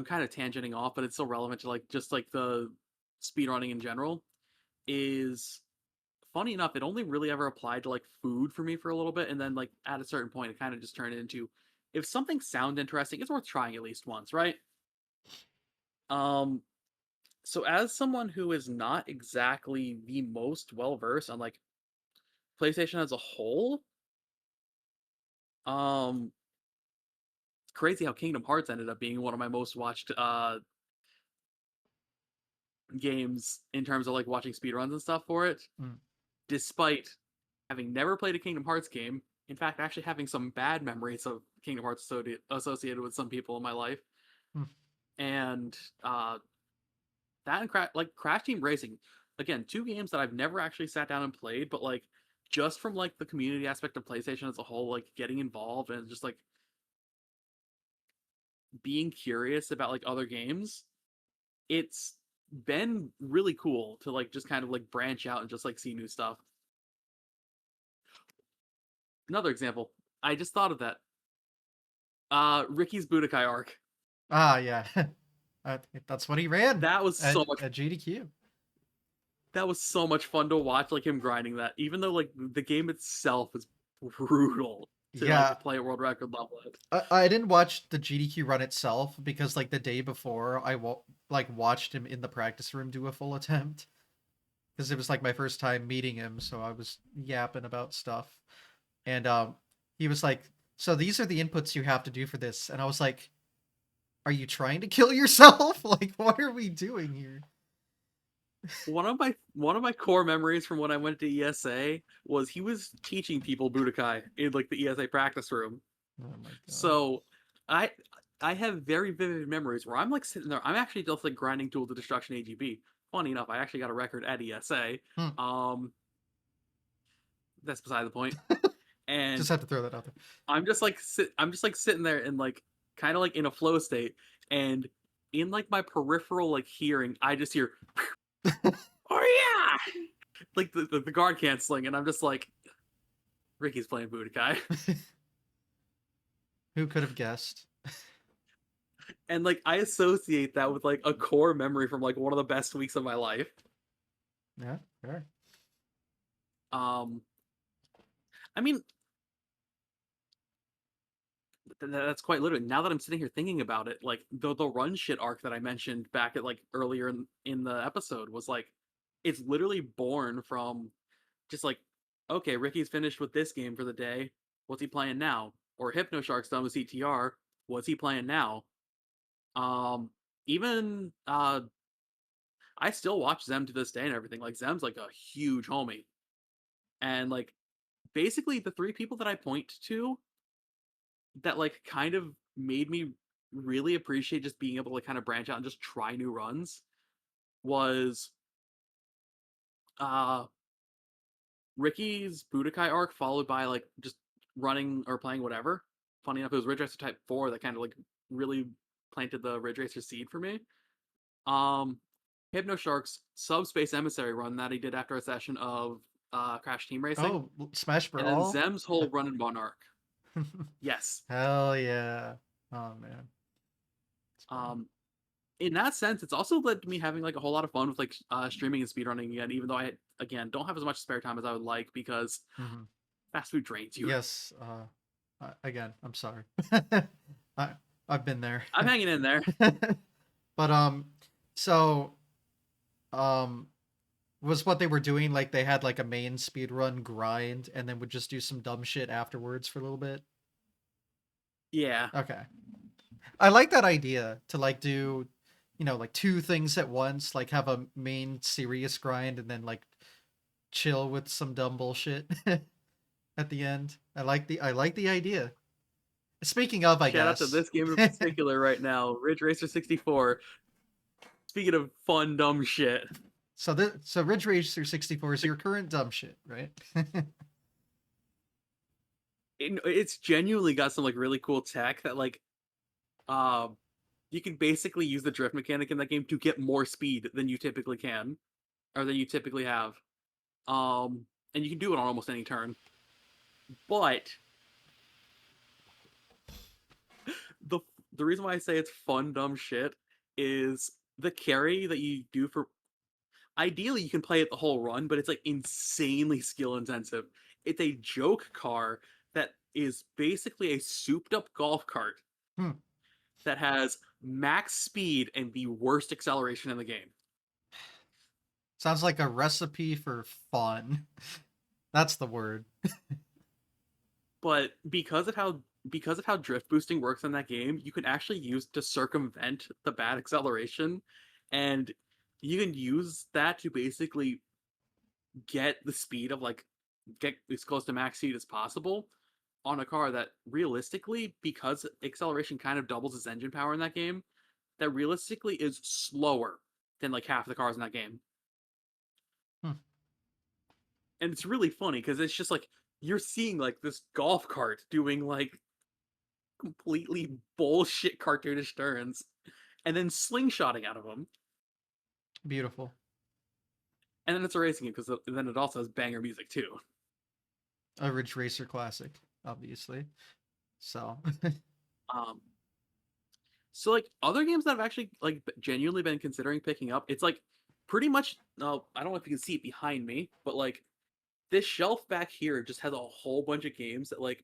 kind of tangenting off, but it's still relevant to like just like the speedrunning in general. Is funny enough, it only really ever applied to like food for me for a little bit, and then like at a certain point, it kind of just turned into if something sounds interesting, it's worth trying at least once, right? Um, so as someone who is not exactly the most well versed on like PlayStation as a whole, um, it's crazy how Kingdom Hearts ended up being one of my most watched games in terms of like watching speedruns and stuff for it,
Mm.
despite having never played a Kingdom Hearts game. In fact, actually having some bad memories of Kingdom Hearts associated with some people in my life,
Mm.
and that and like Crash Team Racing, again, two games that I've never actually sat down and played, but like just from like the community aspect of PlayStation as a whole, like getting involved and just like being curious about like other games, it's been really cool to like just kind of like branch out and just like see new stuff. Another example, I just thought of that. Ricky's Budokai arc.
Ah, yeah. That's what he ran
That was so much.
at GDQ.
That was so much fun to watch, like him grinding that. Even though like the game itself is brutal to like
Yeah,
play a world record level at.
I didn't watch the GDQ run itself because like the day before like watched him in the practice room do a full attempt because it was like my first time meeting him, so I was yapping about stuff, and he was like, "So these are the inputs you have to do for this," and I was like, "Are you trying to kill yourself? Like, what are we doing here?"
One of my core memories from when I went to ESA was he was teaching people Budokai in like the ESA practice room.
Oh my god.
So I I have very vivid memories where I'm like sitting there, I'm actually just like grinding Duel to Destruction AGB. funny enough, I actually got a record at ESA.
Hmm.
Um, that's beside the point.
Just
And
had to throw that out
I'm just like sitting there and like kind of like in a flow state, and in like my peripheral like hearing, I just hear,
there.
oh yeah, like the guard canceling, and I'm just like, Ricky's playing Budokai.
Who could have guessed?
And like I associate that with like a core memory from like one of the best weeks of my life.
Yeah, fair.
Um, I mean, that's quite literally. Now that I'm sitting here thinking about it, like the run shit arc that I mentioned back at like earlier in the episode was like, it's literally born from just like, okay, Ricky's finished with this game for the day. What's he playing now? Or Hypnoshark's done with CTR. What's he playing now? Um, even I still watch Zem to this day and everything. Like Zem's like a huge homie, and like basically the three people that I point to that like kind of made me really appreciate just being able to like kind of branch out and just try new runs was uh Ricky's Budokai arc followed by like just running or playing whatever. Funny enough, it was Ridge Racer Type 4 that kind of like really planted the Ridge Racer seed for me. Um Hypnoshark's Subspace Emissary run that he did after a session of Crash Team Racing.
Oh, Smash
And then
Brawl?
Zem's whole run and run arc. Yes.
Hell yeah. Oh man. It's fun.
Um in that sense, it's also led to me having like a whole lot of fun with like streaming and speedrunning again, even though I again don't have as much spare time as I would like because
Hmm.
fast food drains you.
Yes. Again, I'm sorry. I I've been there.
I'm hanging in there.
But so um was what they were doing like they had like a main speed run grind and then would just do some dumb shit afterwards for a little bit?
Yeah.
Okay. I like that idea to like do, like two things at once, like have a main serious grind and then like chill with some dumb bullshit at the end. I like the idea. Speaking of, I
Shout out to
guess.
this game in particular right now, Ridge Racer 64. Speaking of fun dumb shit,
So Ridge Racer 64 is your current dumb shit, right?
it's genuinely got some like really cool tech that like uh you can basically use the drift mechanic in that game to get more speed than you typically can or than you typically have. And you can do it on almost any turn. But the the reason why I say it's fun dumb shit is the carry that you do for ideally you can play it the whole run, but it's like insanely skill intensive. It's a joke car that is basically a souped up golf cart
Hmm.
that has max speed and the worst acceleration in the game.
Sounds like a recipe for fun. That's the word.
But because of how drift boosting works in that game, you can actually use to circumvent the bad acceleration, and you can use that to basically get the speed of like get as close to max speed as possible on a car that realistically, because acceleration kind of doubles its engine power in that game, that realistically is slower than like half the cars in that game.
Hmm.
And it's really funny because it's just like you're seeing like this golf cart doing like completely bullshit cartoonish turns and then slingshotting out of them.
Beautiful.
And then it's a racing game because then it also has banger music too.
A Ridge Racer classic, obviously. So,
Um, so like other games that I've actually like genuinely been considering picking up, it's like pretty much. No, I don't know if you can see it behind me, but like this shelf back here just has a whole bunch of games that like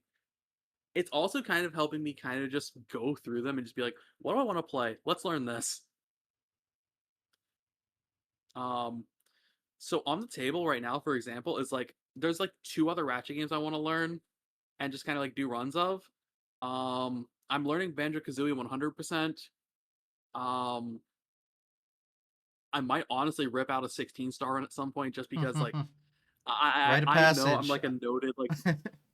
it's also kind of helping me kind of just go through them and just be like, what do I want to play? Let's learn this. Um, so on the table right now, for example, is like there's like two other Ratchet games I want to learn and just kind of like do runs of. I'm learning Banjo Kazooie 100%. Um, I might honestly rip out a 16 star run at some point just because like
rite of
I know I'm
passage.
like a noted like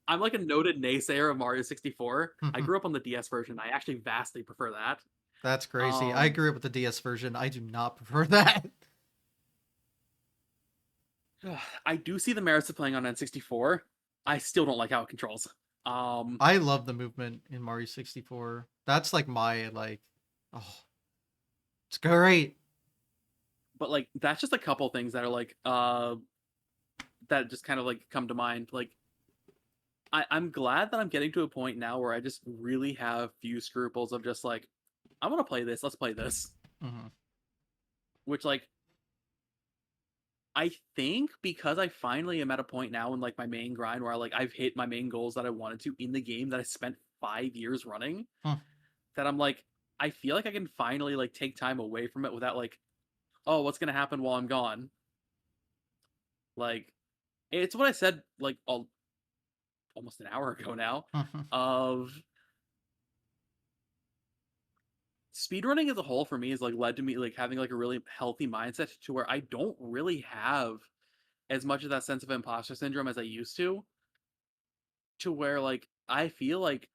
I'm like a noted naysayer of Mario 64. I grew up on the DS version. I actually vastly prefer that.
That's crazy. I
Um,
grew up with the DS version. I do not prefer that.
I do see the merits of playing on N64. I still don't like how it controls. Um,
I love the movement in Mario 64. That's like my like, oh, it's great.
but like that's just a couple things that are like that just kind of like come to mind. Like I'm glad that I'm getting to a point now where I just really have few scruples of just like I want to play this. Let's play this.
Hmm.
Which like I think because I finally am at a point now in like my main grind where like I've hit my main goals that I wanted to in the game that I spent 5 years running,
Hmm.
that I'm like I feel like I can finally like take time away from it without like, oh, what's gonna happen while I'm gone? Like it's what I said like almost an hour ago now
Hmm.
of speedrunning as a whole for me has like led to me like having like a really healthy mindset to where I don't really have as much of that sense of imposter syndrome as I used to where like I feel like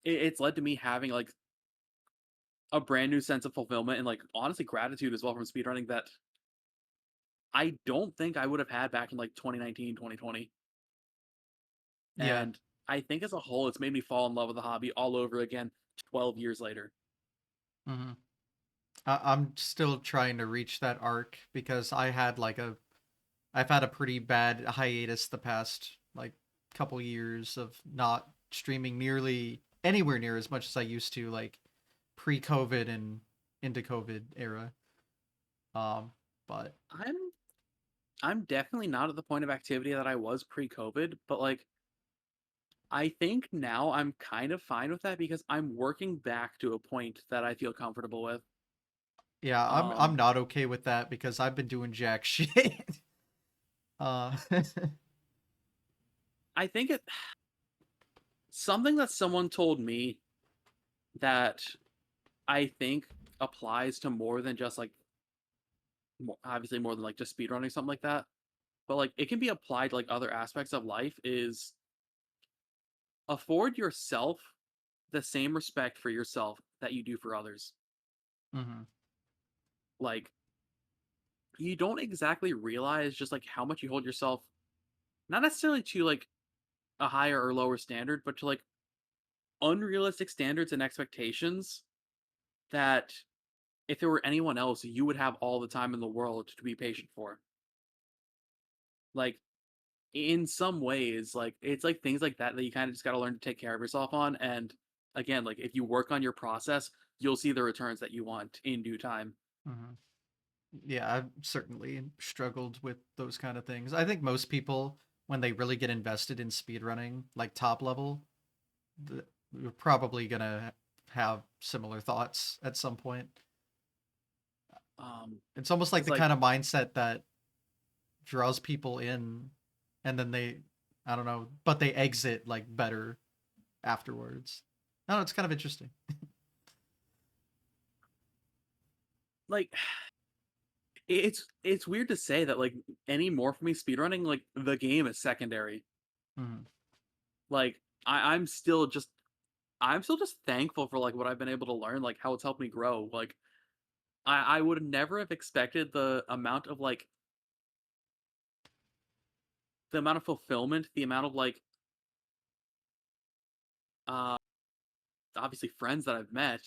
it's led to me having like a brand new sense of fulfillment and like honestly gratitude as well from speedrunning that I don't think I would have had back in like 2019, 2020.
Yeah.
And I think as a whole it's made me fall in love with the hobby all over again 12 years later.
Hmm. I'm still trying to reach that arc because I've had a pretty bad hiatus the past like couple years of not streaming nearly anywhere near as much as I used to, like pre-COVID and into COVID era. Um, but
I'm I'm definitely not at the point of activity that I was pre-COVID, but like I think now I'm kind of fine with that because I'm working back to a point that I feel comfortable with.
yeah, I'm
Um,
not okay with that because I've been doing jack shit. uh,
I think it something that someone told me that I think applies to more than just like obviously more than like just speedrunning something like that, but like it can be applied to like other aspects of life is afford yourself the same respect for yourself that you do for others.
mhm,
Like you don't exactly realize just like how much you hold yourself not necessarily to like a higher or lower standard, but to like unrealistic standards and expectations that if it were anyone else, you would have all the time in the world to be patient for. Like in some ways, like it's like things like that that you kind of just got to learn to take care of yourself on. And again, like if you work on your process, you'll see the returns that you want in due time.
mhm. Yeah, I've certainly struggled with those kind of things. I think most people, when they really get invested in speedrunning, like top level, you're probably gonna have similar thoughts at some point. It's almost like
Because
the
like
kind of mindset that draws people in, and then I don't know, but they exit like better afterwards. No, it's kind of interesting.
like it's weird to say that like anymore for me speedrunning like the game is secondary.
Mhm.
Like I'm still just thankful for like what I've been able to learn, like how it's helped me grow. Like I would never have expected the amount of fulfillment, the amount of like uh obviously friends that I've met,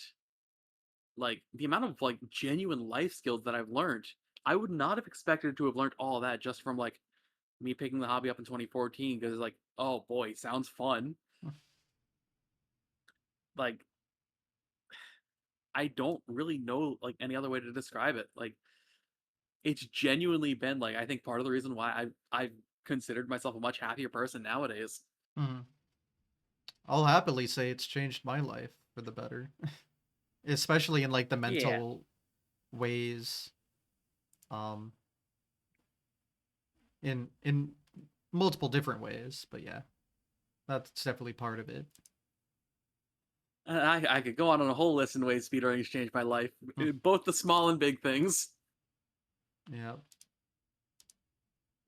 like the amount of like genuine life skills that I've learned. I would not have expected to have learned all that just from like me picking the hobby up in 2014 because it's like, oh boy, sounds fun. Like I don't really know like any other way to describe it. Like it's genuinely been like I think part of the reason why I've considered myself a much happier person nowadays.
Mhm. I'll happily say it's changed my life for the better, especially in like the
Yeah.
mental ways. Um, in multiple different ways, but yeah, that's definitely part of it.
I could go on a whole list in ways speedrunning has changed my life,
Hmm.
both the small and big things.
Yeah,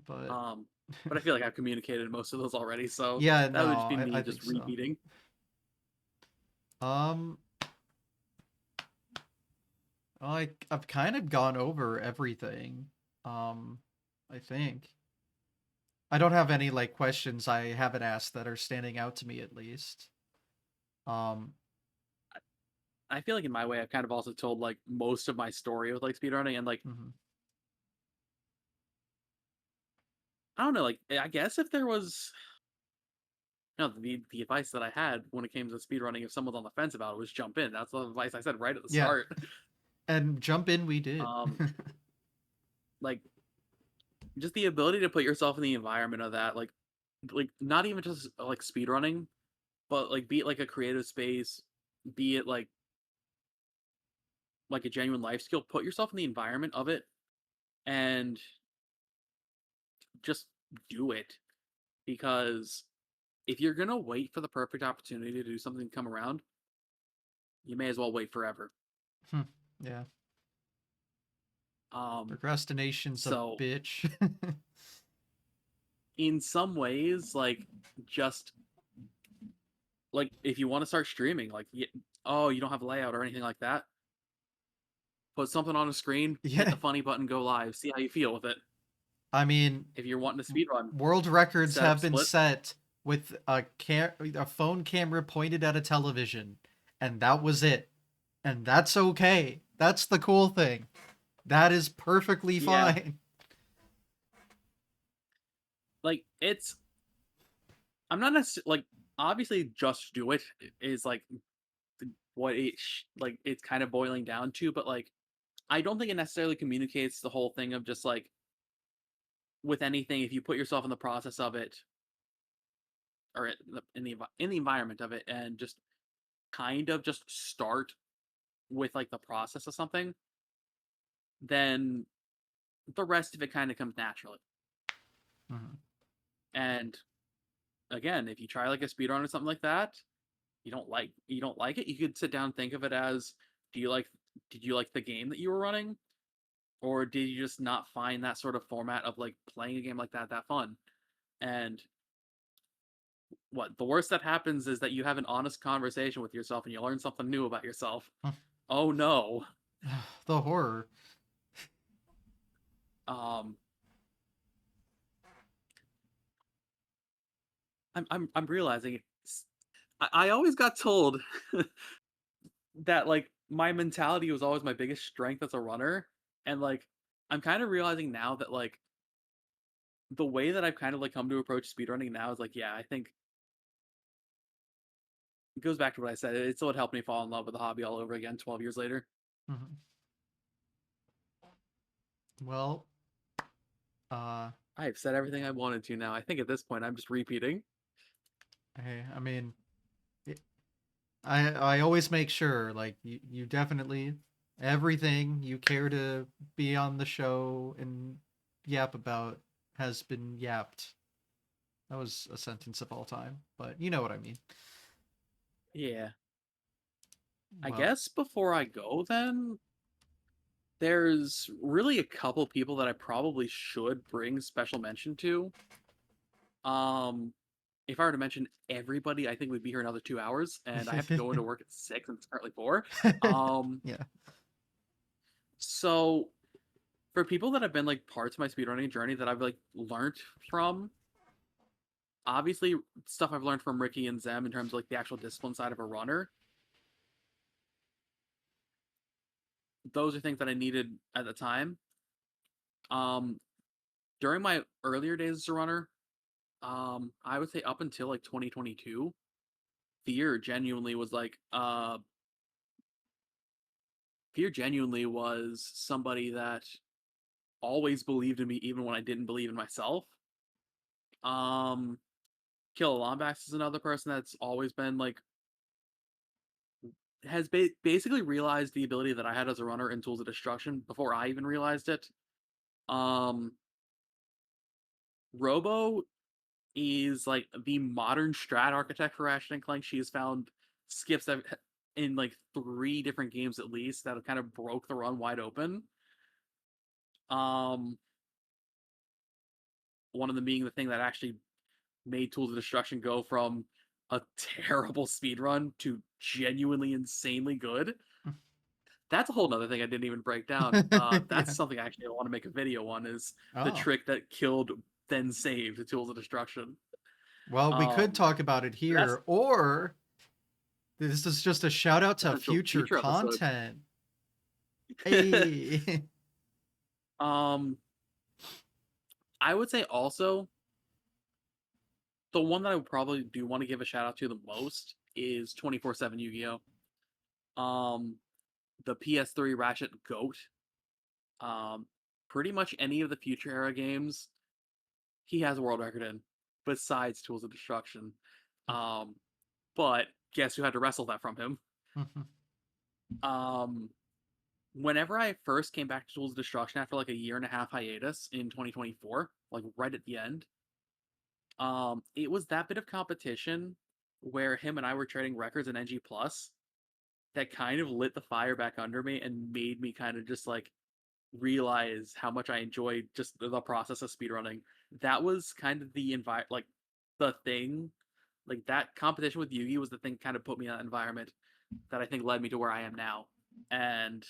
but
Um, but I feel like I've communicated most of those already, so
yeah,
that
no,
would just be
I
me
think
just
so.
repeating.
Um, I've kind of gone over everything. I think. I don't have any like questions I haven't asked that are standing out to me at least. Um,
I feel like in my way, I've kind of also told like most of my story with like speedrunning, and like
mhm.
I don't know, like I guess if there was no the advice that I had when it came to speedrunning, if someone's on the fence about it, was jump in. That's the advice I said right at the
Yeah,
start.
and jump in we did.
Um, like just the ability to put yourself in the environment of that, like not even just like speedrunning, but like be it like a creative space, be it like a genuine life skill, put yourself in the environment of it and just do it. Because if you're gonna wait for the perfect opportunity to do something come around, you may as well wait forever.
Hmm, yeah,
Um,
procrastination's a
so
bitch.
in some ways, like just like if you want to start streaming, like oh, you don't have layout or anything like that, put something on a screen, hit
Yeah,
the funny button, go live, see how you feel with it.
I mean,
If you're wanting to speed run,
world records
set up
have been
split.
set with a phone camera pointed at a television, and that was it. And that's okay. That's the cool thing. That is perfectly
Yeah,
fine.
like I'm not necessarily like obviously just do it is like what like it's kind of boiling down to, but like I don't think it necessarily communicates the whole thing of just like with anything if you put yourself in the process of it or in the environment of it and just kind of just start with like the process of something, then the rest of it kind of comes naturally.
Mhm.
And again, if you try like a speedrun or something like that, you don't like it, you could sit down and think of it as do you like did you like the game that you were running? Or did you just not find that sort of format of like playing a game like that fun? And what the worst that happens is that you have an honest conversation with yourself and you learn something new about yourself. Oh no.
The horror.
Um I'm realizing I always got told that like my mentality was always my biggest strength as a runner. And like I'm kind of realizing now that like the way that I've kind of like come to approach speedrunning now is like, yeah, I think it goes back to what I said. It's what helped me fall in love with the hobby all over again 12 years later.
Mhm. Well, uh,
I've said everything I wanted to now. I think at this point I'm just repeating.
hey, I mean, I always make sure like you definitely everything you care to be on the show and yap about has been yapped. That was a sentence of all time, but you know what I mean.
Yeah. I
Well,
guess before I go then, there's really a couple people that I probably should bring special mention to. Um if I were to mention everybody, I think we'd be here another 2 hours, and I have to go into work at 6 and it's currently 4. Um
yeah.
so for people that have been like parts of my speedrunning journey that I've like learned from, obviously stuff I've learned from Ricky and Zem in terms of like the actual discipline side of a runner. Those are things that I needed at the time. Um, during my earlier days as a runner, I would say up until like 2022, fear genuinely was like, fear genuinely was somebody that always believed in me even when I didn't believe in myself. Um, Kill Lombax is another person that's always been like has basically realized the ability that I had as a runner in Tools of Destruction before I even realized it. Um, Robo is like the modern strat architect for Ratchet and Clank. She has found skips that in like 3 different games at least that have kind of broke the run wide open. Um, one of them being the thing that actually made Tools of Destruction go from a terrible speed run to genuinely insanely good. That's a whole nother thing I didn't even break down. That's
Yeah.
something actually I want to make a video on is the
Oh.
trick that killed then save the Tools of Destruction.
Well, we could
Um,
talk about it
that's
here, or this is just a shout out to
potential
future
future episode.
content. Hey.
um, I would say also the one that I would probably do want to give a shout out to the most is 24/7 Yu-Gi-Oh. The PS3 Ratchet Goat. Um, Pretty much any of the future era games he has a world record in, besides Tools of Destruction. Um, but guess who had to wrestle that from him? Um, Whenever I first came back to Tools of Destruction after like a year and a half hiatus in 2024, like right at the end, it was that bit of competition where him and I were trading records in NG Plus that kind of lit the fire back under me and made me kind of just like realize how much I enjoyed just the process of speedrunning. That was kind of like the thing, like that competition with Yugi was the thing that kind of put me in that environment that I think led me to where I am now. And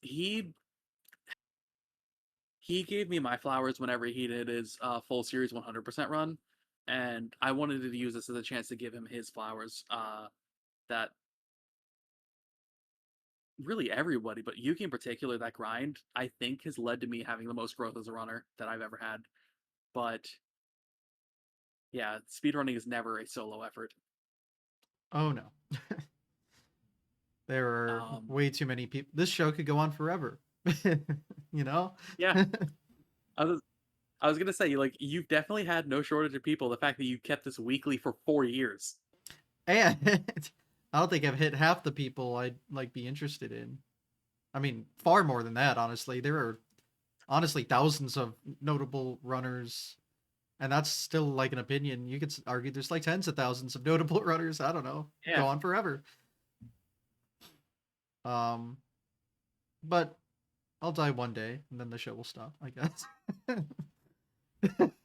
he he gave me my flowers whenever he did his full series 100% run, and I wanted to use this as a chance to give him his flowers. That really everybody, but Yuki in particular, that grind I think has led to me having the most growth as a runner that I've ever had. But yeah, speedrunning is never a solo effort.
Oh no. There are
Um,
way too many people. This show could go on forever. You know?
yeah, I was I was gonna say like you've definitely had no shortage of people. The fact that you kept this weekly for 4 years.
And I don't think I've hit half the people I'd like be interested in. I mean, far more than that, honestly. There are honestly thousands of notable runners, and that's still like an opinion. You could argue there's like tens of thousands of notable runners. I don't know.
Yeah,
Go on forever. Um, but I'll die one day, and then the show will stop, I guess.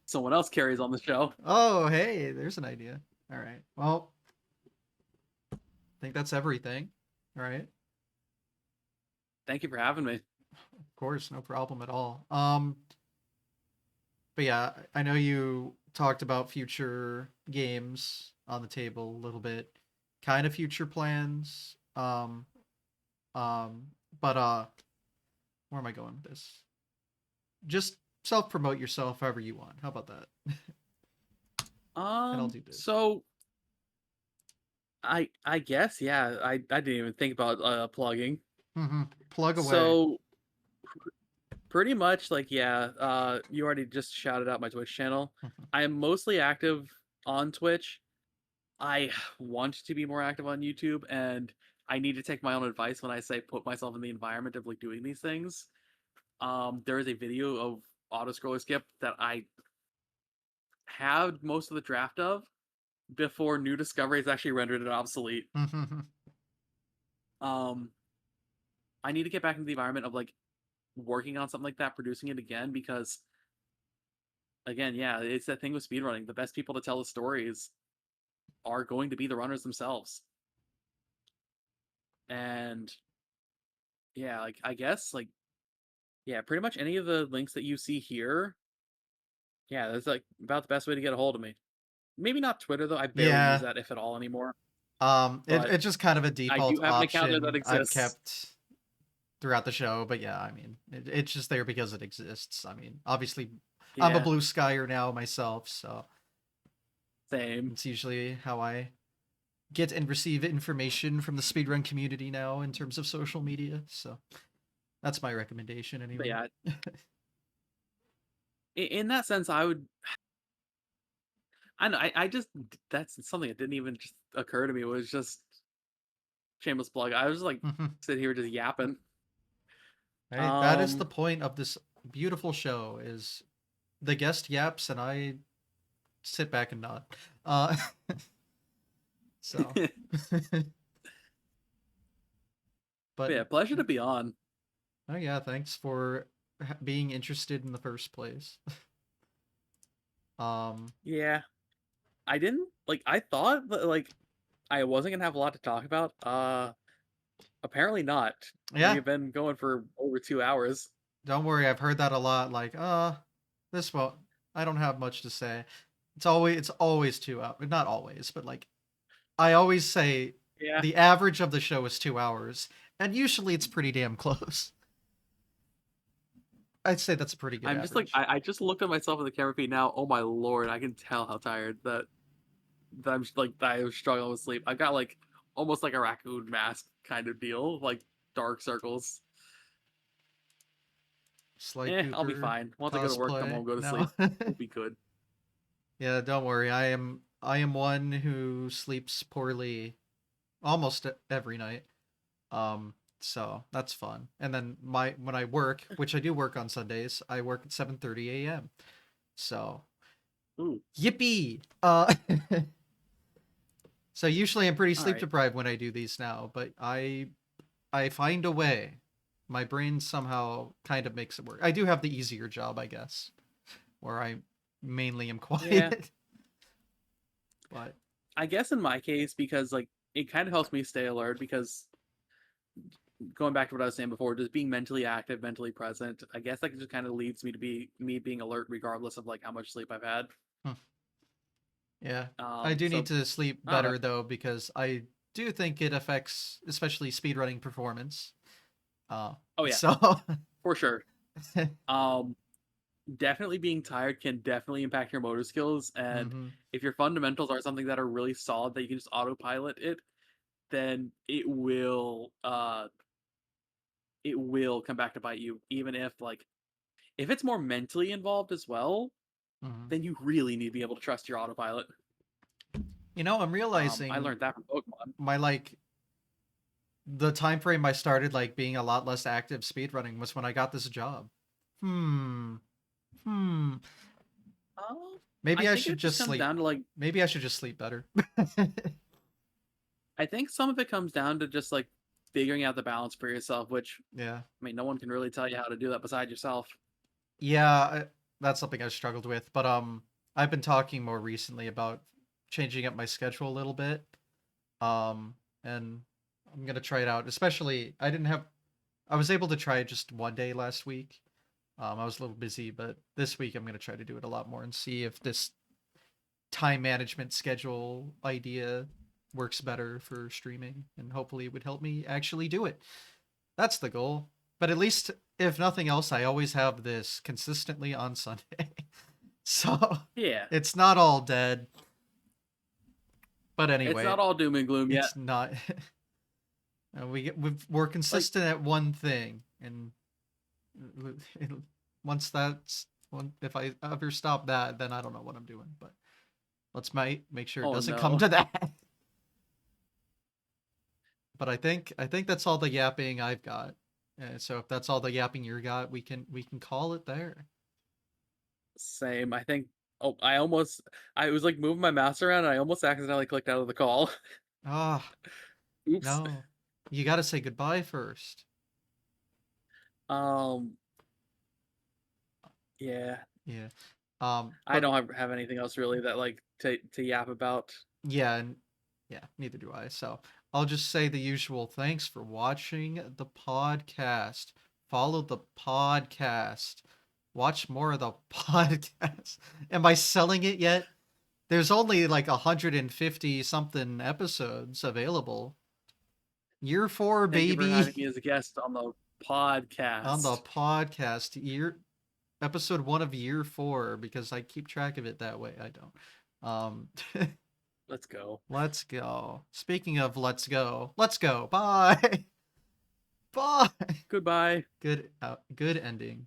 someone else carries on the show.
Oh, hey, there's an idea. All right. Well, I think that's everything. All right.
Thank you for having me.
Of course, no problem at all. But yeah, I know you talked about future games on the table a little bit, kind of future plans. Um, but where am I going with this? Just self promote yourself however you want. How about that? And I'll do this.
So I guess yeah. I didn't even think about plugging.
Plug away.
So pretty much like yeah. You already just shouted out my Twitch channel. I am mostly active on Twitch. I want to be more active on YouTube, and I need to take my own advice when I say put myself in the environment of like doing these things. There is a video of auto scroller skip that I had most of the draft of before new discoveries actually rendered it obsolete. Um, I need to get back into the environment of like working on something like that, producing it again, because again, yeah, it's that thing with speedrunning. The best people to tell the stories are going to be the runners themselves. And yeah, like I guess like yeah, pretty much any of the links that you see here, yeah, that's like about the best way to get a hold of me. Maybe not Twitter though. I barely use
Yeah.
that if at all anymore. But
It's just kind of a
I
default
do have an account there that
option I've
exists.
kept throughout the show. But yeah, I mean, it's just there because it exists. I mean, obviously, I'm a
Yeah,
blue skyer now myself, so
same.
it's usually how I get and receive information from the speedrun community now in terms of social media. So that's my recommendation
But
anyway.
yeah, in that sense, I would. I know. I just that's something that didn't even just occur to me. It was just shameless plug. I was like sitting here just yapping.
Right? That is the
Um,
point of this beautiful show is the guest yaps and I sit back and nod. Uh so but
yeah, pleasure to be on.
oh yeah, thanks for being interested in the first place. um
Yeah, I didn't like. I thought that like I wasn't gonna have a lot to talk about. Apparently not. We
yeah,
have been going for over 2 hours.
don't worry, I've heard that a lot like this won't. I don't have much to say. It's always 2 hours. Not always, but like I always say
Yeah.
the average of the show is 2 hours, and usually it's pretty damn close. I'd say that's a pretty good
I'm just like
average.
I just looked at myself in the camera feed now. Oh my lord, I can tell how tired that I'm like that I was struggling with sleep. I've got like almost like a raccoon mask kind of deal, like dark circles.
Sly
I'll be
Cooper
fine. Once I go to work, come
cosplay.
home, go to
No.
sleep, we'll be good.
Yeah, don't worry. I am one who sleeps poorly almost every night. So that's fun. And then my when I work, which I do work on Sundays, I work at 7:30 a.m. So
Ooh,
yippee! So usually I'm pretty
all
sleep
right.
deprived when I do these now, but I find a way. My brain somehow kind of makes it work. I do have the easier job, I guess, where I mainly am
Yeah,
quiet. But
I guess in my case, because like it kind of helps me stay alert because going back to what I was saying before, just being mentally active, mentally present, I guess that just kind of leads me to be me being alert regardless of like how much sleep I've had.
hmm, yeah, I do need
So
to sleep
I don't know.
better though because I do think it affects especially speedrunning performance. Uh,
Oh yeah,
so
for sure. Um, Definitely being tired can definitely impact your motor skills, and
hmm
if your fundamentals are something that are really solid that you can just autopilot it, then it will come back to bite you, even if like if it's more mentally involved as well,
hmm
then you really need to be able to trust your autopilot.
I'm
I
realizing
learned that from Pokemon.
my like the time frame I started like being a lot less active speedrunning was when I got this job. Hmm. Hmm.
Oh, I
Maybe I
think
should
it just
just
comes
sleep.
down to like
Maybe I should just sleep better.
I think some of it comes down to just like figuring out the balance for yourself, which
Yeah.
I mean, no one can really tell you how to do that besides yourself.
Yeah, that's something I've struggled with, but I've been talking more recently about changing up my schedule a little bit. And I'm going to try it out. Especially I was able to try it just one day last week. I was a little busy, but this week I'm going to try to do it a lot more and see if this time management schedule idea works better for streaming, and hopefully it would help me actually do it. That's the goal. But at least, if nothing else, I always have this consistently on Sunday. So
Yeah,
it's not all dead. But
it's
anyway,
not all doom and gloom yet.
it's not. We're
Like,
consistent at one thing, and once if I ever stop that, then I don't know what I'm doing. But let's make sure it
oh
doesn't come
no.
to that. But I think that's all the yapping I've got. So if that's all the yapping you got, we can call it there.
Same. I think. Oh, I was like moving my mouse around and I almost accidentally clicked out of the call.
Ah,
Oops.
no, you got to say goodbye first.
Um, yeah.
Yeah.
I
But
don't have anything else really that like to yap about.
yeah, and yeah, neither do I. So I'll just say the usual. Thanks for watching the podcast. Follow the podcast. Watch more of the podcast. Am I selling it yet? There's only like 150 something episodes available. Year four,
Thank you for having
baby.
me as a guest on the
On the
podcast.
podcast. Episode 1 of year 4, because I keep track of it that way. I don't. Um,
Let's go.
let's go. Speaking of let's go. Let's go. Bye. Bye.
Goodbye.
Good ending.